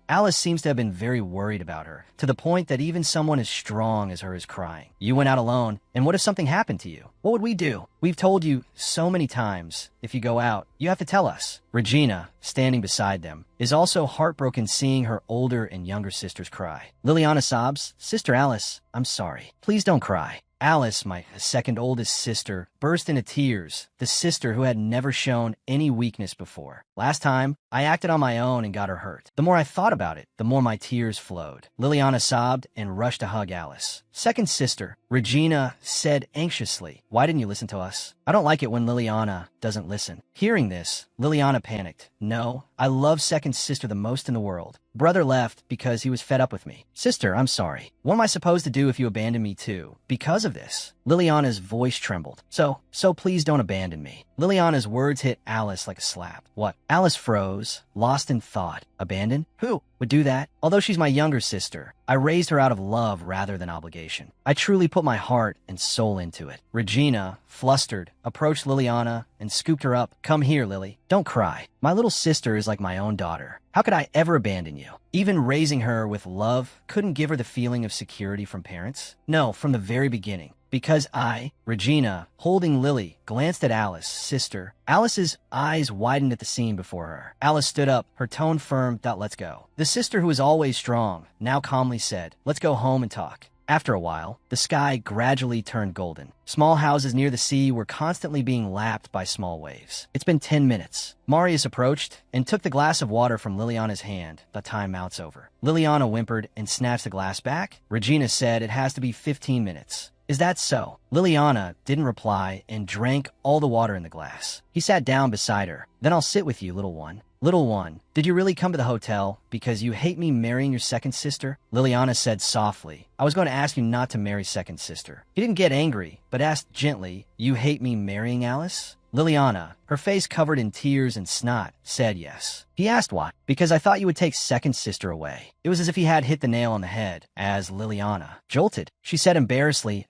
Alice seems to have been very worried about her, to the point that even someone as strong as her is crying. You went out alone, and what if something happened to you? What would we do? We've told you so many times, if you go out, you have to tell us. Regina, standing beside them, is also heartbroken seeing her older and younger sisters cry. Liliana sobs, Sister Alice, I'm sorry. Please don't cry. Alice, my second oldest sister, burst into tears, the sister who had never shown any weakness before. Last time, I acted on my own and got her hurt. The more I thought about it, the more my tears flowed. Liliana sobbed and rushed to hug Alice. Second sister, Regina, said anxiously, "Why didn't you listen to us?" I don't like it when Liliana doesn't listen. Hearing this, Liliana panicked. No, I love second sister the most in the world. Brother left because he was fed up with me. Sister, I'm sorry. What am I supposed to do if you abandon me too? Because of this. Liliana's voice trembled. So please don't abandon me. Liliana's words hit Alice like a slap. What? Alice froze, lost in thought. Abandon? Who would do that? Although she's my younger sister, I raised her out of love rather than obligation. I truly put my heart and soul into it. Regina, flustered, approached Liliana and scooped her up. Come here, Lily. Don't cry. My little sister is like my own daughter. How could I ever abandon you? Even raising her with love couldn't give her the feeling of security from parents? No, from the very beginning. Because I, Regina, holding Lily, glanced at Alice, sister. Alice's eyes widened at the scene before her. Alice stood up, her tone firm. Let's go. The sister who was always strong now calmly said, let's go home and talk. After a while, the sky gradually turned golden. Small houses near the sea were constantly being lapped by small waves. It's been 10 minutes. Marius approached and took the glass of water from Liliana's hand. The timeout's over. Liliana whimpered and snatched the glass back. Regina said it has to be 15 minutes. Is that so? Liliana didn't reply and drank all the water in the glass. He sat down beside her. Then I'll sit with you, little one. Little one, did you really come to the hotel because you hate me marrying your second sister? Liliana said softly, I was going to ask you not to marry second sister. He didn't get angry, but asked gently, you hate me marrying Alice? Liliana, her face covered in tears and snot, said yes. He asked why. Because I thought you would take second sister away. It was as if he had hit the nail on the head, as Liliana jolted. She said embarrassedly,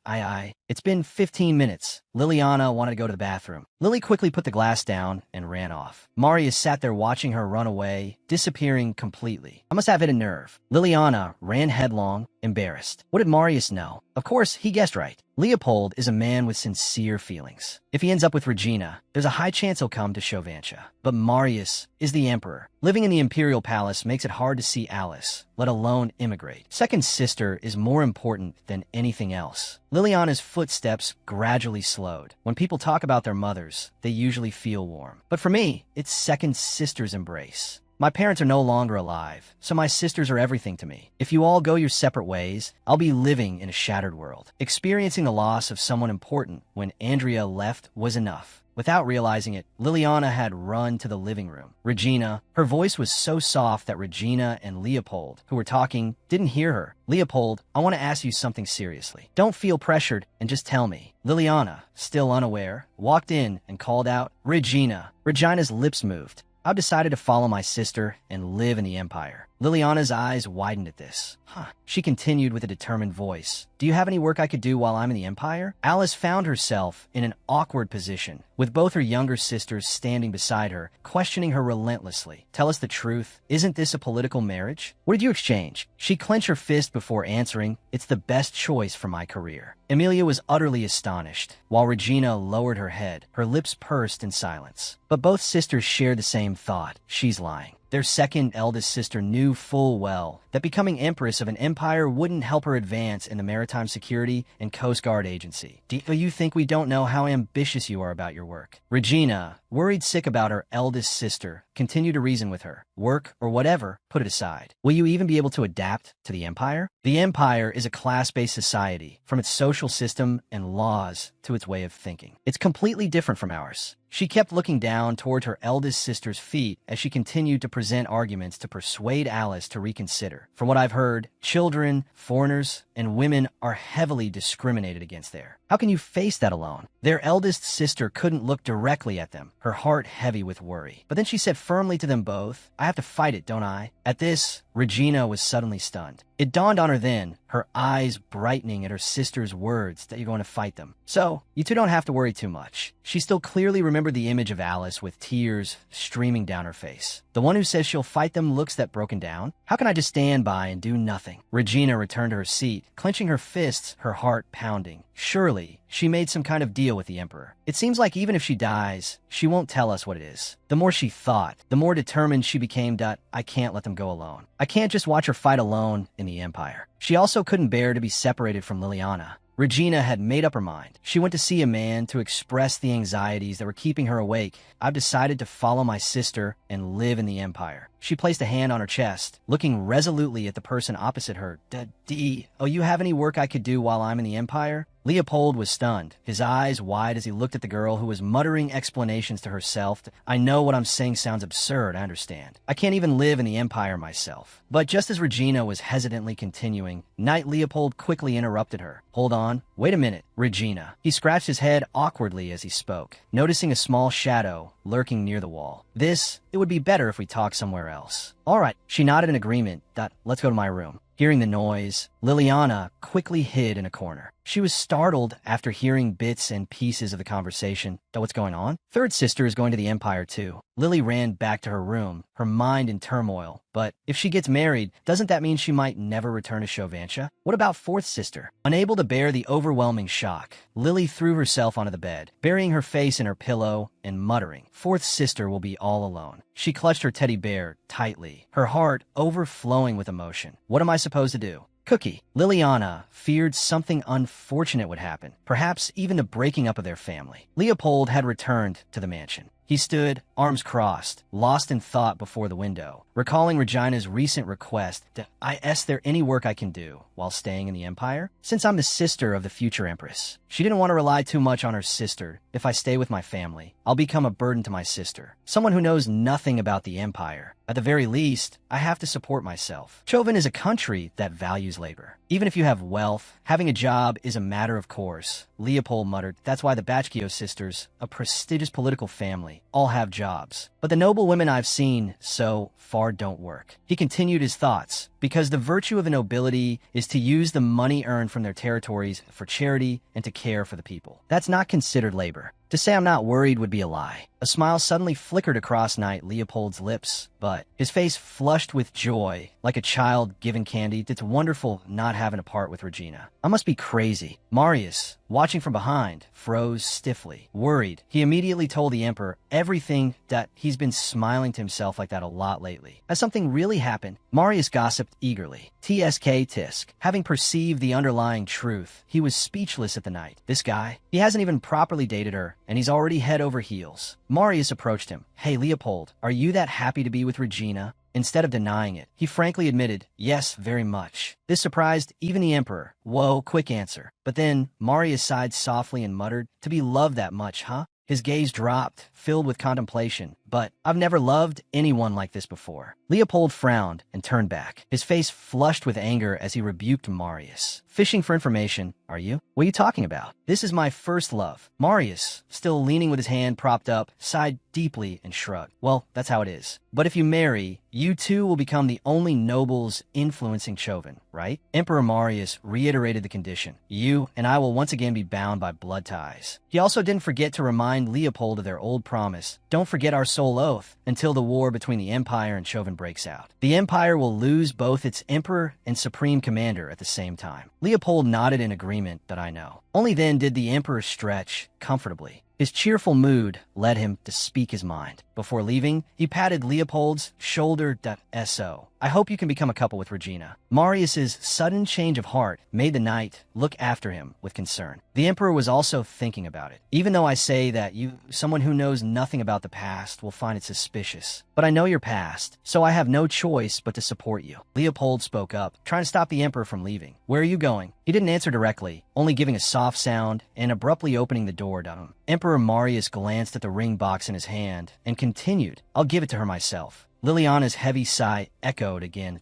It's been 15 minutes. Liliana wanted to go to the bathroom. Lily quickly put the glass down and ran off. Marius sat there watching her run away, disappearing completely. I must have hit a nerve. Liliana ran headlong, embarrassed. What did Marius know? Of course, he guessed right. Leopold is a man with sincere feelings. If he ends up with Regina, there's a high chance he'll come to Chauvantia. But Marius is the emperor. Living in the imperial palace makes it hard to see Alice, let alone immigrate. Second sister is more important than anything else. Liliana's footsteps gradually slowed. When people talk about their mothers, they usually feel warm. But for me, it's second sister's embrace. My parents are no longer alive, so my sisters are everything to me. If you all go your separate ways, I'll be living in a shattered world. Experiencing the loss of someone important when Andrea left was enough. Without realizing it, Liliana had run to the living room. Regina, her voice was so soft that Regina and Leopold, who were talking, didn't hear her. Leopold, I want to ask you something seriously. Don't feel pressured and just tell me. Liliana, still unaware, walked in and called out, Regina. Regina's lips moved. I've decided to follow my sister and live in the Empire. Liliana's eyes widened at this. She continued with a determined voice. Do you have any work I could do while I'm in the Empire? Alice found herself in an awkward position, with both her younger sisters standing beside her, questioning her relentlessly. Tell us the truth. Isn't this a political marriage? What did you exchange? She clenched her fist before answering, it's the best choice for my career. Emilia was utterly astonished, while Regina lowered her head, her lips pursed in silence. But both sisters shared the same thought. She's lying. Their second eldest sister knew full well that becoming empress of an empire wouldn't help her advance in the Maritime Security and Coast Guard Agency. Do you think we don't know how ambitious you are about your work? Regina, worried sick about her eldest sister, continued to reason with her. Work or whatever, put it aside. Will you even be able to adapt to the Empire? The Empire is a class-based society, from its social system and laws to its way of thinking. It's completely different from ours. She kept looking down toward her eldest sister's feet as she continued to present arguments to persuade Alice to reconsider. From what I've heard, children, foreigners, and women are heavily discriminated against there. How can you face that alone? Their eldest sister couldn't look directly at them, her heart heavy with worry. But then she said firmly to them both, I have to fight it, don't I? At this, Regina was suddenly stunned. It dawned on her then, her eyes brightening at her sister's words, that you're going to fight them. So, you two don't have to worry too much. She still clearly remembered the image of Alice with tears streaming down her face. The one who says she'll fight them looks that broken down. How can I just stand by and do nothing? Regina returned to her seat, clenching her fists, her heart pounding. Surely, she made some kind of deal with the Emperor. It seems like even if she dies, she won't tell us what it is. The more she thought, the more determined she became that I can't let them go alone. I can't just watch her fight alone in the Empire. She also couldn't bear to be separated from Liliana. Regina had made up her mind. She went to see a man to express the anxieties that were keeping her awake. I've decided to follow my sister and live in the Empire. She placed a hand on her chest, looking resolutely at the person opposite her. Oh, you have any work I could do while I'm in the Empire? Leopold was stunned, his eyes wide as he looked at the girl who was muttering explanations to herself. I know what I'm saying sounds absurd, I understand. I can't even live in the Empire myself. But just as Regina was hesitantly continuing, Knight Leopold quickly interrupted her. Hold on. Wait a minute, Regina. He scratched his head awkwardly as he spoke, noticing a small shadow lurking near the wall. It would be better if we talk somewhere else. All right. She nodded in agreement. Let's go to my room. Hearing the noise, Liliana quickly hid in a corner. She was startled after hearing bits and pieces of the conversation. What's going on? Third sister is going to the Empire too. Lily ran back to her room, her mind in turmoil. But if she gets married, doesn't that mean she might never return to Chauvantia? What about fourth sister? Unable to bear the overwhelming shock, Lily threw herself onto the bed, burying her face in her pillow and muttering, fourth sister will be all alone. She clutched her teddy bear tightly, her heart overflowing with emotion. What am I supposed to do? Cookie. Liliana feared something unfortunate would happen, perhaps even the breaking up of their family. Leopold had returned to the mansion. He stood, arms crossed, lost in thought before the window, recalling Regina's recent request is there any work I can do while staying in the Empire? Since I'm the sister of the future Empress. She didn't want to rely too much on her sister. If I stay with my family, I'll become a burden to my sister, someone who knows nothing about the Empire. At the very least, I have to support myself. Chauvin is a country that values labor. Even if you have wealth, having a job is a matter of course. Leopold muttered, that's why the Bachkio sisters, a prestigious political family, all have jobs. But the noble women I've seen so far don't work. He continued his thoughts, because the virtue of the nobility is to use the money earned from their territories for charity and to care for the people. That's not considered labor. To say I'm not worried would be a lie. A smile suddenly flickered across Knight Leopold's lips, but his face flushed with joy, like a child given candy. It's wonderful not having a part with Regina. I must be crazy. Marius, watching from behind, froze stiffly. Worried, he immediately told the Emperor everything. He's been smiling to himself like that a lot lately. Has something really happened? Marius gossiped eagerly. Tisk. Having perceived the underlying truth, he was speechless at the Knight. This guy, he hasn't even properly dated her, and he's already head over heels. Marius approached him. Hey, Leopold, are you that happy to be with Regina? Instead of denying it, he frankly admitted, yes, very much. This surprised even the Emperor. Whoa, quick answer. But then, Marius sighed softly and muttered, to be loved that much, huh? His gaze dropped, filled with contemplation. But I've never loved anyone like this before. Leopold frowned and turned back, his face flushed with anger as he rebuked Marius. Fishing for information, are you? What are you talking about? This is my first love. Marius, still leaning with his hand propped up, sighed deeply and shrugged. Well, that's how it is. But if you marry, you too will become the only nobles influencing Chauvin, right? Emperor Marius reiterated the condition. You and I will once again be bound by blood ties. He also didn't forget to remind Leopold of their old promise. Don't forget our soul oath until the war between the Empire and Chauvin breaks out. The Empire will lose both its emperor and supreme commander at the same time. Leopold nodded in agreement that I know. Only then did the Emperor stretch comfortably. His cheerful mood led him to speak his mind. Before leaving, he patted Leopold's shoulder. So, I hope you can become a couple with Regina. Marius's sudden change of heart made the Knight look after him with concern. The Emperor was also thinking about it. Even though I say that you, someone who knows nothing about the past, will find it suspicious. But I know your past, so I have no choice but to support you. Leopold spoke up, trying to stop the Emperor from leaving. Where are you going? He didn't answer directly, only giving a soft sound and abruptly opening the door to him. Emperor Marius glanced at the ring box in his hand and continued, I'll give it to her myself. Liliana's heavy sigh echoed again.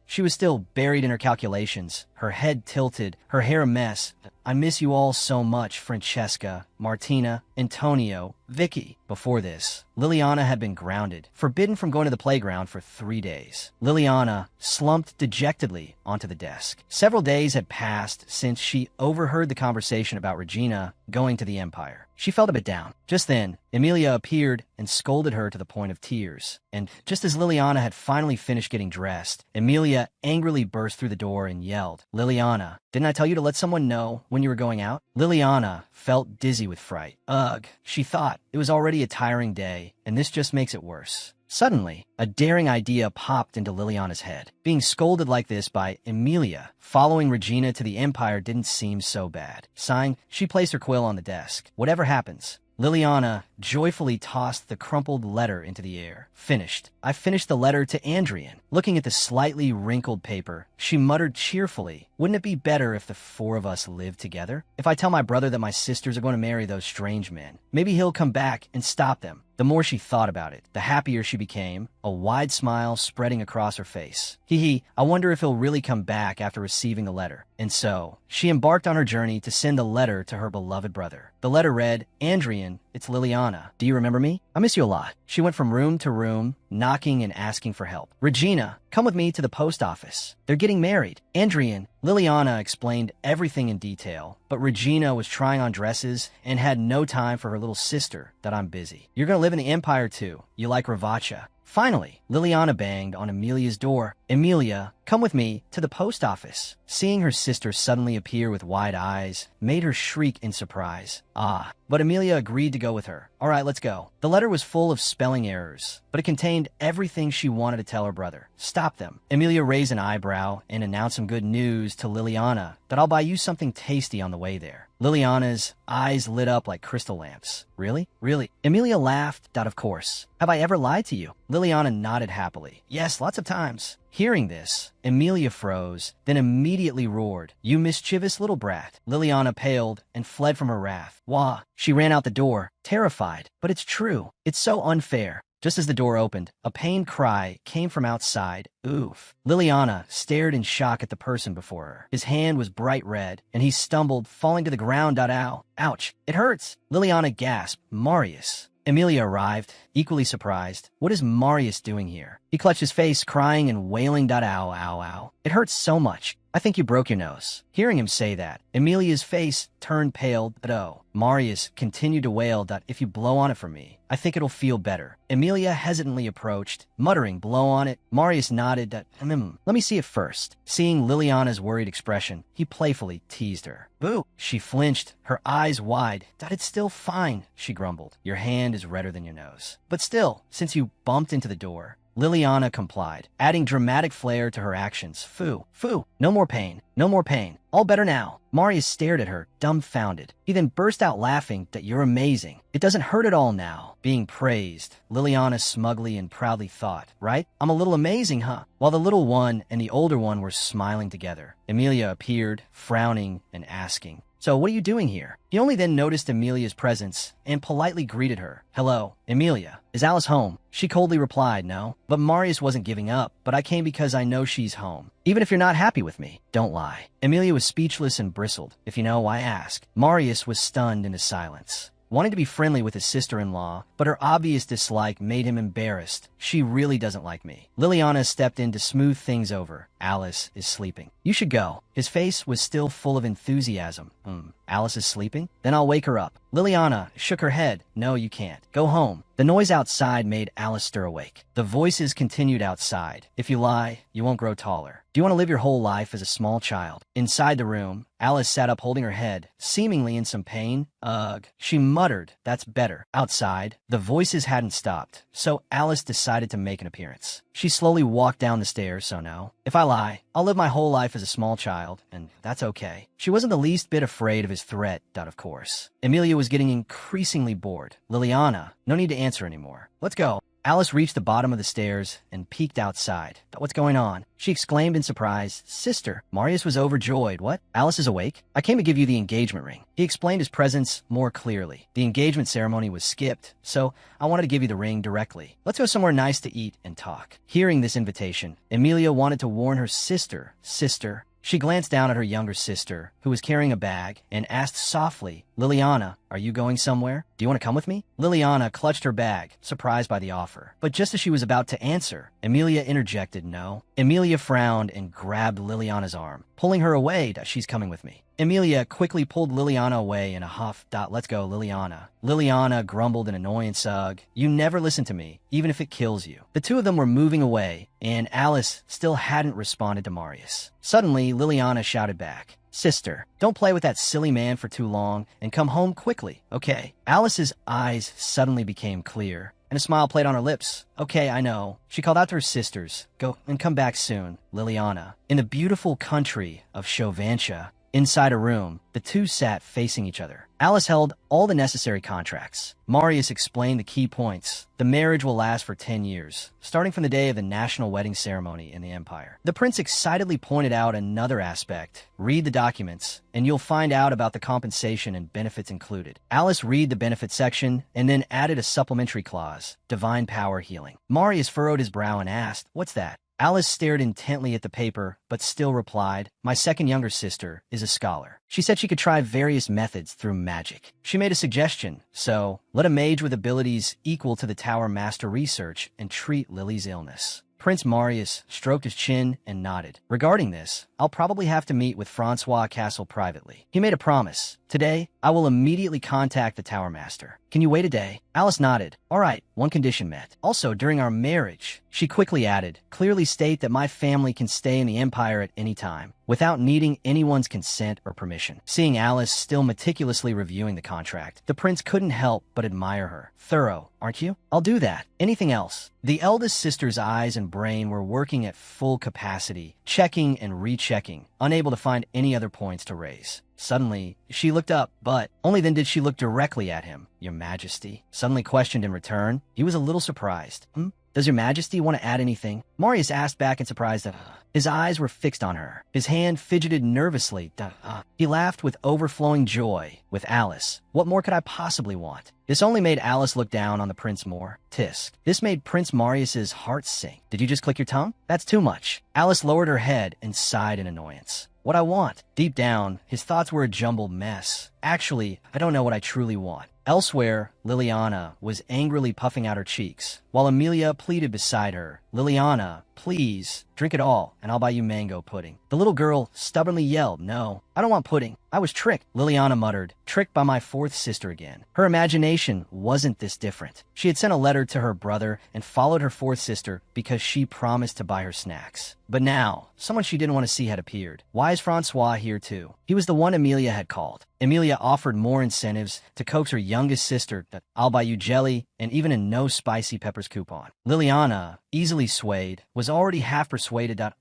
She was still buried in her calculations, her head tilted, her hair a mess. I miss you all so much, Francesca, Martina, Antonio, Vicky. Before this, Liliana had been grounded, forbidden from going to the playground for 3 days. Liliana slumped dejectedly onto the desk. Several days had passed since she overheard the conversation about Regina going to the Empire. She felt a bit down. Just then, Emilia appeared and scolded her to the point of tears. And just as Liliana had finally finished getting dressed, Emilia angrily burst through the door and yelled, Liliana, didn't I tell you to let someone know when you were going out? Liliana felt dizzy with fright. Ugh, she thought it was already a tiring day, and this just makes it worse. Suddenly, a daring idea popped into Liliana's head. Being scolded like this by Emilia, following Regina to the Empire didn't seem so bad. Sighing, she placed her quill on the desk. Whatever happens, Liliana joyfully tossed the crumpled letter into the air. Finished. I finished the letter to Andrian. Looking at the slightly wrinkled paper, she muttered cheerfully, "Wouldn't it be better if the four of us lived together? If I tell my brother that my sisters are going to marry those strange men, maybe he'll come back and stop them." The more she thought about it, the happier she became, a wide smile spreading across her face. Hee, I wonder if he'll really come back after receiving the letter. And so, she embarked on her journey to send the letter to her beloved brother. The letter read, "Andrian, it's Liliana. Do you remember me? I miss you a lot." She went from room to room, knocking and asking for help. "Regina, come with me to the post office. They're getting married." Andrian, Liliana explained everything in detail, but Regina was trying on dresses and had no time for her little sister. "That I'm busy. You're gonna live in the Empire too. You like Ravacha." Finally, Liliana banged on Emilia's door. "Emilia, come with me to the post office." Seeing her sister suddenly appear with wide eyes made her shriek in surprise. But Emilia agreed to go with her. "All right, let's go." The letter was full of spelling errors, but it contained everything she wanted to tell her brother. "Stop them." Emilia raised an eyebrow and announced some good news to Liliana, that I'll buy you something tasty on the way there. Liliana's eyes lit up like crystal lamps. "Really? Really?" Emilia laughed. "Of course. Have I ever lied to you?" Liliana nodded happily. "Yes, lots of times." Hearing this, Emilia froze, then immediately roared, "You mischievous little brat." Liliana paled and fled from her wrath. Wah! She ran out the door, terrified. "But it's true. It's so unfair." Just as the door opened, a pained cry came from outside. "Oof." Liliana stared in shock at the person before her. His hand was bright red, and he stumbled, falling to the ground. Ow. "Ouch. It hurts." Liliana gasped. "Marius." Emilia arrived, equally surprised. "What is Marius doing here?" He clutched his face, crying and wailing. "Ow, ow, ow. It hurts so much. I think you broke your nose." Hearing him say that, Emilia's face turned pale. "Oh." Marius continued to wail. "If you blow on it for me, I think it'll feel better." Emilia hesitantly approached, muttering, "Blow on it." Marius nodded. Let me see it first." Seeing Liliana's worried expression, he playfully teased her. "Boo!" She flinched, her eyes wide. "It's still fine," she grumbled. "Your hand is redder than your nose. But still, since you bumped into the door." Liliana complied, adding dramatic flair to her actions. "Foo, foo, no more pain, no more pain. All better now." Marius stared at her, dumbfounded. He then burst out laughing. "You're amazing. It doesn't hurt at all now." Being praised, Liliana smugly and proudly thought, "Right? I'm a little amazing, huh?" While the little one and the older one were smiling together, Emilia appeared, frowning and asking, "So what are you doing here?" He only then noticed Emilia's presence and politely greeted her. "Hello, Emilia. Is Alice home?" She coldly replied, "No." But Marius wasn't giving up. "But I came because I know she's home. Even if you're not happy with me, don't lie." Emilia was speechless and bristled. "If you know, why ask?" Marius was stunned into silence, wanting to be friendly with his sister-in-law, but her obvious dislike made him embarrassed. "She really doesn't like me." Liliana stepped in to smooth things over. "Alice is sleeping. You should go." His face was still full of enthusiasm. Alice is sleeping? Then I'll wake her up." Liliana shook her head. "No, you can't. Go home." The noise outside made Alice stir awake. The voices continued outside. "If you lie, you won't grow taller. Do you want to live your whole life as a small child?" Inside the room, Alice sat up holding her head, seemingly in some pain. "Ugh." She muttered, "That's better." Outside, the voices hadn't stopped, so Alice decided to make an appearance. She slowly walked down the stairs. "So no. If I lie, I'll live my whole life as a small child, and that's okay." She wasn't the least bit afraid of his threat. Of course. Emilia was getting increasingly bored. "Liliana, no need to answer anymore. Let's go." Alice reached the bottom of the stairs and peeked outside. "What's going on?" she exclaimed in surprise. "Sister." Marius was overjoyed. "What? Alice is awake? I came to give you the engagement ring." He explained his presence more clearly. "The engagement ceremony was skipped, so I wanted to give you the ring directly. Let's go somewhere nice to eat and talk." Hearing this invitation, Emilia wanted to warn her sister. "Sister." She glanced down at her younger sister, who was carrying a bag, and asked softly, "Liliana, are you going somewhere? Do you want to come with me?" Liliana clutched her bag, surprised by the offer. But just as she was about to answer, Emilia interjected, "No." Emilia frowned and grabbed Liliana's arm, pulling her away. "She's coming with me." Emilia quickly pulled Liliana away in a huff. "Let's go, Liliana." Liliana grumbled in annoyance. "Ugh, you never listen to me, even if it kills you." The two of them were moving away, and Alice still hadn't responded to Marius. Suddenly, Liliana shouted back, "Sister, don't play with that silly man for too long, and come home quickly, okay?" Alice's eyes suddenly became clear. and a smile played on her lips. Okay, I know. She called out to her sisters. Go and come back soon, Liliana. In the beautiful country of Chauvantia, inside a room, the two sat facing each other. Alice held all the necessary contracts. Marius explained the key points. The marriage will last for 10 years, starting from the day of the national wedding ceremony in the Empire. The prince excitedly pointed out another aspect. Read the documents, and you'll find out about the compensation and benefits included. Alice read the benefits section, and then added a supplementary clause, divine power healing. Marius furrowed his brow and asked, "What's that?" Alice stared intently at the paper, but still replied, "My second younger sister is a scholar. She said she could try various methods through magic. She made a suggestion, so let a mage with abilities equal to the Tower Master research and treat Lily's illness." Prince Marius stroked his chin and nodded. "Regarding this, I'll probably have to meet with Francois Castle privately. He made a promise. Today, I will immediately contact the Tower Master. Can you wait a day?" Alice nodded. "All right, one condition met. Also, during our marriage," she quickly added, "clearly state that my family can stay in the Empire at any time, without needing anyone's consent or permission." Seeing Alice still meticulously reviewing the contract, the prince couldn't help but admire her. "Thorough, aren't you?" "I'll do that. Anything else?" The eldest sister's eyes and brain were working at full capacity, checking and rechecking, unable to find any other points to raise. Suddenly, she looked up, but only then did she look directly at him. "Your Majesty?" Suddenly questioned in return. He was a little surprised. "Does your Majesty want to add anything?" Marius asked back in surprise that his eyes were fixed on her. His hand fidgeted nervously. He laughed with overflowing joy. With Alice, what more could I possibly want? This only made Alice look down on the prince more. Tisk. This made Prince Marius's heart sink. "Did you just click your tongue? That's too much." Alice lowered her head and sighed in annoyance. "What I want." Deep down, his thoughts were a jumbled mess. "Actually, I don't know what I truly want." Elsewhere, Liliana was angrily puffing out her cheeks, while Amelia pleaded beside her. "Liliana, please, drink it all, and I'll buy you mango pudding." The little girl stubbornly yelled, "No, I don't want pudding. I was tricked." Liliana muttered, "Tricked by my fourth sister again." Her imagination wasn't this different. She had sent a letter to her brother and followed her fourth sister because she promised to buy her snacks. But now, someone she didn't want to see had appeared. Why is Francois here too? He was the one Amelia had called. Amelia offered more incentives to coax her youngest sister that "I'll buy you jelly" and even a no spicy peppers coupon. Liliana, easily swayed, was already half persuaded that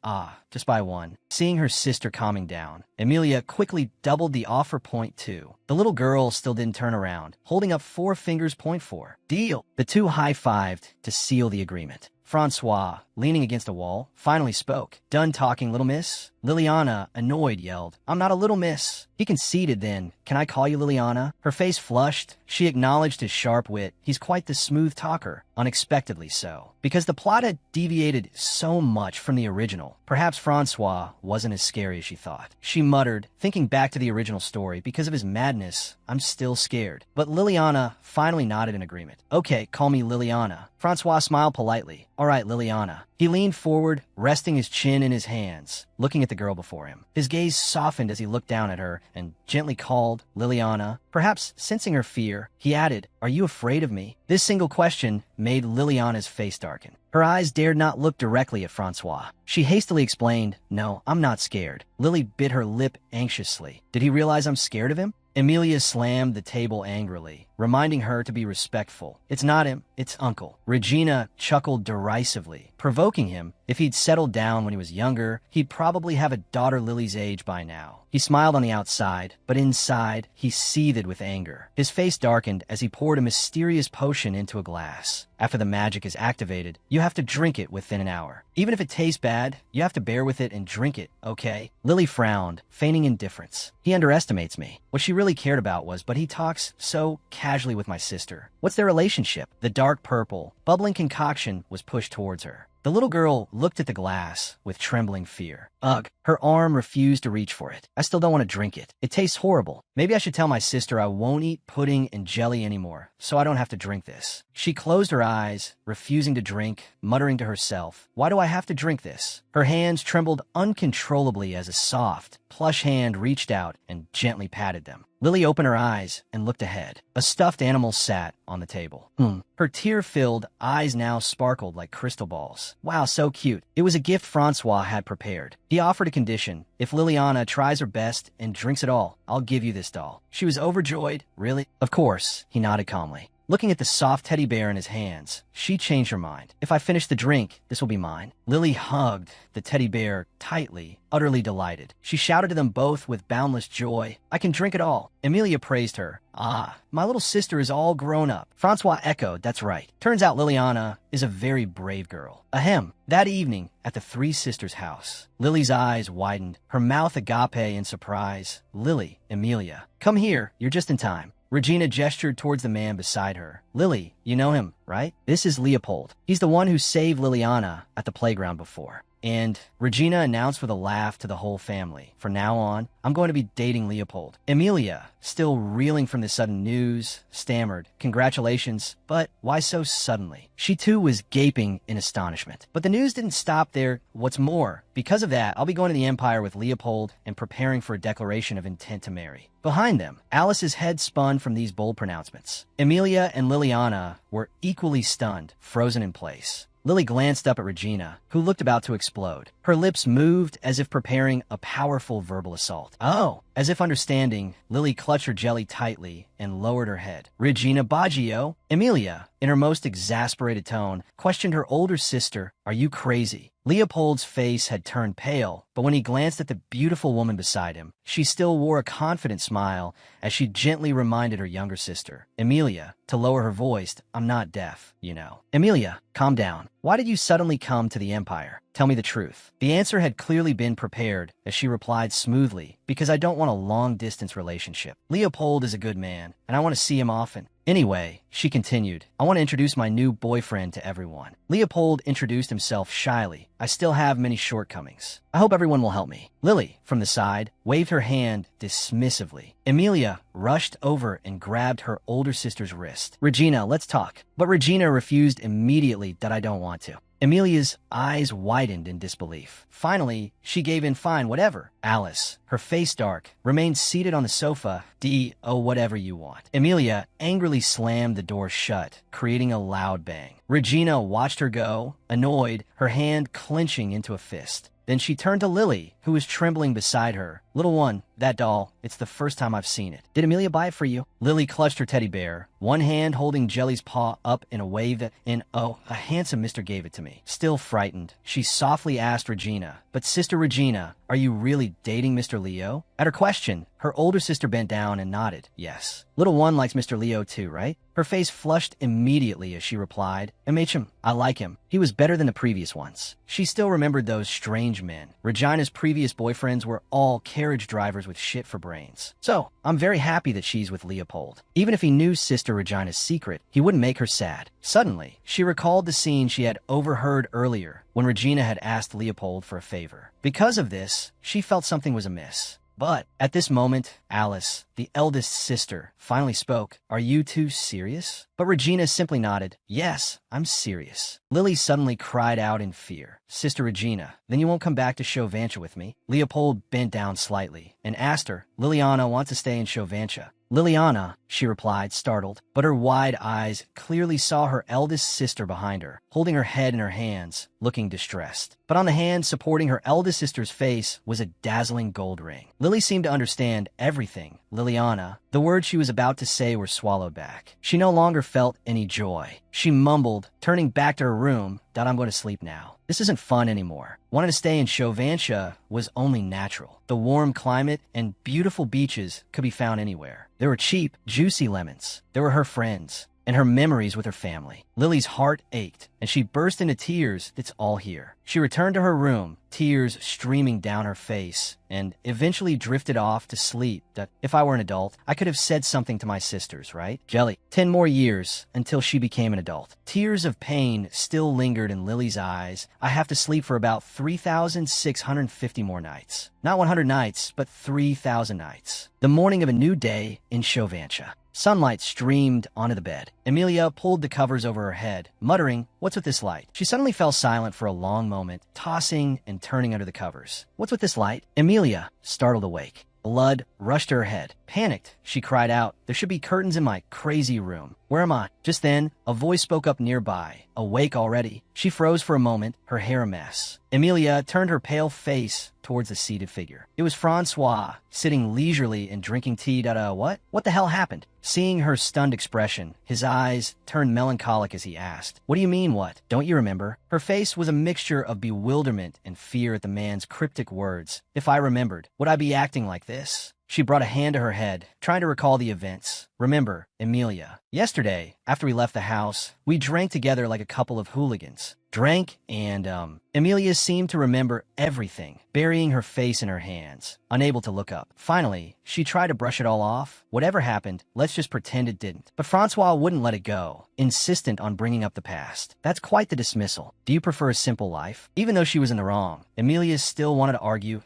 just buy one. Seeing her sister calming down, Amelia quickly doubled the offer point too. The little girl still didn't turn around, holding up 4 fingers point 4. "Deal." The two high-fived to seal the agreement. Francois, leaning against a wall, finally spoke. "Done talking, little miss?" Liliana, annoyed, yelled, "I'm not a little miss." He conceded then. "Can I call you Liliana?" Her face flushed. She acknowledged his sharp wit. He's quite the smooth talker. Unexpectedly so. Because the plot had deviated so much from the original, perhaps Francois wasn't as scary as she thought. She muttered, thinking back to the original story, "Because of his madness, I'm still scared." But Liliana finally nodded in agreement. "Okay, call me Liliana." Francois smiled politely. "All right, Liliana." He leaned forward, resting his chin in his hands, looking at the girl before him. His gaze softened as he looked down at her and gently called, "Liliana." Perhaps sensing her fear, he added, "Are you afraid of me?" This single question made Liliana's face darken. Her eyes dared not look directly at Francois. She hastily explained, "No, I'm not scared." Lily bit her lip anxiously. Did he realize I'm scared of him? Amelia slammed the table angrily, reminding her to be respectful. "It's not him, it's Uncle." Regina chuckled derisively, provoking him. If he'd settled down when he was younger, he'd probably have a daughter Lily's age by now. He smiled on the outside, but inside, he seethed with anger. His face darkened as he poured a mysterious potion into a glass. After the magic is activated, you have to drink it within an hour. Even if it tastes bad, you have to bear with it and drink it, okay? Lily frowned, feigning indifference. He underestimates me. What she really cared about was, but he talks so casually with my sister. What's their relationship? The dark purple, bubbling concoction was pushed towards her. The little girl looked at the glass with trembling fear. Ugh, her arm refused to reach for it. "I still don't want to drink it. It tastes horrible. Maybe I should tell my sister I won't eat pudding and jelly anymore, so I don't have to drink this." She closed her eyes, refusing to drink, muttering to herself, "Why do I have to drink this?" Her hands trembled uncontrollably as a soft, plush hand reached out and gently patted them. Lily opened her eyes and looked ahead. A stuffed animal sat on the table. Her tear-filled eyes now sparkled like crystal balls. Wow, so cute. It was a gift Francois had prepared. He offered a condition. If Liliana tries her best and drinks it all, I'll give you this doll. She was overjoyed. Really? Of course, he nodded calmly. Looking at the soft teddy bear in his hands, she changed her mind. If I finish the drink, this will be mine. Lily hugged the teddy bear tightly, utterly delighted. She shouted to them both with boundless joy, I can drink it all. Emilia praised her. Ah, my little sister is all grown up. Francois echoed, that's right. Turns out Liliana is a very brave girl. Ahem. That evening, at the three sisters' house, Lily's eyes widened, her mouth agape in surprise. Lily, Emilia, come here, you're just in time. Regina gestured towards the man beside her. Lily, you know him, right? This is Leopold. He's the one who saved Liliana at the playground before. And Regina announced with a laugh to the whole family. From now on, I'm going to be dating Leopold. Emilia, still reeling from the sudden news, stammered, congratulations, but why so suddenly? She too was gaping in astonishment. But the news didn't stop there. What's more, because of that, I'll be going to the Empire with Leopold and preparing for a declaration of intent to marry. Behind them, Alice's head spun from these bold pronouncements. Emilia and Liliana were equally stunned, frozen in place. Lily glanced up at Regina, who looked about to explode. Her lips moved as if preparing a powerful verbal assault. Oh! As if understanding, Lily clutched her jelly tightly and lowered her head. Regina Baggio? Emilia, in her most exasperated tone, questioned her older sister, are you crazy? Leopold's face had turned pale, but when he glanced at the beautiful woman beside him, she still wore a confident smile as she gently reminded her younger sister, Emilia, to lower her voice, I'm not deaf, you know. Emilia, calm down. Why did you suddenly come to the Empire? Tell me the truth. The answer had clearly been prepared as she replied smoothly, because I don't want a long-distance relationship. Leopold is a good man, and I want to see him often. Anyway, she continued, I want to introduce my new boyfriend to everyone. Leopold introduced himself shyly. I still have many shortcomings. I hope everyone will help me. Lily, from the side, waved her hand dismissively. Emilia rushed over and grabbed her older sister's wrist. Regina, let's talk. But Regina refused immediately that I don't want to. Emilia's eyes widened in disbelief. Finally, she gave in fine, whatever. Alice, her face dark, remained seated on the sofa. Oh, whatever you want. Emilia angrily slammed the door shut, creating a loud bang. Regina watched her go, annoyed, her hand clenching into a fist. Then she turned to Lily, who was trembling beside her. Little one, that doll, it's the first time I've seen it. Did Emilia buy it for you? Lily clutched her teddy bear, one hand holding Jelly's paw up in a wave that, oh, a handsome mister gave it to me. Still frightened, she softly asked Regina, but Sister Regina, are you really dating Mr. Leo? At her question, her older sister bent down and nodded. Yes. Little one likes Mr. Leo too, right? Her face flushed immediately as she replied, MHM, I like him. He was better than the previous ones. She still remembered those strange men. Regina's previous boyfriends were all carriage drivers with shit for brains. So, I'm very happy that she's with Leopold. Even if he knew Sister Regina's secret, he wouldn't make her sad. Suddenly, she recalled the scene she had overheard earlier when Regina had asked Leopold for a favor. Because of this, she felt something was amiss. But at this moment, Alice, the eldest sister, finally spoke. Are you two serious? But Regina simply nodded. Yes, I'm serious. Lily suddenly cried out in fear. Sister Regina, then you won't come back to Chauvantia with me? Leopold bent down slightly and asked her, Liliana wants to stay in Chauvantia. Liliana, she replied, startled, but her wide eyes clearly saw her eldest sister behind her, holding her head in her hands, looking distressed. But on the hand supporting her eldest sister's face was a dazzling gold ring. Lily seemed to understand everything. Liliana, the words she was about to say were swallowed back. She no longer felt any joy. She mumbled, turning back to her room, that I'm going to sleep now. This isn't fun anymore. Wanting to stay in Chauvantia was only natural. The warm climate and beautiful beaches could be found anywhere. There were cheap, juicy lemons. There were her friends and her memories with her family. Lily's heart ached, and she burst into tears. It's all here. She returned to her room, tears streaming down her face, and eventually drifted off to sleep. That if I were an adult, I could have said something to my sisters, right? Jelly. 10 more years until she became an adult. Tears of pain still lingered in Lily's eyes. I have to sleep for about 3,650 more nights. Not 100 nights, but 3,000 nights. The morning of a new day in Chauvantia. Sunlight streamed onto the bed. Emilia pulled the covers over her head, muttering, what's with this light? She suddenly fell silent for a long moment, tossing and turning under the covers. What's with this light? Emilia startled awake. Blood rushed to her head. Panicked, she cried out, there should be curtains in my crazy room. Where am I? Just then, a voice spoke up nearby. Awake already? She froze for a moment, her hair a mess. Emilia turned her pale face towards the seated figure. It was Francois, sitting leisurely and drinking tea. What? What the hell happened? Seeing her stunned expression, his eyes turned melancholic as he asked, "What do you mean, what? Don't you remember?" Her face was a mixture of bewilderment and fear at the man's cryptic words. If I remembered, would I be acting like this? She brought a hand to her head, trying to recall the events. Remember, Emilia. Yesterday, after we left the house, we drank together like a couple of hooligans. Drank and, Emilia seemed to remember everything, burying her face in her hands, unable to look up. Finally, she tried to brush it all off. Whatever happened, let's just pretend it didn't. But Francois wouldn't let it go, insistent on bringing up the past. That's quite the dismissal. Do you prefer a simple life? Even though she was in the wrong, Emilia still wanted to argue.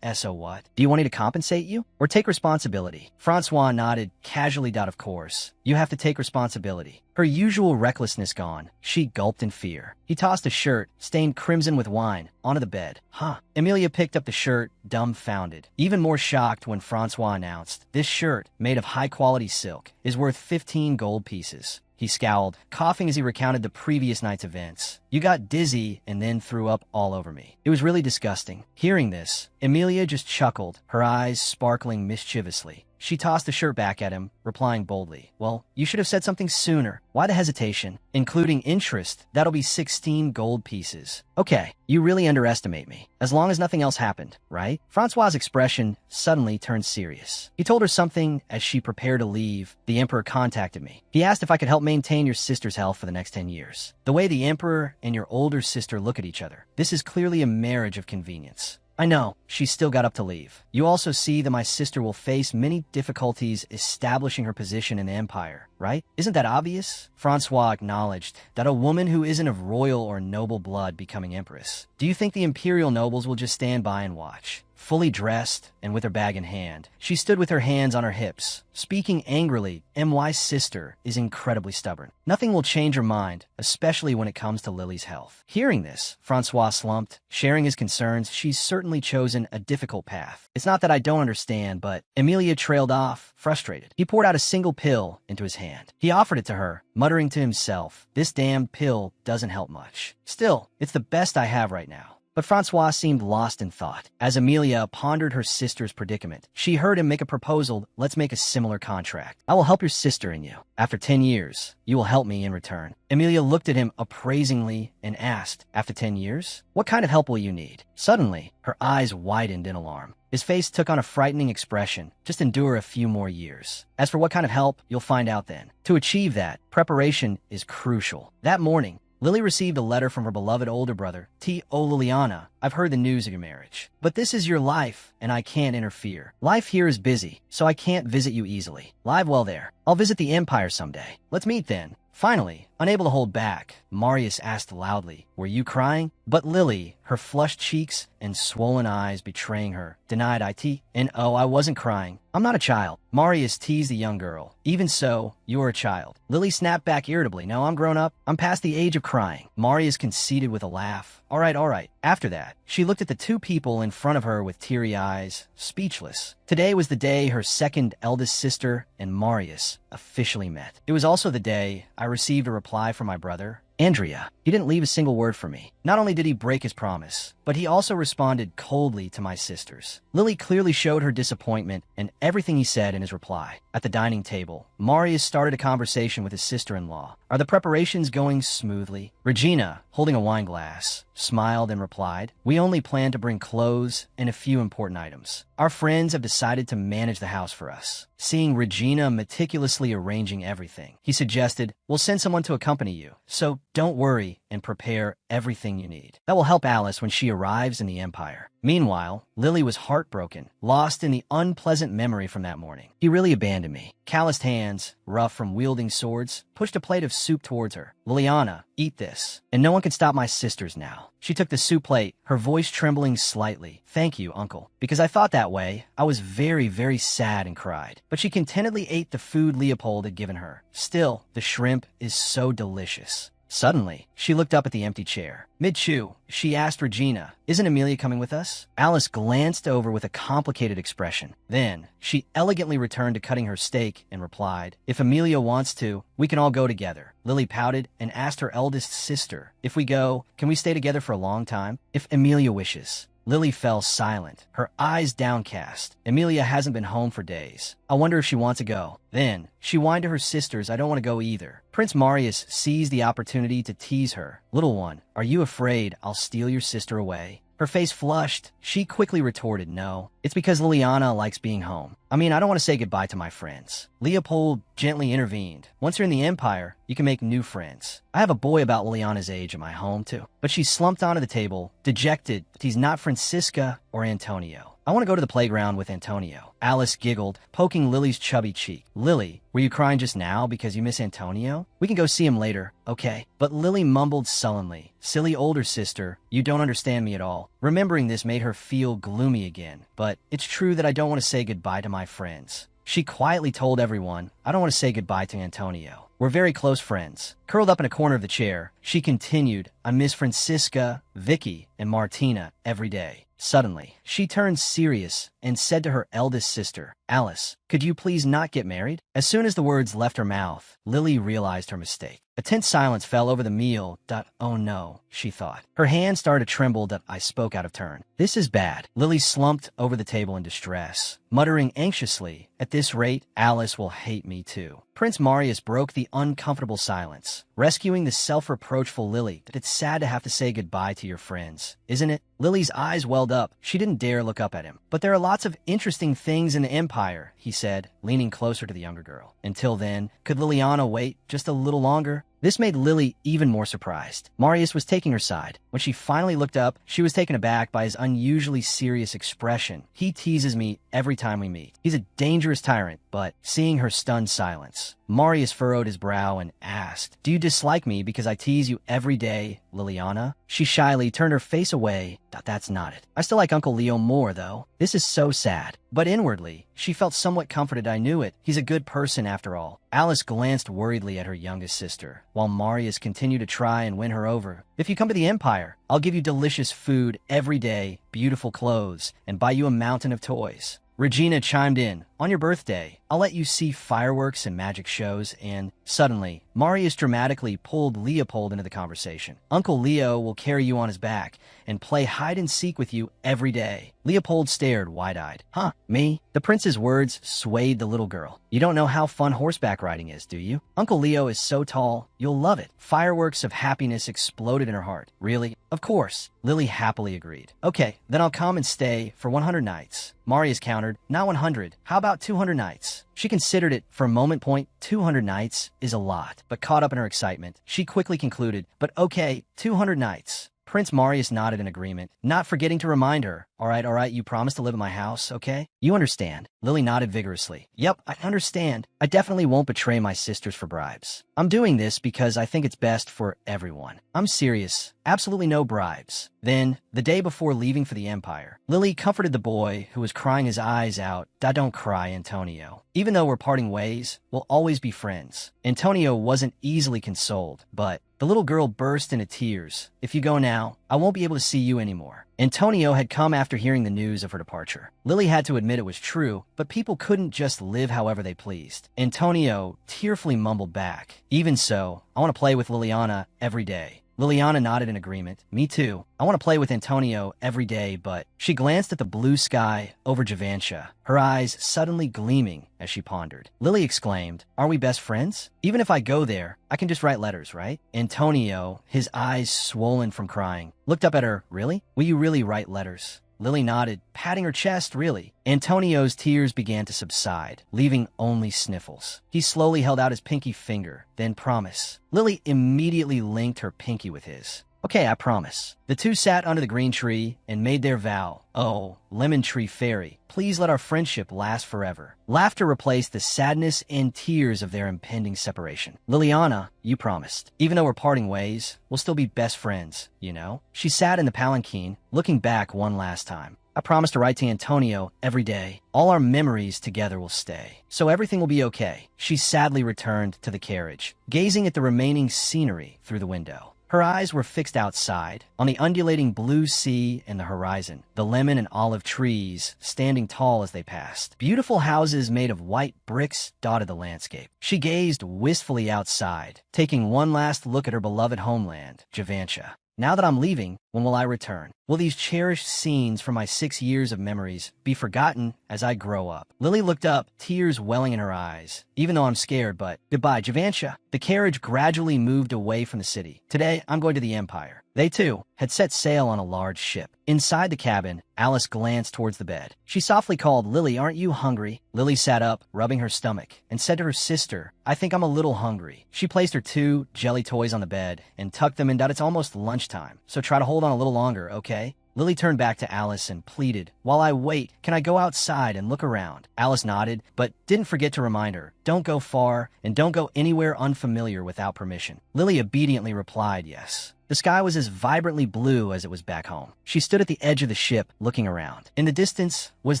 So what? Do you want me to compensate you? Or take responsibility? Francois nodded casually. Of course. You have to take responsibility. Her usual recklessness gone, she gulped in fear. He tossed a shirt, stained crimson with wine, onto the bed. Huh. Emilia picked up the shirt, dumbfounded. Even more shocked when Francois announced, "This shirt, made of high-quality silk, is worth 15 gold pieces." He scowled, coughing as he recounted the previous night's events. "You got dizzy and then threw up all over me. It was really disgusting." Hearing this, Emilia just chuckled, her eyes sparkling mischievously. She tossed the shirt back at him, replying boldly, "Well, you should have said something sooner. Why the hesitation? Including interest, that'll be 16 gold pieces." "Okay, you really underestimate me. As long as nothing else happened, right?" Francois's expression suddenly turned serious. He told her something as she prepared to leave. "The Emperor contacted me. He asked if I could help maintain your sister's health for the next 10 years. The way the Emperor and your older sister look at each other, this is clearly a marriage of convenience." "I know." She still got up to leave. "You also see that my sister will face many difficulties establishing her position in the Empire, right? Isn't that obvious?" Francois acknowledged that a woman who isn't of royal or noble blood becoming empress. "Do you think the imperial nobles will just stand by and watch?" Fully dressed and with her bag in hand, she stood with her hands on her hips, speaking angrily. "MY's sister is incredibly stubborn. Nothing will change her mind, especially when it comes to Lily's health." Hearing this, Francois slumped, sharing his concerns. "She's certainly chosen a difficult path. It's not that I don't understand, but..." Emilia trailed off, frustrated. He poured out a single pill into his hand. He offered it to her, muttering to himself, "This damned pill doesn't help much. Still, it's the best I have right now." But Francois seemed lost in thought. As Emilia pondered her sister's predicament, she heard him make a proposal. "Let's make a similar contract. I will help your sister and you. After 10 years, you will help me in return." Emilia looked at him appraisingly and asked, "After 10 years? What kind of help will you need?" Suddenly, her eyes widened in alarm. His face took on a frightening expression. "Just endure a few more years. As for what kind of help, you'll find out then. To achieve that, preparation is crucial." That morning, Lily received a letter from her beloved older brother. "Oh, Liliana, I've heard the news of your marriage. But this is your life, and I can't interfere. Life here is busy, so I can't visit you easily. Live well there. I'll visit the Empire someday. Let's meet then." Finally, unable to hold back, Marius asked loudly, "Were you crying?" But Lily, her flushed cheeks and swollen eyes betraying her, denied it. "And oh, I wasn't crying. I'm not a child." Marius teased the young girl. "Even so, you're a child." Lily snapped back irritably. "No, I'm grown up. I'm past the age of crying." Marius conceded with a laugh. All right. After that, she looked at the two people in front of her with teary eyes, speechless. Today was the day her second eldest sister and Marius officially met. It was also the day I received a reply from my brother, Andrea. He didn't leave a single word for me. Not only did he break his promise, but he also responded coldly to my sisters. Lily clearly showed her disappointment in everything he said in his reply. At the dining table, Marius started a conversation with his sister-in-law. "Are the preparations going smoothly?" Regina, holding a wine glass, smiled and replied, "We only plan to bring clothes and a few important items. Our friends have decided to manage the house for us." Seeing Regina meticulously arranging everything, he suggested, "We'll send someone to accompany you, so don't worry and prepare everything you need. That will help Alice when she arrives in the Empire." Meanwhile, Lily was heartbroken, lost in the unpleasant memory from that morning. "He really abandoned me." Calloused hands, rough from wielding swords, pushed a plate of soup towards her. "Liliana, eat this. And no one can stop my sisters now." She took the soup plate, her voice trembling slightly. "Thank you, uncle. Because I thought that way, I was very, very sad and cried." But she contentedly ate the food Leopold had given her. "Still, the shrimp is so delicious." Suddenly, she looked up at the empty chair. Mid-chew, she asked Regina, "Isn't Amelia coming with us?" Alice glanced over with a complicated expression. Then, she elegantly returned to cutting her steak and replied, "If Amelia wants to, we can all go together." Lily pouted and asked her eldest sister, "If we go, can we stay together for a long time?" "If Amelia wishes." Lily fell silent, her eyes downcast. Amelia hasn't been home for days. I wonder if she wants to go. Then, she whined to her sisters, "I don't want to go either." Prince Marius seized the opportunity to tease her. "Little one, are you afraid I'll steal your sister away?" Her face flushed. She quickly retorted, "No, it's because Liliana likes being home. I mean, I don't want to say goodbye to my friends." Leopold gently intervened. "Once you're in the Empire, you can make new friends. I have a boy about Liliana's age at my home, too." But she slumped onto the table, dejected. He's not Francisca or Antonio. "I want to go to the playground with Antonio." Alice giggled, poking Lily's chubby cheek. "Lily, were you crying just now because you miss Antonio? We can go see him later, okay?" But Lily mumbled sullenly, "Silly older sister, you don't understand me at all." Remembering this made her feel gloomy again. "But it's true that I don't want to say goodbye to my friends." She quietly told everyone, "I don't want to say goodbye to Antonio. We're very close friends." Curled up in a corner of the chair, she continued, "I miss Francisca, Vicky, and Martina every day." Suddenly, she turned serious and said to her eldest sister, "Alice, could you please not get married?" As soon as the words left her mouth, Lily realized her mistake. A tense silence fell over the meal. "Oh no," she thought. Her hand started to tremble. I spoke out of turn. "This is bad." Lily slumped over the table in distress, muttering anxiously, "At this rate, Alice will hate me too." Prince Marius broke the uncomfortable silence, rescuing the self-reproachful Lily. "It's sad to have to say goodbye to your friends, isn't it?" Lily's eyes welled up. She didn't dare look up at him. "But there are lots of interesting things in the Empire," he said, leaning closer to the younger girl. "Until then, could Liliana wait just a little longer?" This made Lily even more surprised. Marius was taking her side. When she finally looked up, she was taken aback by his unusually serious expression. "He teases me every time we meet. He's a dangerous tyrant," but seeing her stunned silence, Marius furrowed his brow and asked, "Do you dislike me because I tease you every day, Liliana?" She shyly turned her face away. "That's not it. I still like Uncle Leo more, though. This is so sad." But inwardly, she felt somewhat comforted. "I knew it. He's a good person after all." Alice glanced worriedly at her youngest sister, while Marius continued to try and win her over. "If you come to the Empire, I'll give you delicious food every day, beautiful clothes, and buy you a mountain of toys." Regina chimed in, "On your birthday, I'll let you see fireworks and magic shows," and suddenly, Marius dramatically pulled Leopold into the conversation. "Uncle Leo will carry you on his back and play hide-and-seek with you every day." Leopold stared wide-eyed. "Huh, me?" The prince's words swayed the little girl. "You don't know how fun horseback riding is, do you? Uncle Leo is so tall, you'll love it." Fireworks of happiness exploded in her heart. "Really?" "Of course," Lily happily agreed. "Okay, then I'll come and stay for 100 nights. Marius countered, "Not 100. How about 200 nights? She considered it for a moment. 200 nights is a lot, but caught up in her excitement, she quickly concluded, "But okay, 200 nights. Prince Marius nodded in agreement, not forgetting to remind her, all right, you promise to live in my house, okay? You understand?" Lily nodded vigorously. "Yep, I understand. I definitely won't betray my sisters for bribes. I'm doing this because I think it's best for everyone. I'm serious. Absolutely no bribes." Then, the day before leaving for the Empire, Lily comforted the boy who was crying his eyes out. "Don't cry, Antonio. Even though we're parting ways, we'll always be friends." Antonio wasn't easily consoled, but the little girl burst into tears. "If you go now, I won't be able to see you anymore." Antonio had come after hearing the news of her departure. Lily had to admit it was true, but people couldn't just live however they pleased. Antonio tearfully mumbled back, "Even so, I want to play with Liliana every day." Liliana nodded in agreement. "Me too. I want to play with Antonio every day," but she glanced at the blue sky over Javancia, her eyes suddenly gleaming as she pondered. Lily exclaimed, "Are we best friends? Even if I go there, I can just write letters, right?" Antonio, his eyes swollen from crying, looked up at her. "Really? Will you really write letters?" Lily nodded, patting her chest. "Really?" Antonio's tears began to subside, leaving only sniffles. He slowly held out his pinky finger. "Then promise." Lily immediately linked her pinky with his. "Okay, I promise." The two sat under the green tree and made their vow. "Oh, lemon tree fairy, please let our friendship last forever." Laughter replaced the sadness and tears of their impending separation. "Liliana, you promised. Even though we're parting ways, we'll still be best friends, you know?" She sat in the palanquin, looking back one last time. I promise to write to Antonio every day. All our memories together will stay. So everything will be okay. She sadly returned to the carriage, gazing at the remaining scenery through the window. Her eyes were fixed outside, on the undulating blue sea and the horizon, the lemon and olive trees standing tall as they passed. Beautiful houses made of white bricks dotted the landscape. She gazed wistfully outside, taking one last look at her beloved homeland, Javantia. Now that I'm leaving, when will I return? Will these cherished scenes from my 6 years of memories be forgotten as I grow up? Lily looked up, tears welling in her eyes. Even though I'm scared, but goodbye, Javantia. The carriage gradually moved away from the city. Today, I'm going to the Empire. They, too, had set sail on a large ship. Inside the cabin, Alice glanced towards the bed. She softly called, "Lily, aren't you hungry?" Lily sat up, rubbing her stomach, and said to her sister, "I think I'm a little hungry." She placed her 2 jelly toys on the bed and tucked them in. It's almost lunchtime, so try to hold on a little longer, okay? Lily turned back to Alice and pleaded, "While I wait, can I go outside and look around?" Alice nodded, but didn't forget to remind her, "Don't go far, and don't go anywhere unfamiliar without permission." Lily obediently replied yes. The sky was as vibrantly blue as it was back home. She stood at the edge of the ship, looking around. In the distance was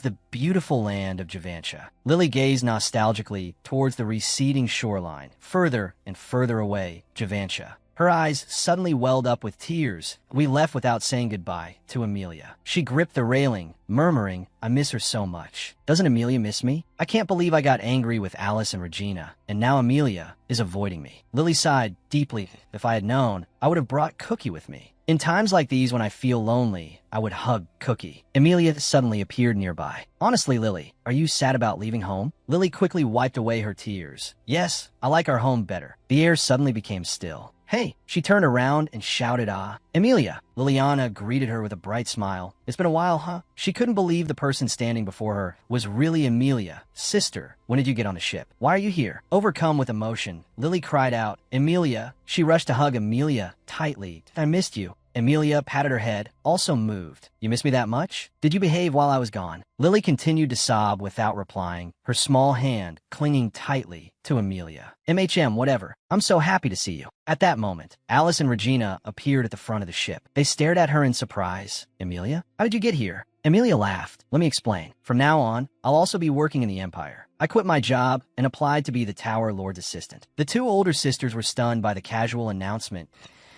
the beautiful land of Javantia. Lily gazed nostalgically towards the receding shoreline. Further and further away, Javantia. Her eyes suddenly welled up with tears. We left without saying goodbye to Amelia. She gripped the railing, murmuring, "I miss her so much. Doesn't Amelia miss me? I can't believe I got angry with Alice and Regina, and now Amelia is avoiding me." Lily sighed deeply. If I had known, I would have brought Cookie with me. In times like these when I feel lonely, I would hug Cookie. Amelia suddenly appeared nearby. "Honestly, Lily, are you sad about leaving home?" Lily quickly wiped away her tears. "Yes, I like our home better." The air suddenly became still. "Hey!" She turned around and shouted, "Ah, Amelia!" Liliana greeted her with a bright smile. "It's been a while, huh?" She couldn't believe the person standing before her was really Amelia. "Sister, when did you get on the ship? Why are you here?" Overcome with emotion, Lily cried out, "Amelia!" She rushed to hug Amelia tightly. "I missed you." Amelia patted her head, also moved. "You miss me that much? Did you behave while I was gone?" Lily continued to sob without replying, her small hand clinging tightly to Amelia. Whatever. I'm so happy to see you." At that moment, Alice and Regina appeared at the front of the ship. They stared at her in surprise. "Amelia, how did you get here?" Amelia laughed. "Let me explain. From now on, I'll also be working in the Empire. I quit my job and applied to be the Tower Lord's assistant." The 2 older sisters were stunned by the casual announcement.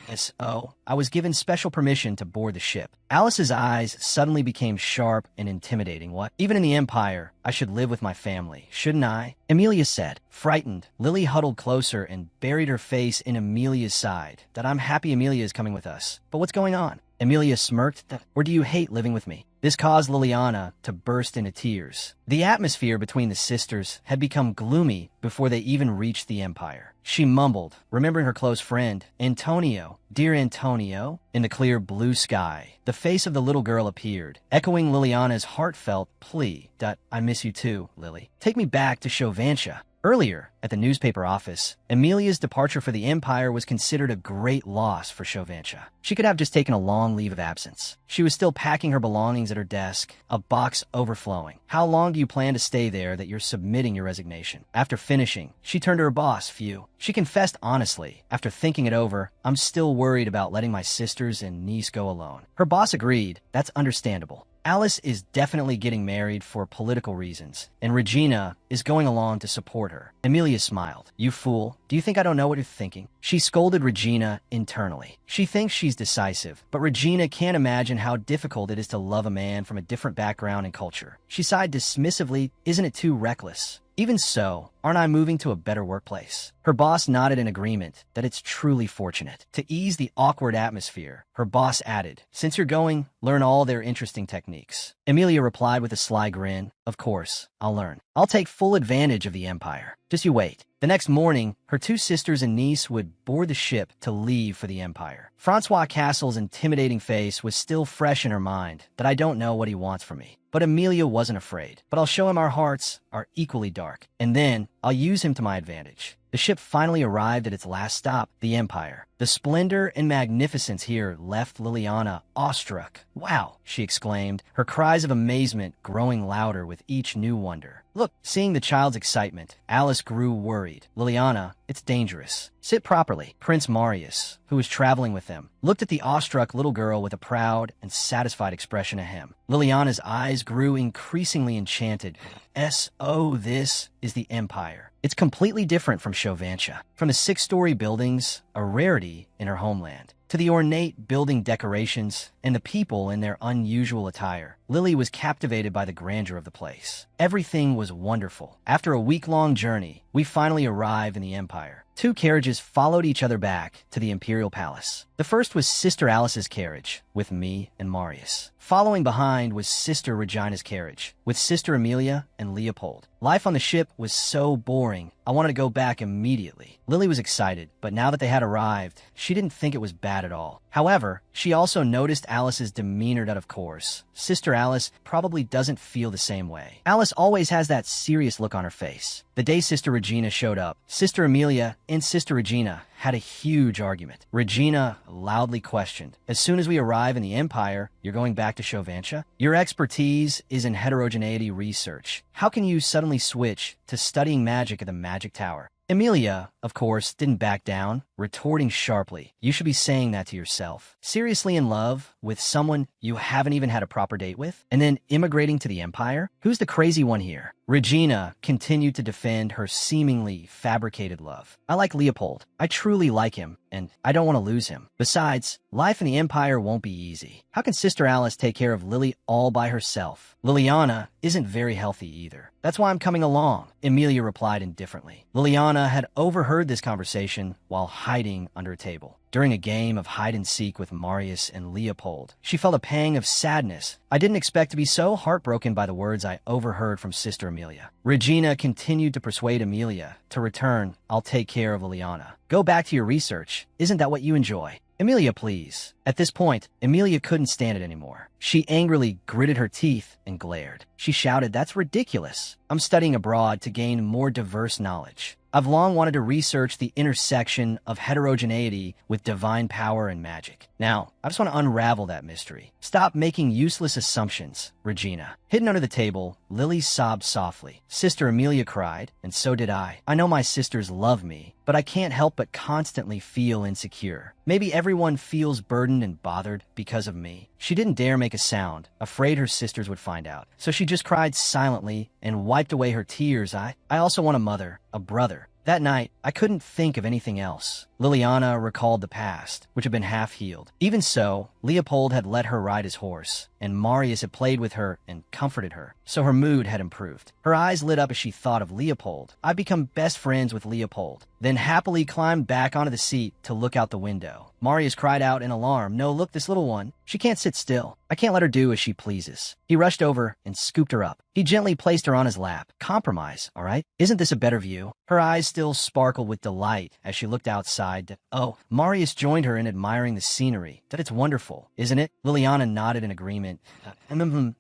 Yes, I was given special permission to board the ship. Alice's eyes suddenly became sharp and intimidating. "What? Even in the Empire, I should live with my family, shouldn't I?" Amelia said. Frightened, Lily huddled closer and buried her face in Amelia's side. "I'm happy Amelia is coming with us. But what's going on?" Amelia smirked. "Or do you hate living with me?" This caused Liliana to burst into tears. The atmosphere between the sisters had become gloomy before they even reached the Empire. She mumbled, remembering her close friend, Antonio. "Dear Antonio?" In the clear blue sky, the face of the little girl appeared, echoing Liliana's heartfelt plea. "I miss you too, Lily. Take me back to Chauvantia." Earlier, at the newspaper office, Amelia's departure for the Empire was considered a great loss for Chauvantia. She could have just taken a long leave of absence. She was still packing her belongings at her desk, a box overflowing. "How long do you plan to stay there that you're submitting your resignation?" After finishing, she turned to her boss, Few. She confessed honestly, after thinking it over, "I'm still worried about letting my sisters and niece go alone." Her boss agreed. That's understandable. Alice is definitely getting married for political reasons, and Regina is going along to support her. Amelia smiled. "You fool. Do you think I don't know what you're thinking?" She scolded Regina internally. She thinks she's decisive, but Regina can't imagine how difficult it is to love a man from a different background and culture. She sighed dismissively. "Isn't it too reckless?" "Even so, aren't I moving to a better workplace?" Her boss nodded in agreement that it's truly fortunate. To ease the awkward atmosphere, her boss added, "Since you're going, learn all their interesting techniques." Amelia replied with a sly grin, "Of course, I'll learn. I'll take full advantage of the Empire. Just you wait." The next morning, her 2 sisters and niece would board the ship to leave for the Empire. Francois Castle's intimidating face was still fresh in her mind. "I don't know what he wants from me." But Amelia wasn't afraid. "But I'll show him our hearts are equally dark, and then I'll use him to my advantage." The ship finally arrived at its last stop, the Empire. The splendor and magnificence here left Liliana awestruck. "Wow," she exclaimed, her cries of amazement growing louder with each new wonder. Look, seeing the child's excitement, Alice grew worried. Liliana, it's dangerous. Sit properly. Prince Marius, who was traveling with them, looked at the awestruck little girl with a proud and satisfied expression at him. Liliana's eyes grew increasingly enchanted. This is the Empire. It's completely different from Chauvantia. From the 6-story buildings, a rarity in her homeland, to the ornate building decorations and the people in their unusual attire, Lily was captivated by the grandeur of the place. Everything was wonderful. After a week-long journey, we finally arrived in the Empire. 2 carriages followed each other back to the Imperial Palace. The first was Sister Alice's carriage, with me and Marius. Following behind was Sister Regina's carriage, with Sister Amelia and Leopold. Life on the ship was so boring, I wanted to go back immediately. Lily was excited, but now that they had arrived, she didn't think it was bad at all. However, she also noticed Alice's demeanor that, of course, Sister Alice probably doesn't feel the same way. Alice always has that serious look on her face. The day Sister Regina showed up, Sister Amelia and Sister Regina had a huge argument. Regina loudly questioned, "As soon as we arrive in the Empire, you're going back to Chauvantia? Your expertise is in heterogeneity research. How can you suddenly switch to studying magic at the Magic Tower?" Amelia, of course, didn't back down, retorting sharply, "You should be saying that to yourself. Seriously in love with someone you haven't even had a proper date with? And then immigrating to the Empire? Who's the crazy one here?" Regina continued to defend her seemingly fabricated love. "I like Leopold. I truly like him, and I don't want to lose him. Besides, life in the Empire won't be easy. How can Sister Alice take care of Lily all by herself? Liliana isn't very healthy either. That's why I'm coming along," Amelia replied indifferently. Liliana had overheard this conversation while hiding under a table. During a game of hide-and-seek with Marius and Leopold, she felt a pang of sadness. "I didn't expect to be so heartbroken by the words I overheard from Sister Amelia." Regina continued to persuade Amelia to return. "I'll take care of Liliana. Go back to your research. Isn't that what you enjoy? Amelia, please." At this point, Amelia couldn't stand it anymore. She angrily gritted her teeth and glared. She shouted, "That's ridiculous. I'm studying abroad to gain more diverse knowledge. I've long wanted to research the intersection of heterogeneity with divine power and magic. Now, I just want to unravel that mystery. Stop making useless assumptions, Regina." Hidden under the table, Lily sobbed softly. Sister Amelia cried, and so did I. I know my sisters love me, but I can't help but constantly feel insecure. Maybe everyone feels burdened and bothered because of me. She didn't dare make a sound, afraid her sisters would find out. So she just cried silently and wiped away her tears. I also want a mother, a brother. That night, I couldn't think of anything else. Liliana recalled the past, which had been half-healed. Even so, Leopold had let her ride his horse, and Marius had played with her and comforted her, so her mood had improved. Her eyes lit up as she thought of Leopold. I'd become best friends with Leopold, then happily climbed back onto the seat to look out the window. Marius cried out in alarm, "No, look, this little one. She can't sit still. I can't let her do as she pleases." He rushed over and scooped her up. He gently placed her on his lap. "Compromise, all right? Isn't this a better view?" Her eyes still sparkled with delight as she looked outside. Oh, Marius joined her in admiring the scenery. "That it's wonderful, isn't it?" Liliana nodded in agreement.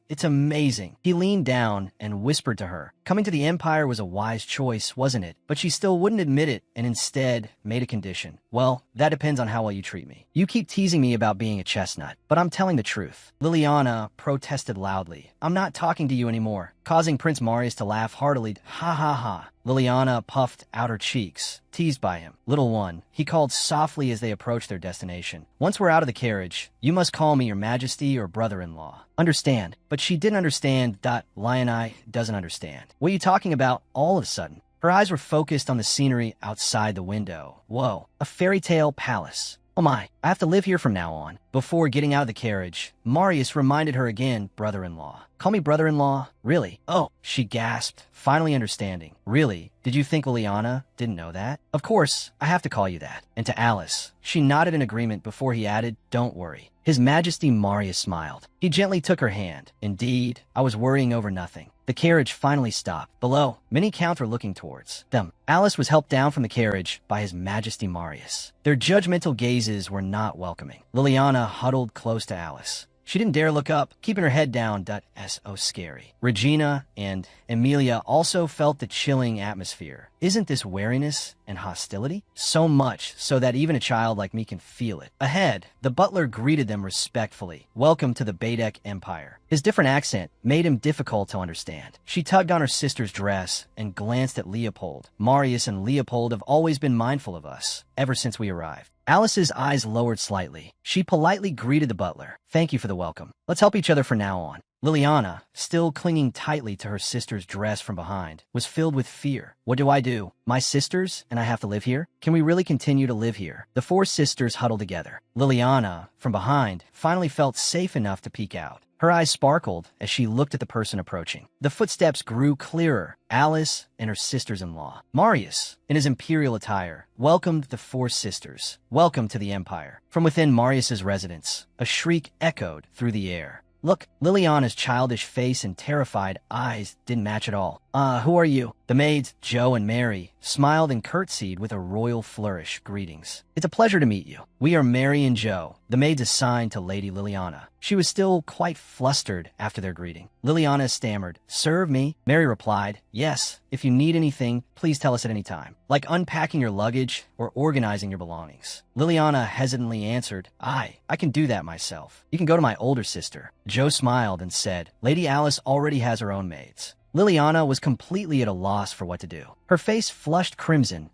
It's amazing." He leaned down and whispered to her. Coming to the Empire was a wise choice, wasn't it? But she still wouldn't admit it and instead made a condition. "Well, that depends on how well you treat me. You keep teasing me about being a chestnut, but I'm telling the truth." Liliana protested loudly. "I'm not talking to you anymore," causing Prince Marius to laugh heartily. "Ha ha ha." Liliana puffed out her cheeks, teased by him. "Little one," he called softly as they approached their destination. "Once we're out of the carriage, you must call me your majesty or brother-in-law. Understand?" But she didn't understand. Lionai doesn't understand. "What are you talking about all of a sudden?" Her eyes were focused on the scenery outside the window. Whoa, a fairy tale palace. "Oh my, I have to live here from now on." Before getting out of the carriage, Marius reminded her again, "Brother-in-law. Call me brother-in-law? Really?" "Oh," she gasped, finally understanding. "Really? Did you think Liliana didn't know that?" "Of course, I have to call you that." And to Alice, she nodded in agreement before he added, "Don't worry." His Majesty Marius smiled. He gently took her hand. "Indeed, I was worrying over nothing." The carriage finally stopped. Below, many counts were looking towards them. Alice was helped down from the carriage by His Majesty Marius. Their judgmental gazes were not welcoming. Liliana huddled close to Alice. She didn't dare look up, keeping her head down. So scary. Regina and Amelia also felt the chilling atmosphere. Isn't this wariness and hostility? So much so that even a child like me can feel it. Ahead, the butler greeted them respectfully. Welcome to the Baedek Empire. His different accent made him difficult to understand. She tugged on her sister's dress and glanced at Leopold. Marius and Leopold have always been mindful of us, ever since we arrived. Alice's eyes lowered slightly. She politely greeted the butler. Thank you for the welcome. Let's help each other from now on. Liliana, still clinging tightly to her sister's dress from behind, was filled with fear. What do I do? My sisters and I have to live here? Can we really continue to live here? The four sisters huddled together. Liliana, from behind, finally felt safe enough to peek out. Her eyes sparkled as she looked at the person approaching. The footsteps grew clearer. Alice and her sisters-in-law. Marius, in his imperial attire, welcomed the four sisters. Welcome to the Empire. From within Marius's residence, a shriek echoed through the air. Look, Liliana's childish face and terrified eyes didn't match at all. Who are you? The maids, Joe and Mary, smiled and curtsied with a royal flourish. Greetings. It's a pleasure to meet you. We are Mary and Joe, the maids assigned to Lady Liliana. She was still quite flustered after their greeting. Liliana stammered, Serve me? Mary replied, Yes, if you need anything, please tell us at any time. Like unpacking your luggage or organizing your belongings. Liliana hesitantly answered, I can do that myself. You can go to my older sister. Joe smiled and said, Lady Alice already has her own maids. Liliana was completely at a loss for what to do. Her face flushed crimson.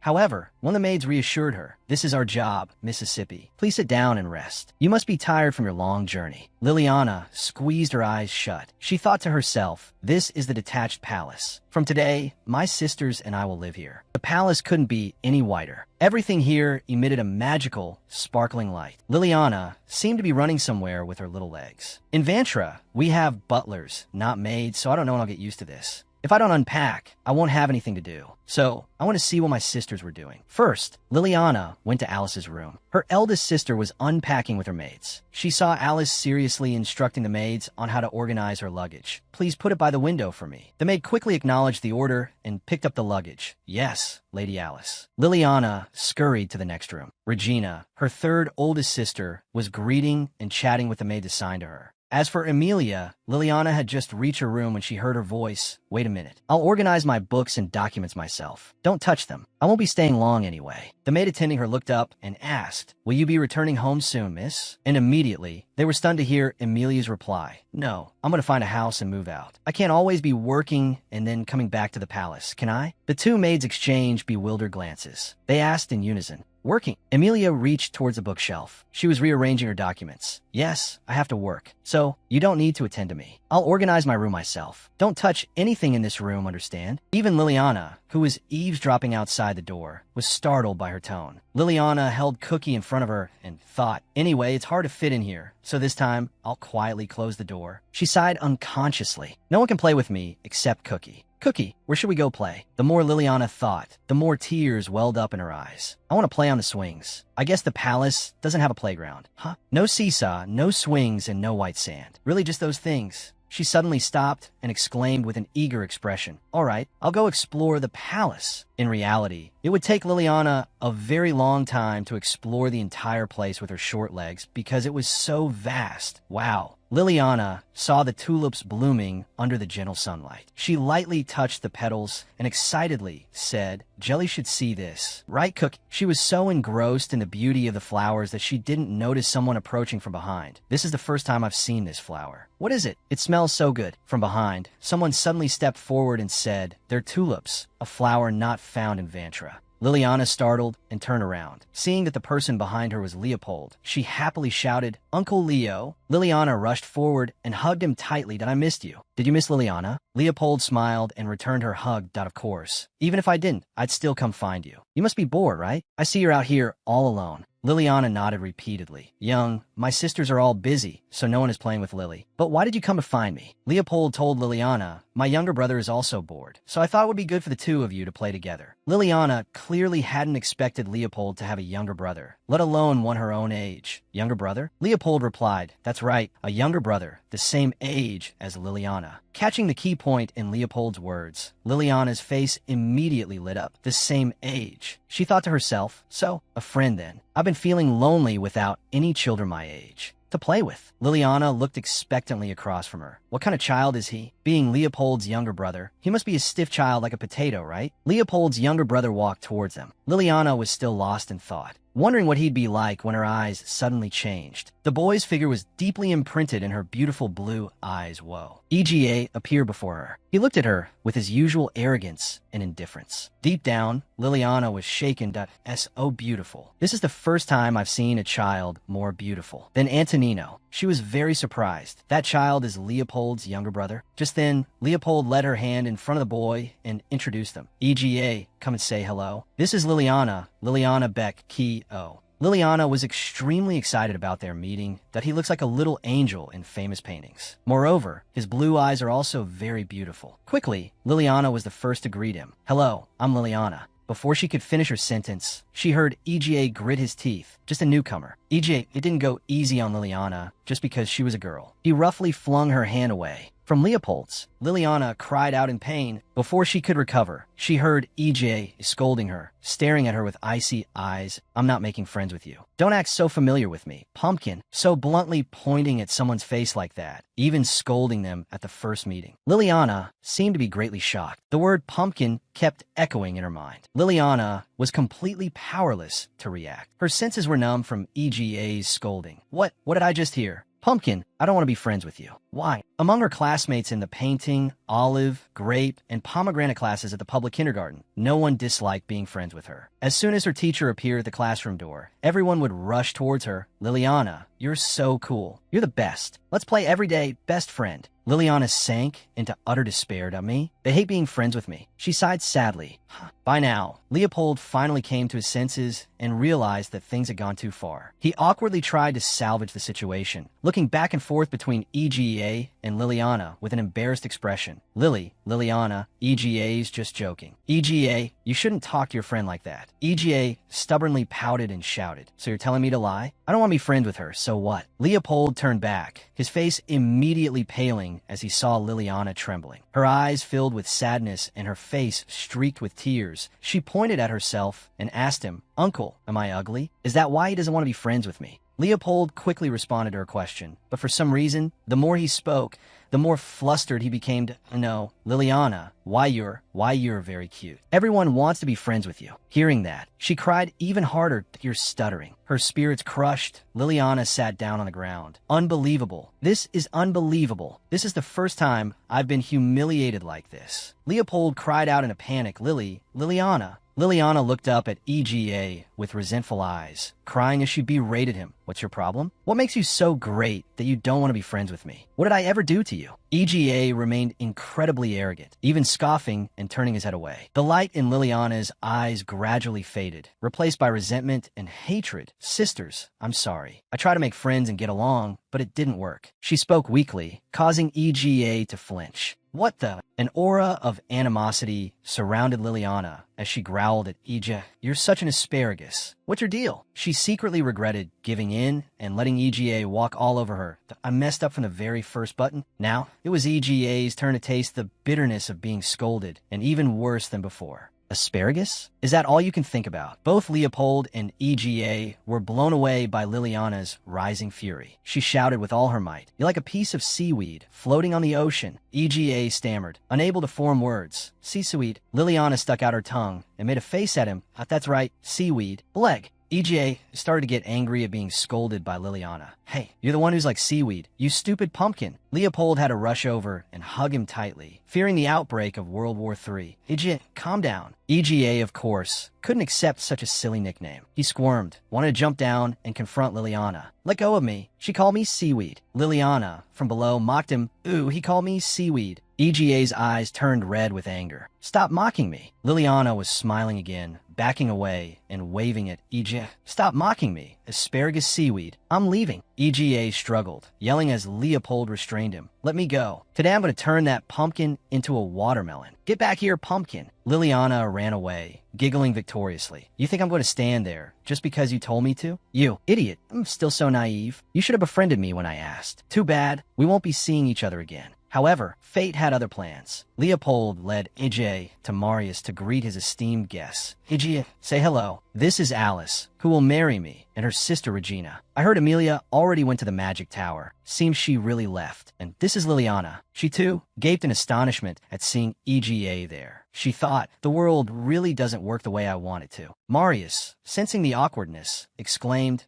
However, one of the maids reassured her, This is our job, Mississippi. Please sit down and rest. You must be tired from your long journey. Liliana squeezed her eyes shut. She thought to herself, This is the detached palace. From today, my sisters and I will live here. The palace couldn't be any whiter. Everything here emitted a magical, sparkling light. Liliana seemed to be running somewhere with her little legs. In Vantra, we have butlers, not maids, so I don't know when I'll get used to this. If I don't unpack, I won't have anything to do. So, I want to see what my sisters were doing. First, Liliana went to Alice's room. Her eldest sister was unpacking with her maids. She saw Alice seriously instructing the maids on how to organize her luggage. Please put it by the window for me. The maid quickly acknowledged the order and picked up the luggage. Yes, Lady Alice. Liliana scurried to the next room. Regina, her third oldest sister, was greeting and chatting with the maid assigned to her. As for Emilia, Liliana had just reached her room when she heard her voice. Wait a minute. I'll organize my books and documents myself. Don't touch them. I won't be staying long anyway. The maid attending her looked up and asked, Will you be returning home soon, miss? And immediately, they were stunned to hear Emilia's reply. No, I'm going to find a house and move out. I can't always be working and then coming back to the palace, can I? The two maids exchanged bewildered glances. They asked in unison, Working. Emilia reached towards a bookshelf. She was rearranging her documents. Yes, I have to work. So, you don't need to attend to me. I'll organize my room myself. Don't touch anything in this room, understand? Even Liliana, who was eavesdropping outside the door, was startled by her tone. Liliana held Cookie in front of her and thought, Anyway, it's hard to fit in here, so this time, I'll quietly close the door. She sighed unconsciously. No one can play with me except Cookie. Cookie, where should we go play? The more Liliana thought, the more tears welled up in her eyes. I want to play on the swings. I guess the palace doesn't have a playground. Huh? No seesaw, no swings, and no white sand. Really just those things. She suddenly stopped and exclaimed with an eager expression, All right, I'll go explore the palace. In reality, it would take Liliana a very long time to explore the entire place with her short legs because it was so vast. Wow. Liliana saw the tulips blooming under the gentle sunlight. She lightly touched the petals and excitedly said, Jelly should see this. Right, Cook? She was so engrossed in the beauty of the flowers that she didn't notice someone approaching from behind. This is the first time I've seen this flower. What is it? It smells so good. From behind, someone suddenly stepped forward and said, They're tulips, a flower not found in Vantra. Liliana startled and turned around. Seeing that the person behind her was Leopold, she happily shouted, Uncle Leo. Liliana rushed forward and hugged him tightly. Did I miss you? Did you miss Liliana? Leopold smiled and returned her hug. Of course. Even if I didn't, I'd still come find you. You must be bored, right? I see you're out here all alone. Liliana nodded repeatedly. Young, my sisters are all busy, so no one is playing with Lily. But why did you come to find me? Leopold told Liliana, my younger brother is also bored, so I thought it would be good for the two of you to play together. Liliana clearly hadn't expected Leopold to have a younger brother, let alone one her own age. Younger brother? Leopold replied, That's right, a younger brother, the same age as Liliana. Catching the key point in Leopold's words, Liliana's face immediately lit up. The same age. She thought to herself, so, a friend then. I've been feeling lonely without any children my age to play with. Liliana looked expectantly across from her. What kind of child is he? Being Leopold's younger brother, he must be a stiff child like a potato, right? Leopold's younger brother walked towards them. Liliana was still lost in thought, wondering what he'd be like when her eyes suddenly changed. The boy's figure was deeply imprinted in her beautiful blue eyes. Whoa. EGA appeared before her. He looked at her with his usual arrogance and indifference. Deep down, Liliana was shaken. So beautiful. This is the first time I've seen a child more beautiful than Antonino. She was very surprised. That child is Leopold's younger brother. Just then, Leopold led her hand in front of the boy and introduced them. EGA, come and say hello. This is Liliana Beck Ki-O. Liliana was extremely excited about their meeting, that he looks like a little angel in famous paintings. Moreover, his blue eyes are also very beautiful. Quickly, Liliana was the first to greet him. Hello, I'm Liliana. Before she could finish her sentence, she heard EGA grit his teeth. Just a newcomer. EGA, it didn't go easy on Liliana just because she was a girl. He roughly flung her hand away. From Leopold's, Liliana cried out in pain. Before she could recover, she heard EJ scolding her, staring at her with icy eyes. I'm not making friends with you. Don't act so familiar with me. Pumpkin, so bluntly pointing at someone's face like that, even scolding them at the first meeting. Liliana seemed to be greatly shocked. The word pumpkin kept echoing in her mind. Liliana was completely powerless to react. Her senses were numb from EGA's scolding. What did I just hear? Pumpkin, I don't want to be friends with you. Why? Among her classmates in the painting, olive, grape, and pomegranate classes at the public kindergarten, no one disliked being friends with her. As soon as her teacher appeared at the classroom door, everyone would rush towards her. Liliana, you're so cool. You're the best. Let's play every day, best friend. Liliana sank into utter despair. Me? They hate being friends with me. She sighed sadly. By now, Leopold finally came to his senses and realized that things had gone too far. He awkwardly tried to salvage the situation, looking back and forth between EGA and Liliana with an embarrassed expression. Liliana, EGA's just joking. EGA, you shouldn't talk to your friend like that. EGA stubbornly pouted and shouted. So you're telling me to lie? I don't want to be friends with her, so what? Leopold turned back, his face immediately paling as he saw Liliana trembling. Her eyes filled with sadness and her face streaked with tears. She pointed at herself and asked him, Uncle, am I ugly? Is that why he doesn't want to be friends with me? Leopold quickly responded to her question, but for some reason, the more he spoke, the more flustered he became. No, Liliana, why you're very cute. Everyone wants to be friends with you. Hearing that, she cried even harder. You're stuttering. Her spirits crushed. Liliana sat down on the ground. Unbelievable. This is unbelievable. This is the first time I've been humiliated like this. Leopold cried out in a panic. Liliana. Liliana looked up at EGA with resentful eyes, crying as she berated him. What's your problem? What makes you so great that you don't want to be friends with me? What did I ever do to you? EGA remained incredibly arrogant, even scoffing and turning his head away. The light in Liliana's eyes gradually faded, replaced by resentment and hatred. Sisters, I'm sorry. I tried to make friends and get along, but it didn't work. She spoke weakly, causing EGA to flinch. What the? An aura of animosity surrounded Liliana as she growled at EGA. You're such an asparagus. What's your deal? She secretly regretted giving in and letting EGA walk all over her. I messed up from the very first button. Now, it was EGA's turn to taste the bitterness of being scolded, and even worse than before. Asparagus? Is that all you can think about? Both Leopold and EGA were blown away by Liliana's rising fury. She shouted with all her might. You're like a piece of seaweed floating on the ocean. EGA stammered, unable to form words. Seaweed. Liliana stuck out her tongue and made a face at him. That's right, seaweed. Bleg. EGA started to get angry at being scolded by Liliana. Hey, you're the one who's like seaweed. You stupid pumpkin. Leopold had to rush over and hug him tightly, fearing the outbreak of World War III. EGA, calm down. EGA, of course, couldn't accept such a silly nickname. He squirmed, wanted to jump down and confront Liliana. Let go of me. She called me seaweed. Liliana, from below, mocked him. Ooh, he called me seaweed. EGA's eyes turned red with anger. Stop mocking me. Liliana was smiling again, backing away and waving at EGA. Stop mocking me. Asparagus seaweed. I'm leaving. EGA struggled, yelling as Leopold restrained him. Let me go. Today I'm going to turn that pumpkin into a watermelon. Get back here, pumpkin. Liliana ran away, giggling victoriously. You think I'm going to stand there just because you told me to? You idiot. I'm still so naive. You should have befriended me when I asked. Too bad. We won't be seeing each other again. However, fate had other plans. Leopold led Ije to Marius to greet his esteemed guests. Ije, say hello. This is Alice, who will marry me, and her sister Regina. I heard Amelia already went to the magic tower. Seems she really left. And this is Liliana. She too gaped in astonishment at seeing EGA there. She thought, the world really doesn't work the way I want it to. Marius, sensing the awkwardness, exclaimed,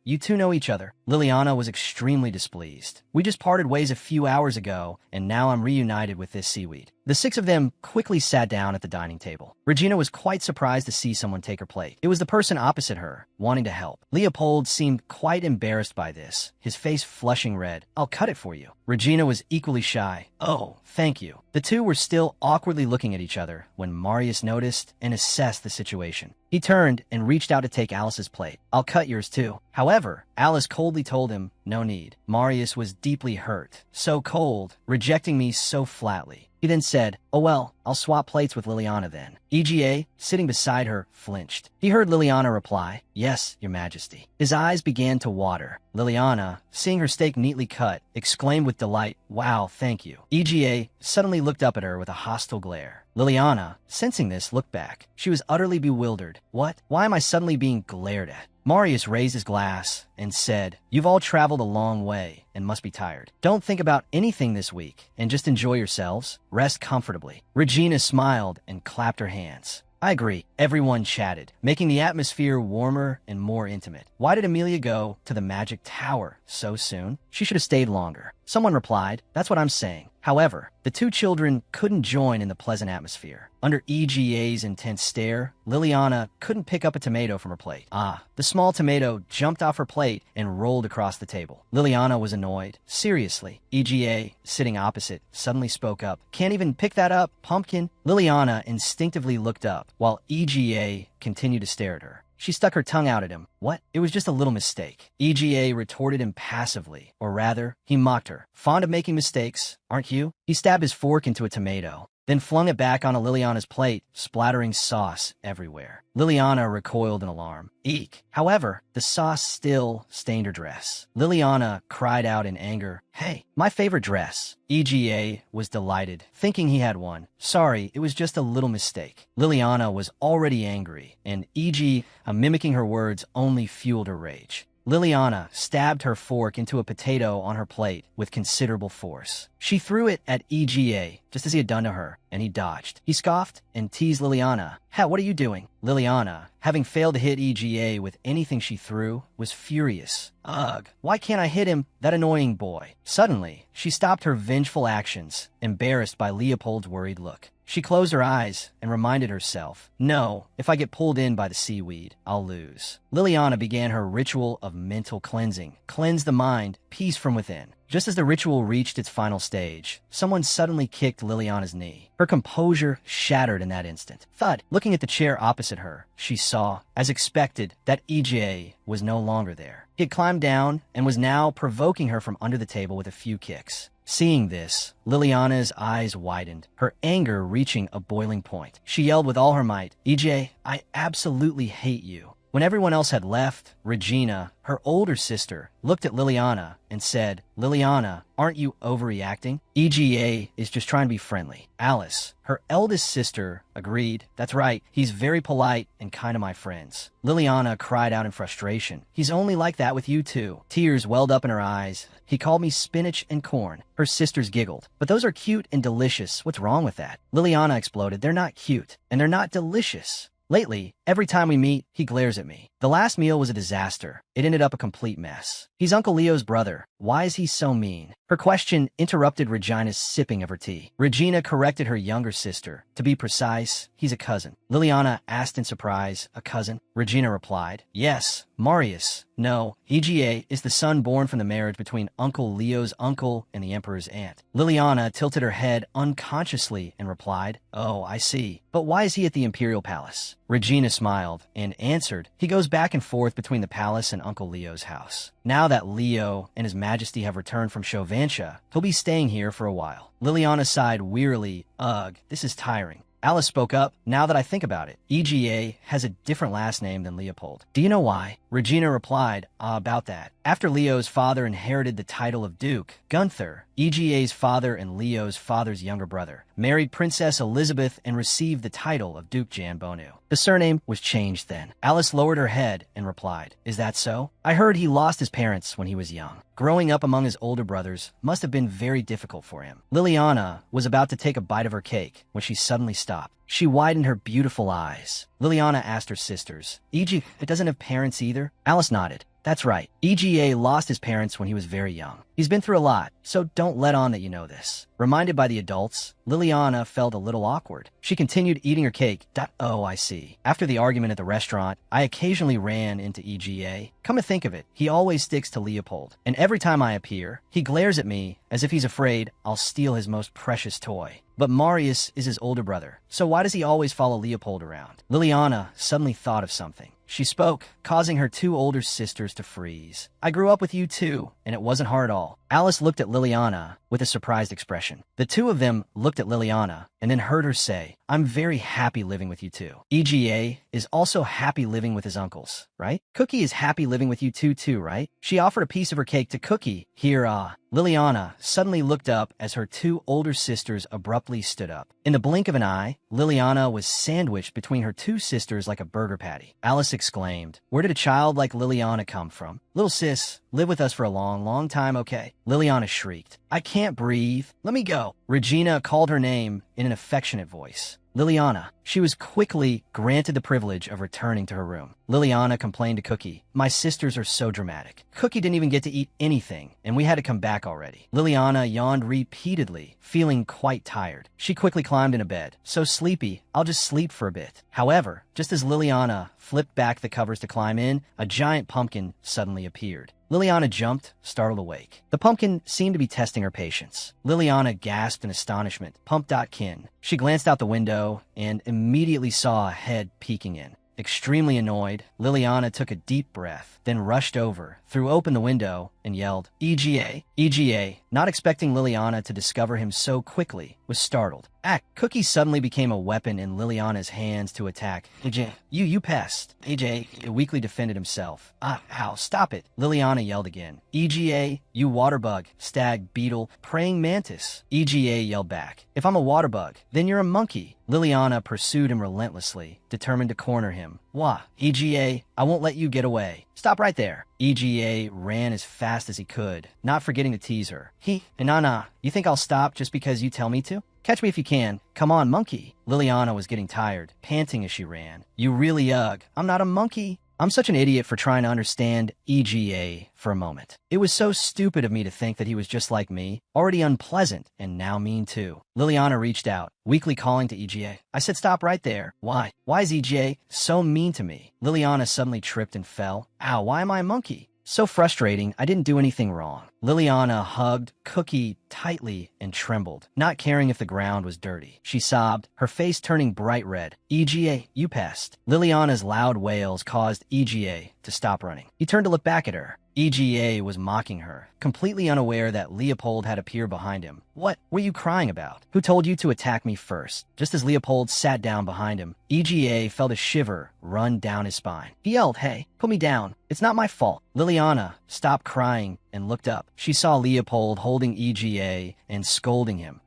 you two know each other. Liliana was extremely displeased. We just parted ways a few hours ago, and now I'm reunited with this seaweed. The six of them quickly sat down at the dining table. Regina was quite surprised to see someone take her plate. It was the person opposite her, wanting to help. Leopold seemed quite embarrassed by this, his face flushing red. I'll cut it for you. Regina was equally shy. Oh, thank you. The two were still awkwardly looking at each other when Marius noticed and assessed the situation. He turned and reached out to take Alice's plate. I'll cut yours too. However, Alice coldly told him, no need. Marius was deeply hurt. So cold, rejecting me so flatly. He then said, oh well, I'll swap plates with Liliana then. EGA, sitting beside her, flinched. He heard Liliana reply, yes, your majesty. His eyes began to water. Liliana, seeing her steak neatly cut, exclaimed with delight, wow, thank you. EGA suddenly looked up at her with a hostile glare. Liliana, sensing this, looked back. She was utterly bewildered. What? Why am I suddenly being glared at? Marius raised his glass and said, you've all traveled a long way and must be tired. Don't think about anything this week and just enjoy yourselves. Rest comfortably. Regina smiled and clapped her hands. I agree. Everyone chatted, making the atmosphere warmer and more intimate. Why did Amelia go to the magic tower so soon? She should have stayed longer. Someone replied, that's what I'm saying. However, the two children couldn't join in the pleasant atmosphere. Under EGA's intense stare, Liliana couldn't pick up a tomato from her plate. The small tomato jumped off her plate and rolled across the table. Liliana was annoyed. Seriously, EGA, sitting opposite, suddenly spoke up. Can't even pick that up, pumpkin? Liliana instinctively looked up, while EGA continued to stare at her. She stuck her tongue out at him. What? It was just a little mistake. EGA retorted impassively, or rather, he mocked her. Fond of making mistakes, aren't you? He stabbed his fork into a tomato, then flung it back onto Liliana's plate, splattering sauce everywhere. Liliana recoiled in alarm. Eek. However, the sauce still stained her dress. Liliana cried out in anger, hey, my favorite dress. EGA was delighted, thinking he had won. Sorry, it was just a little mistake. Liliana was already angry, and EG, mimicking her words, only fueled her rage. Liliana stabbed her fork into a potato on her plate with considerable force. She threw it at EGA, just as he had done to her, and he dodged. He scoffed and teased Liliana. What are you doing? Liliana, having failed to hit EGA with anything she threw, was furious. Ugh, why can't I hit him, that annoying boy? Suddenly, she stopped her vengeful actions, embarrassed by Leopold's worried look. She closed her eyes and reminded herself, no, if I get pulled in by the seaweed, I'll lose. Liliana began her ritual of mental cleansing. Cleanse the mind, peace from within. Just as the ritual reached its final stage, someone suddenly kicked Liliana's knee. Her composure shattered in that instant. Thud. Looking at the chair opposite her, she saw, as expected, that EJ was no longer there. He had climbed down and was now provoking her from under the table with a few kicks. Seeing this, Liliana's eyes widened, her anger reaching a boiling point. She yelled with all her might, EJ, I absolutely hate you. When everyone else had left, Regina, her older sister, looked at Liliana and said, Liliana, aren't you overreacting? EGA is just trying to be friendly. Alice, her eldest sister, agreed. That's right, he's very polite and kind of my friends. Liliana cried out in frustration. He's only like that with you too. Tears welled up in her eyes. He called me spinach and corn. Her sisters giggled. But those are cute and delicious. What's wrong with that? Liliana exploded. They're not cute, and they're not delicious. Lately, every time we meet, he glares at me. The last meal was a disaster. It ended up a complete mess. He's Uncle Leo's brother. Why is he so mean? Her question interrupted Regina's sipping of her tea. Regina corrected her younger sister. To be precise, he's a cousin. Liliana asked in surprise, a cousin? Regina replied, yes, Marius. No, EGA is the son born from the marriage between Uncle Leo's uncle and the Emperor's aunt. Liliana tilted her head unconsciously and replied, oh, I see. But why is he at the Imperial Palace? Regina smiled and answered, he goes back and forth between the palace and Uncle Leo's house. Now that Leo and His Majesty have returned from Chauvantia, he'll be staying here for a while. Liliana sighed wearily, ugh, this is tiring. Alice spoke up, now that I think about it, EGA has a different last name than Leopold. Do you know why? Regina replied, about that. After Leo's father inherited the title of Duke, Gunther, EGA's father and Leo's father's younger brother, married Princess Elizabeth and received the title of Duke Janbonu. The surname was changed then. Alice lowered her head and replied, is that so? I heard he lost his parents when he was young. Growing up among his older brothers must have been very difficult for him. Liliana was about to take a bite of her cake when she suddenly stopped. She widened her beautiful eyes. Liliana asked her sisters, EG, it doesn't have parents either? Alice nodded. That's right. EGA lost his parents when he was very young. He's been through a lot, so don't let on that you know this. Reminded by the adults, Liliana felt a little awkward. She continued eating her cake. Oh, I see. After the argument at the restaurant, I occasionally ran into EGA. Come to think of it, he always sticks to Leopold. And every time I appear, he glares at me as if he's afraid I'll steal his most precious toy. But Marius is his older brother, so why does he always follow Leopold around? Liliana suddenly thought of something. She spoke, causing her two older sisters to freeze. I grew up with you too, and it wasn't hard at all. Alice looked at Liliana with a surprised expression. The two of them looked at Liliana and then heard her say, I'm very happy living with you too. EGA is also happy living with his uncles, right? Cookie is happy living with you too, right? She offered a piece of her cake to Cookie. Here, Liliana suddenly looked up as her two older sisters abruptly stood up. In the blink of an eye, Liliana was sandwiched between her two sisters like a burger patty. Alice exclaimed, where did a child like Liliana come from? Little sis, live with us for a long time, okay? Liliana shrieked. I can't breathe. Let me go. Regina called her name in an affectionate voice. Liliana. She was quickly granted the privilege of returning to her room. Liliana complained to Cookie, my sisters are so dramatic. Cookie didn't even get to eat anything, and we had to come back already. Liliana yawned repeatedly, feeling quite tired. She quickly climbed into bed. So sleepy, I'll just sleep for a bit. However, just as Liliana flipped back the covers to climb in, a giant pumpkin suddenly appeared. Liliana jumped, startled awake. The pumpkin seemed to be testing her patience. Liliana gasped in astonishment. Pump.kin. She glanced out the window and immediately saw a head peeking in. Extremely annoyed, Liliana took a deep breath, then rushed over, threw open the window, and yelled, EGA. EGA, not expecting Liliana to discover him so quickly, was startled. Cookie suddenly became a weapon in Liliana's hands to attack. EJ, you pest. EJ weakly defended himself. Ow, stop it. Liliana yelled again. EGA, you waterbug, stag, beetle, praying mantis. EGA yelled back. If I'm a waterbug, then you're a monkey. Liliana pursued him relentlessly, determined to corner him. Wah, EGA, I won't let you get away. Stop right there. EGA ran as fast as he could, not forgetting to tease her. Nah, you think I'll stop just because you tell me to? Catch me if you can. Come on, monkey. Liliana was getting tired, panting as she ran. You really I'm not a monkey. I'm such an idiot for trying to understand EGA for a moment. It was so stupid of me to think that he was just like me, already unpleasant, and now mean too. Liliana reached out, weakly calling to EGA. I said stop right there. Why? Why is EGA so mean to me? Liliana suddenly tripped and fell. Ow, why am I a monkey? So frustrating, I didn't do anything wrong. Liliana hugged Cookie tightly and trembled, not caring if the ground was dirty. She sobbed, her face turning bright red. EGA, you pest. Liliana's loud wails caused EGA to stop running. He turned to look back at her. EGA was mocking her, completely unaware that Leopold had appeared behind him. What were you crying about? Who told you to attack me first? Just as Leopold sat down behind him, EGA felt a shiver run down his spine. He yelled, hey, put me down. It's not my fault. Liliana stopped crying and looked up. She saw Leopold holding EGA and scolding him.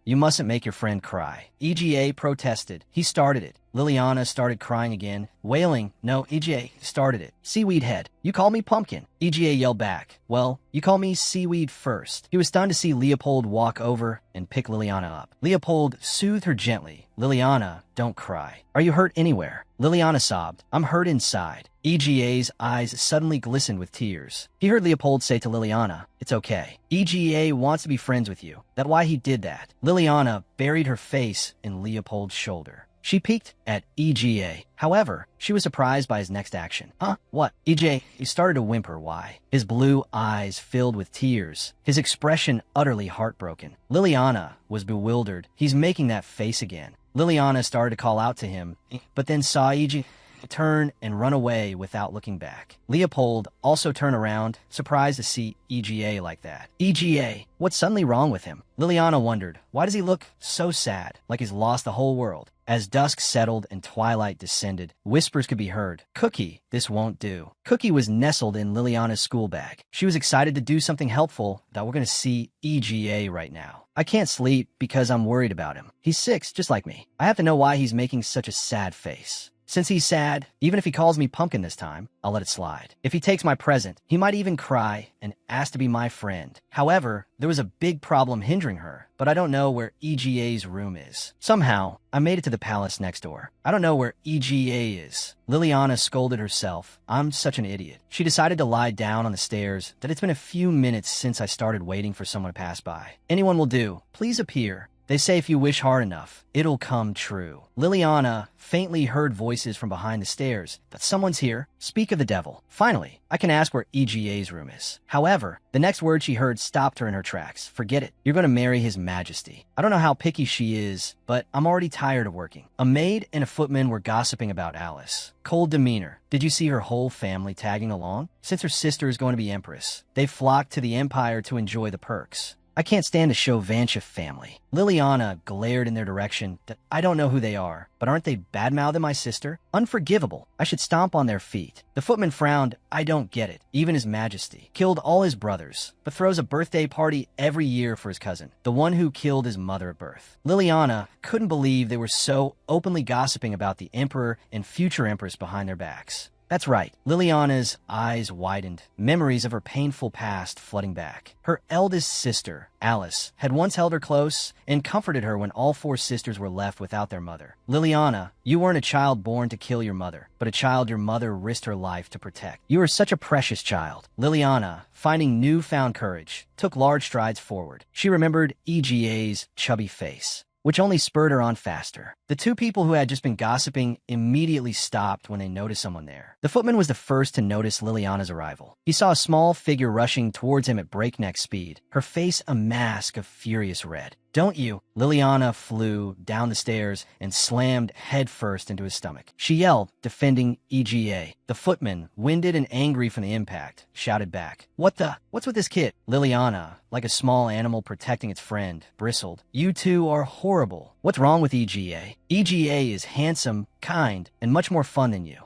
You mustn't make your friend cry. EGA protested. He started it. Liliana started crying again, wailing, no, EGA started it. Seaweed head. You call me pumpkin. EGA yelled back. Well, you call me seaweed first. He was stunned to see Leopold walk over and pick Liliana up. Leopold soothed her gently. Liliana, don't cry. Are you hurt anywhere? Liliana sobbed. I'm hurt inside. EGA's eyes suddenly glistened with tears. He heard Leopold say to Liliana, it's okay. EGA wants to be friends with you. That's why he did that. Liliana buried her face in Leopold's shoulder. She peeked at EGA. However, she was surprised by his next action. Huh? What? EGA, he started to whimper. Why? His blue eyes filled with tears, his expression utterly heartbroken. Liliana was bewildered. He's making that face again. Liliana started to call out to him, but then saw EGA turn and run away without looking back. Leopold also turned around, surprised to see EGA like that. EGA, what's suddenly wrong with him? Liliana wondered, why does he look so sad, like he's lost the whole world? As dusk settled and twilight descended, whispers could be heard. Cookie, this won't do. Cookie was nestled in Liliana's school bag. She was excited to do something helpful that we're going to see EGA right now. I can't sleep because I'm worried about him. He's 6, just like me. I have to know why he's making such a sad face. Since he's sad, even if he calls me Pumpkin this time, I'll let it slide. If he takes my present, he might even cry and ask to be my friend. However, there was a big problem hindering her, but I don't know where EGA's room is. Somehow, I made it to the palace next door. I don't know where EGA is. Liliana scolded herself. I'm such an idiot. She decided to lie down on the stairs that it's been a few minutes since I started waiting for someone to pass by. Anyone will do. Please appear. They say if you wish hard enough, it'll come true. Liliana faintly heard voices from behind the stairs. That someone's here. Speak of the devil. Finally, I can ask where EGA's room is. However, the next word she heard stopped her in her tracks. Forget it. You're going to marry his majesty. I don't know how picky she is, but I'm already tired of working. A maid and a footman were gossiping about Alice. Cold demeanor. Did you see her whole family tagging along? Since her sister is going to be empress, they flocked to the empire to enjoy the perks. I can't stand the Chauvantia family. Liliana glared in their direction. That I don't know who they are, but aren't they bad-mouthing my sister? Unforgivable. I should stomp on their feet. The footman frowned. I don't get it. Even his majesty killed all his brothers, but throws a birthday party every year for his cousin, the one who killed his mother at birth. Liliana couldn't believe they were so openly gossiping about the emperor and future empress behind their backs. That's right. Liliana's eyes widened, memories of her painful past flooding back. Her eldest sister, Alice, had once held her close and comforted her when all 4 sisters were left without their mother. Liliana, you weren't a child born to kill your mother, but a child your mother risked her life to protect. You are such a precious child. Liliana, finding newfound courage, took large strides forward. She remembered EGA's chubby face, which only spurred her on faster. The 2 people who had just been gossiping immediately stopped when they noticed someone there. The footman was the first to notice Liliana's arrival. He saw a small figure rushing towards him at breakneck speed, her face a mask of furious red. Don't you? Liliana flew down the stairs and slammed headfirst into his stomach. She yelled, defending EGA. The footman, winded and angry from the impact, shouted back, What's with this kid? Liliana, like a small animal protecting its friend, bristled. You 2 are horrible. What's wrong with EGA? EGA is handsome, kind, and much more fun than you.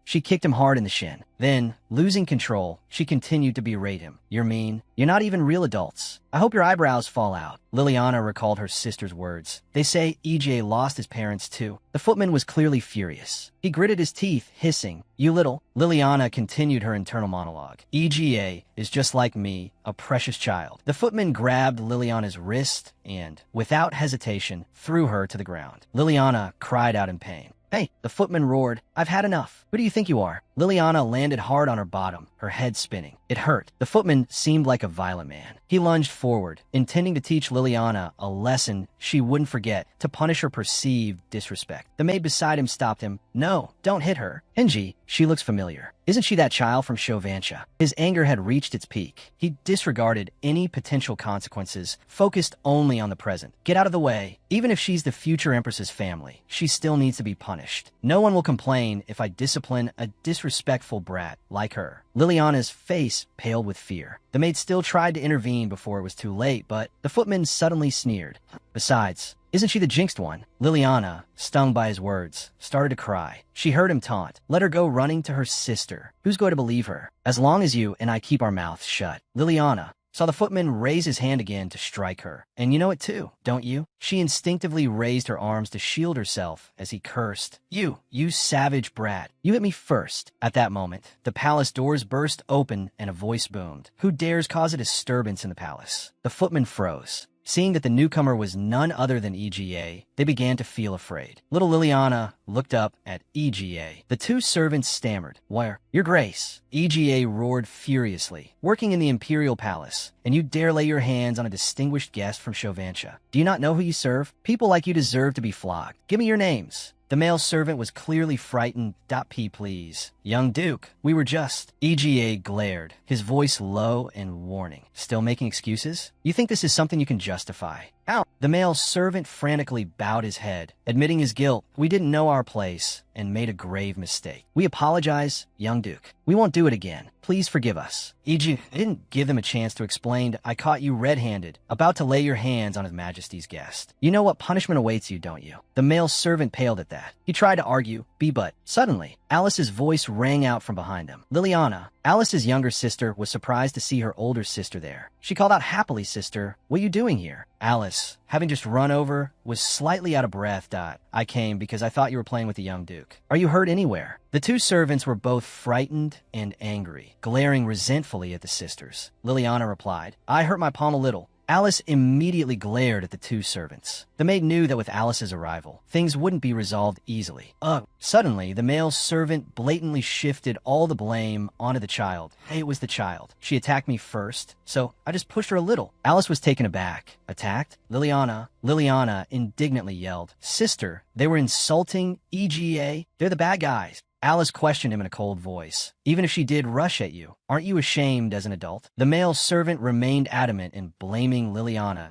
She kicked him hard in the shin. Then, losing control, she continued to berate him. You're mean. You're not even real adults. I hope your eyebrows fall out. Liliana recalled her sister's words. They say EGA lost his parents too. The footman was clearly furious. He gritted his teeth, hissing, You little. Liliana continued her internal monologue. EGA is just like me, a precious child. The footman grabbed Liliana's wrist and, without hesitation, threw her to the ground. Liliana cried out in pain. Hey, the footman roared. I've had enough. Who do you think you are? Liliana landed hard on her bottom, her head spinning. It hurt. The footman seemed like a violent man. He lunged forward, intending to teach Liliana a lesson she wouldn't forget, to punish her perceived disrespect. The maid beside him stopped him. No, don't hit her. Henji, she looks familiar. Isn't she that child from Chauvantia? His anger had reached its peak. He disregarded any potential consequences, focused only on the present. Get out of the way. Even if she's the future empress's family, she still needs to be punished. No one will complain if I discipline a disrespectful brat like her. Liliana's face paled with fear. The maid still tried to intervene before it was too late, but the footman suddenly sneered. Besides, isn't she the jinxed one? Liliana, stung by his words, started to cry. She heard him taunt. Let her go running to her sister. Who's going to believe her? As long as you and I keep our mouths shut. Liliana saw the footman raise his hand again to strike her. And you know it too, don't you? She instinctively raised her arms to shield herself as he cursed. You savage brat. You hit me first. At that moment, the palace doors burst open and a voice boomed. Who dares cause a disturbance in the palace? The footman froze. Seeing that the newcomer was none other than EGA, they began to feel afraid. Little Liliana looked up at EGA. The 2 servants stammered. Where? Your Grace. EGA roared furiously. Working in the Imperial Palace, and you dare lay your hands on a distinguished guest from Chauvantia. Do you not know who you serve? People like you deserve to be flogged. Give me your names. The male servant was clearly frightened. P, please. Young Duke, we were just... EGA glared, his voice low and warning. Still making excuses? You think this is something you can justify? Ow! The male servant frantically bowed his head, admitting his guilt. We didn't know our place and made a grave mistake. We apologize, young Duke. We won't do it again. Please forgive us. E.g., I didn't give them a chance to explain. I caught you red-handed, about to lay your hands on His Majesty's guest. You know what punishment awaits you, don't you? The male servant paled at that. He tried to argue, but suddenly, Alice's voice rang out from behind him. Liliana, Alice's younger sister, was surprised to see her older sister there. She called out happily, "Sister, what are you doing here?" Alice, having just run over, was slightly out of breath. I came because I thought you were playing with the young Duke. Are you hurt anywhere? The two servants were both frightened and angry, glaring resentfully at the sisters. Liliana replied, "I hurt my palm a little." Alice immediately glared at the two servants. The maid knew that with Alice's arrival, things wouldn't be resolved easily. Suddenly, the male servant blatantly shifted all the blame onto the child. Hey, it was the child. She attacked me first, so I just pushed her a little. Alice was taken aback. Attacked? Liliana indignantly yelled, "Sister, they were insulting EGA. They're the bad guys." Alice questioned him in a cold voice. "Even if she did rush at you, aren't you ashamed as an adult?" The male servant remained adamant in blaming Liliana.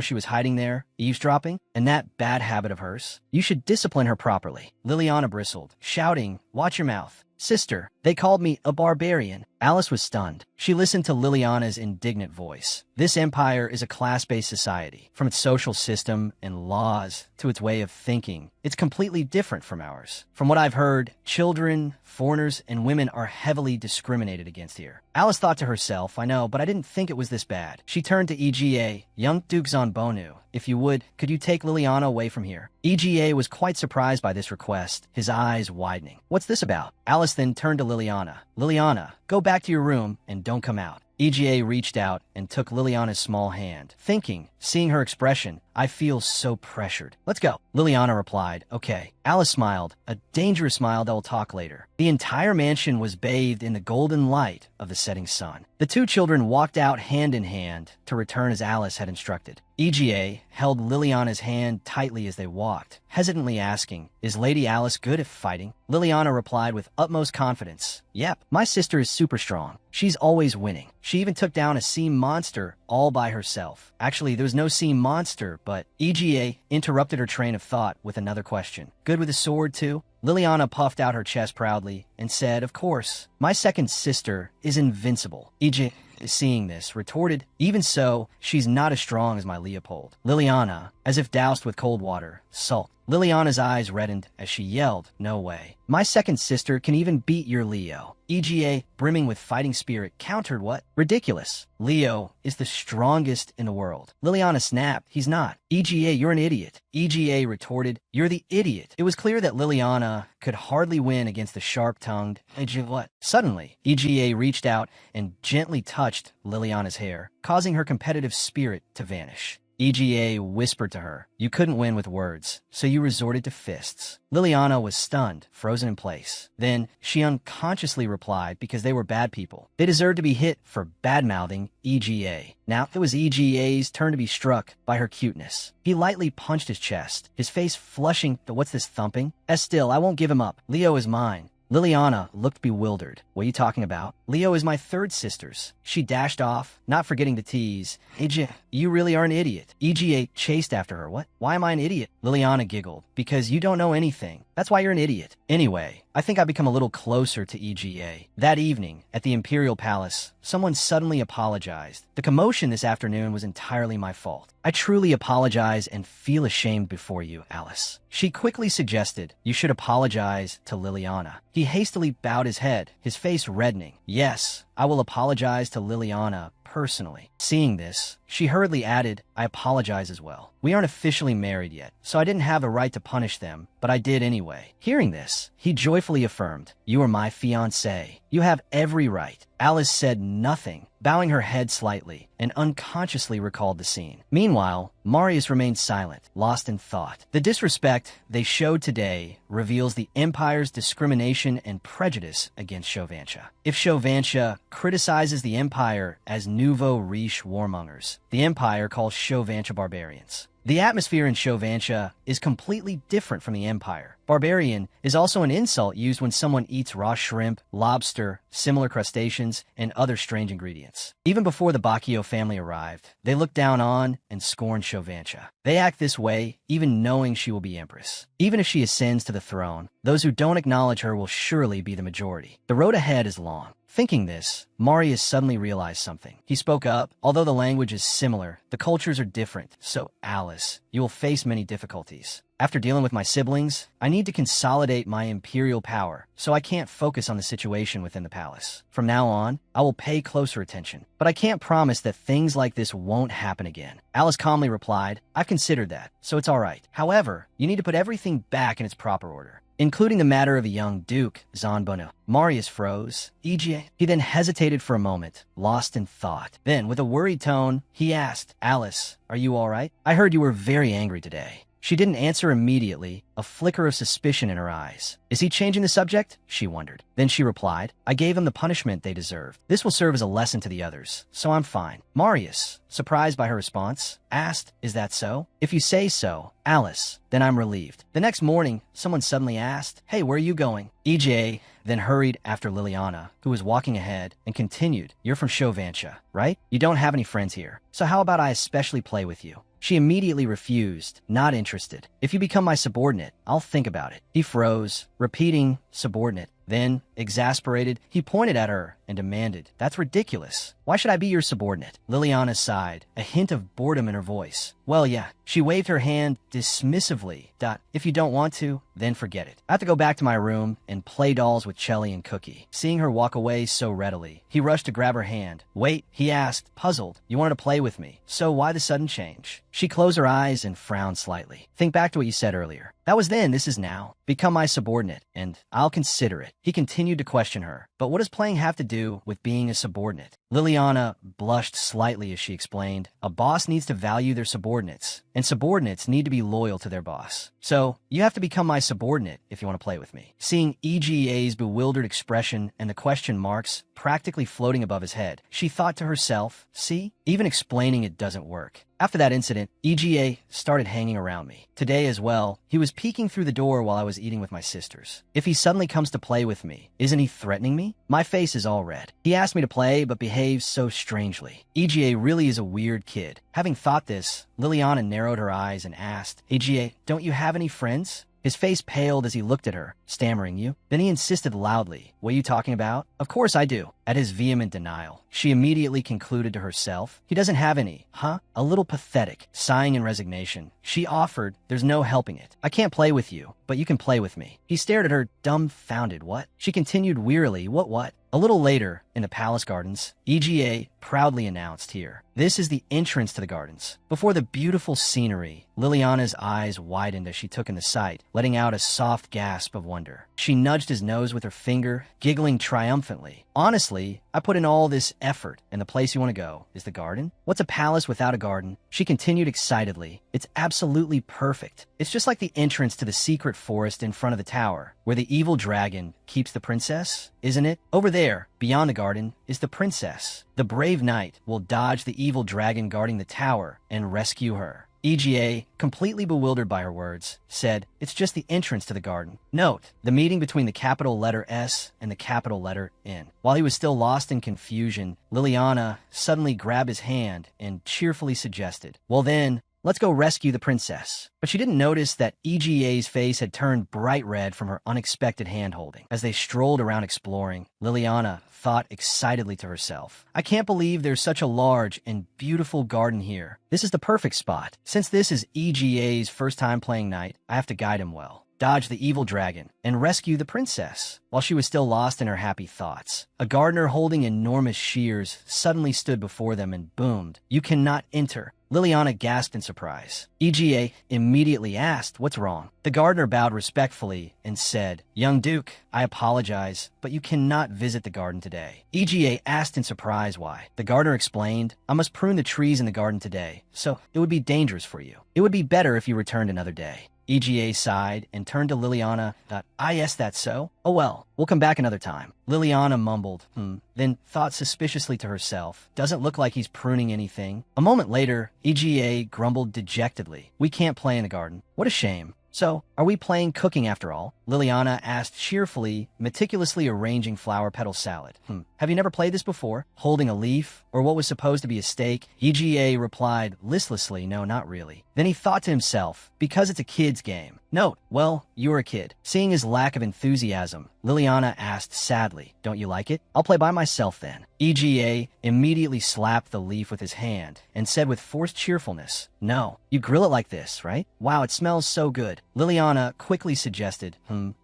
She was hiding there, eavesdropping, and that bad habit of hers. You should discipline her properly. Liliana bristled, shouting, "Watch your mouth. Sister, they called me a barbarian." Alice was stunned. She listened to Liliana's indignant voice. This empire is a class-based society. From its social system and laws to its way of thinking, it's completely different from ours. From what I've heard, children, foreigners, and women are heavily discriminated against here. Alice thought to herself, I know, but I didn't think it was this bad. She turned to EGA, "Young Duke Zonbonu, if you would, could you take Liliana away from here?" EGA was quite surprised by this request, his eyes widening. "What's this about?" Alice then turned to Liliana. "Liliana, go back to your room and don't come out." EGA reached out and took Liliana's small hand, thinking, seeing her expression, "I feel so pressured. Let's go." Liliana replied, "Okay." Alice smiled, a dangerous smile that will talk later. The entire mansion was bathed in the golden light of the setting sun. The two children walked out hand in hand to return as Alice had instructed. EGA held Liliana's hand tightly as they walked, hesitantly asking, "Is Lady Alice good at fighting?" Liliana replied with utmost confidence, "Yep, my sister is super strong. She's always winning. She even took down a sea monster all by herself." Actually, there was no sea monster, but EGA interrupted her train of thought with another question. "Good with a sword, too?" Liliana puffed out her chest proudly and said, "Of course. My second sister is invincible." EGA, seeing this, retorted, "Even so, she's not as strong as my Leopold." Liliana, as if doused with cold water, sulked. Liliana's eyes reddened as she yelled, "No way. My second sister can even beat your Leo." EGA, brimming with fighting spirit, countered, "What? Ridiculous. Leo is the strongest in the world." Liliana snapped, "He's not." EGA, "You're an idiot." EGA retorted, "You're the idiot." It was clear that Liliana could hardly win against the sharp-tongued what? Suddenly, EGA reached out and gently touched Liliana's hair, causing her competitive spirit to vanish. EGA whispered to her, "You couldn't win with words, so you resorted to fists." Liliana was stunned, frozen in place. Then she unconsciously replied because they were bad people. They deserved to be hit for bad-mouthing EGA. Now it was EGA's turn to be struck by her cuteness. He lightly punched his chest, his face flushing. What's this thumping? Still, I won't give him up. Leo is mine. Liliana looked bewildered. "What are you talking about?" "Leo is my third sister's." She dashed off, not forgetting to tease, "EGA, you really are an idiot." EGA chased after her. "What? Why am I an idiot?" Liliana giggled. "Because you don't know anything. That's why you're an idiot." Anyway, I think I've become a little closer to EGA. That evening, at the Imperial Palace, someone suddenly apologized. "The commotion this afternoon was entirely my fault. I truly apologize and feel ashamed before you, Alice." She quickly suggested, "You should apologize to Liliana." He hastily bowed his head, his face reddening. "Yes, I will apologize to Liliana personally." Seeing this, she hurriedly added, "I apologize as well. We aren't officially married yet, so I didn't have a right to punish them, but I did anyway." Hearing this, he joyfully affirmed, "You are my fiancée. You have every right." Alice said nothing, bowing her head slightly, and unconsciously recalled the scene. Meanwhile, Marius remained silent, lost in thought. The disrespect they showed today reveals the Empire's discrimination and prejudice against Chauvantia. If Chauvantia criticizes the Empire as nouveau riche warmongers, the Empire calls Chauvantia barbarians. The atmosphere in Chauvantia is completely different from the Empire. Barbarian is also an insult used when someone eats raw shrimp, lobster, similar crustaceans, and other strange ingredients. Even before the Bacchio family arrived, they looked down on and scorned Shovancha. They act this way even knowing she will be empress. Even if she ascends to the throne, those who don't acknowledge her will surely be the majority. The road ahead is long. Thinking this, Marius suddenly realized something. He spoke up. Although the language is similar, the cultures are different. So, Alice, you will face many difficulties. After dealing with my siblings, I need to consolidate my imperial power, so I can't focus on the situation within the palace. From now on, I will pay closer attention, but I can't promise that things like this won't happen again. Alice calmly replied, I've considered that, so it's all right. However, you need to put everything back in its proper order, including the matter of a young duke, Zanbono. Marius froze. He then hesitated for a moment, lost in thought. Then, with a worried tone, he asked, Alice, are you all right? I heard you were very angry today. She didn't answer immediately, a flicker of suspicion in her eyes. Is he changing the subject? She wondered. Then she replied, I gave them the punishment they deserved. This will serve as a lesson to the others, so I'm fine. Marius, surprised by her response, asked, Is that so? If you say so, Alice, then I'm relieved. The next morning, someone suddenly asked, Hey, where are you going? EJ then hurried after Liliana, who was walking ahead, and continued, You're from Shovancha, right? You don't have any friends here, so how about I especially play with you? She immediately refused, not interested. If you become my subordinate, I'll think about it. He froze, repeating subordinate. Then, exasperated, he pointed at her and demanded, That's ridiculous. Why should I be your subordinate? Liliana sighed, a hint of boredom in her voice. Well, yeah. She waved her hand dismissively. If you don't want to, then forget it. I have to go back to my room and play dolls with Chelly and Cookie. Seeing her walk away so readily, he rushed to grab her hand. Wait, he asked, puzzled. You wanted to play with me, so why the sudden change? She closed her eyes and frowned slightly. Think back to what you said earlier. That was then, this is now. Become my subordinate, and I'll consider it. He continued to question her. But what does playing have to do with being a subordinate? Liliana blushed slightly as she explained, A boss needs to value their subordinates, and subordinates need to be loyal to their boss. So, you have to become my subordinate if you want to play with me. Seeing EGA's bewildered expression and the question marks practically floating above his head, she thought to herself, See, even explaining it doesn't work. After that incident, EGA started hanging around me. Today as well, he was peeking through the door while I was eating with my sisters. If he suddenly comes to play with me, isn't he threatening me? My face is all red. He asked me to play, but behaves so strangely. EGA really is a weird kid. Having thought this, Liliana narrowed her eyes and asked, EGA, don't you have any friends? His face paled as he looked at her, stammering, You? Then he insisted loudly, What are you talking about? Of course I do. At his vehement denial, she immediately concluded to herself, He doesn't have any, huh? A little pathetic. Sighing in resignation, she offered, There's no helping it. I can't play with you, but you can play with me. He stared at her, dumbfounded. What? She continued wearily, What? A little later, in the palace gardens, EGA proudly announced, Here, this is the entrance to the gardens. Before the beautiful scenery, Liliana's eyes widened as she took in the sight, letting out a soft gasp of wonder. She nudged his nose with her finger, giggling triumphantly. Honestly, I put in all this effort, and the place you want to go is the garden? What's a palace without a garden? She continued excitedly. It's absolutely perfect. It's just like the entrance to the secret forest in front of the tower, where the evil dragon keeps the princess, isn't it? Over there, beyond the garden, is the princess. The brave knight will dodge the evil dragon guarding the tower and rescue her. EGA, completely bewildered by her words, said, It's just the entrance to the garden. Note, the meeting between the capital letter S and the capital letter N. While he was still lost in confusion, Liliana suddenly grabbed his hand and cheerfully suggested, Well then, let's go rescue the princess. But she didn't notice that EGA's face had turned bright red from her unexpected hand-holding. As they strolled around exploring, Liliana thought excitedly to herself, I can't believe there's such a large and beautiful garden here. This is the perfect spot. Since this is EGA's first time playing knight, I have to guide him well, dodge the evil dragon, and rescue the princess. While she was still lost in her happy thoughts, a gardener holding enormous shears suddenly stood before them and boomed, You cannot enter. Liliana gasped in surprise. EGA immediately asked, What's wrong? The gardener bowed respectfully and said, Young Duke, I apologize, but you cannot visit the garden today. EGA asked in surprise why. The gardener explained, I must prune the trees in the garden today, so it would be dangerous for you. It would be better if you returned another day. EGA sighed and turned to Liliana. Yes, that's so. Oh well, we'll come back another time. Liliana mumbled, then thought suspiciously to herself, Doesn't look like he's pruning anything. A moment later, EGA grumbled dejectedly, We can't play in the garden. What a shame. So, are we playing cooking after all? Liliana asked cheerfully, meticulously arranging flower petal salad. Have you never played this before? Holding a leaf? Or what was supposed to be a steak? EGA replied listlessly, no, not really. Then he thought to himself, because it's a kid's game. Note, well, you're a kid. Seeing his lack of enthusiasm, Liliana asked sadly, don't you like it? I'll play by myself then. EGA immediately slapped the leaf with his hand and said with forced cheerfulness, no, you grill it like this, right? Wow, it smells so good. Liliana quickly suggested,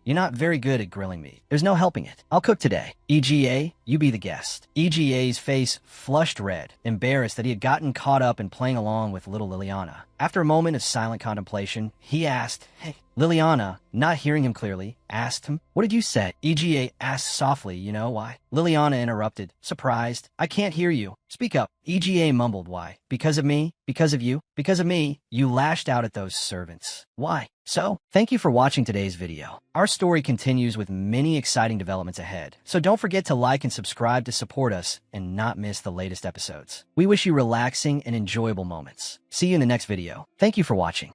you're not very good at grilling meat. There's no helping it. I'll cook today. EGA, you be the guest. EGA's face flushed red, embarrassed that he had gotten caught up in playing along with little Liliana. After a moment of silent contemplation, he asked, hey, Liliana, not hearing him clearly, asked him, what did you say? EGA asked softly, you know why? Liliana interrupted, surprised, I can't hear you. Speak up. EGA mumbled, why? Because of me? Because of you? Because of me? You lashed out at those servants. Why? So, thank you for watching today's video. Our story continues with many exciting developments ahead, so don't forget to like and subscribe to support us and not miss the latest episodes. We wish you relaxing and enjoyable moments. See you in the next video. Thank you for watching.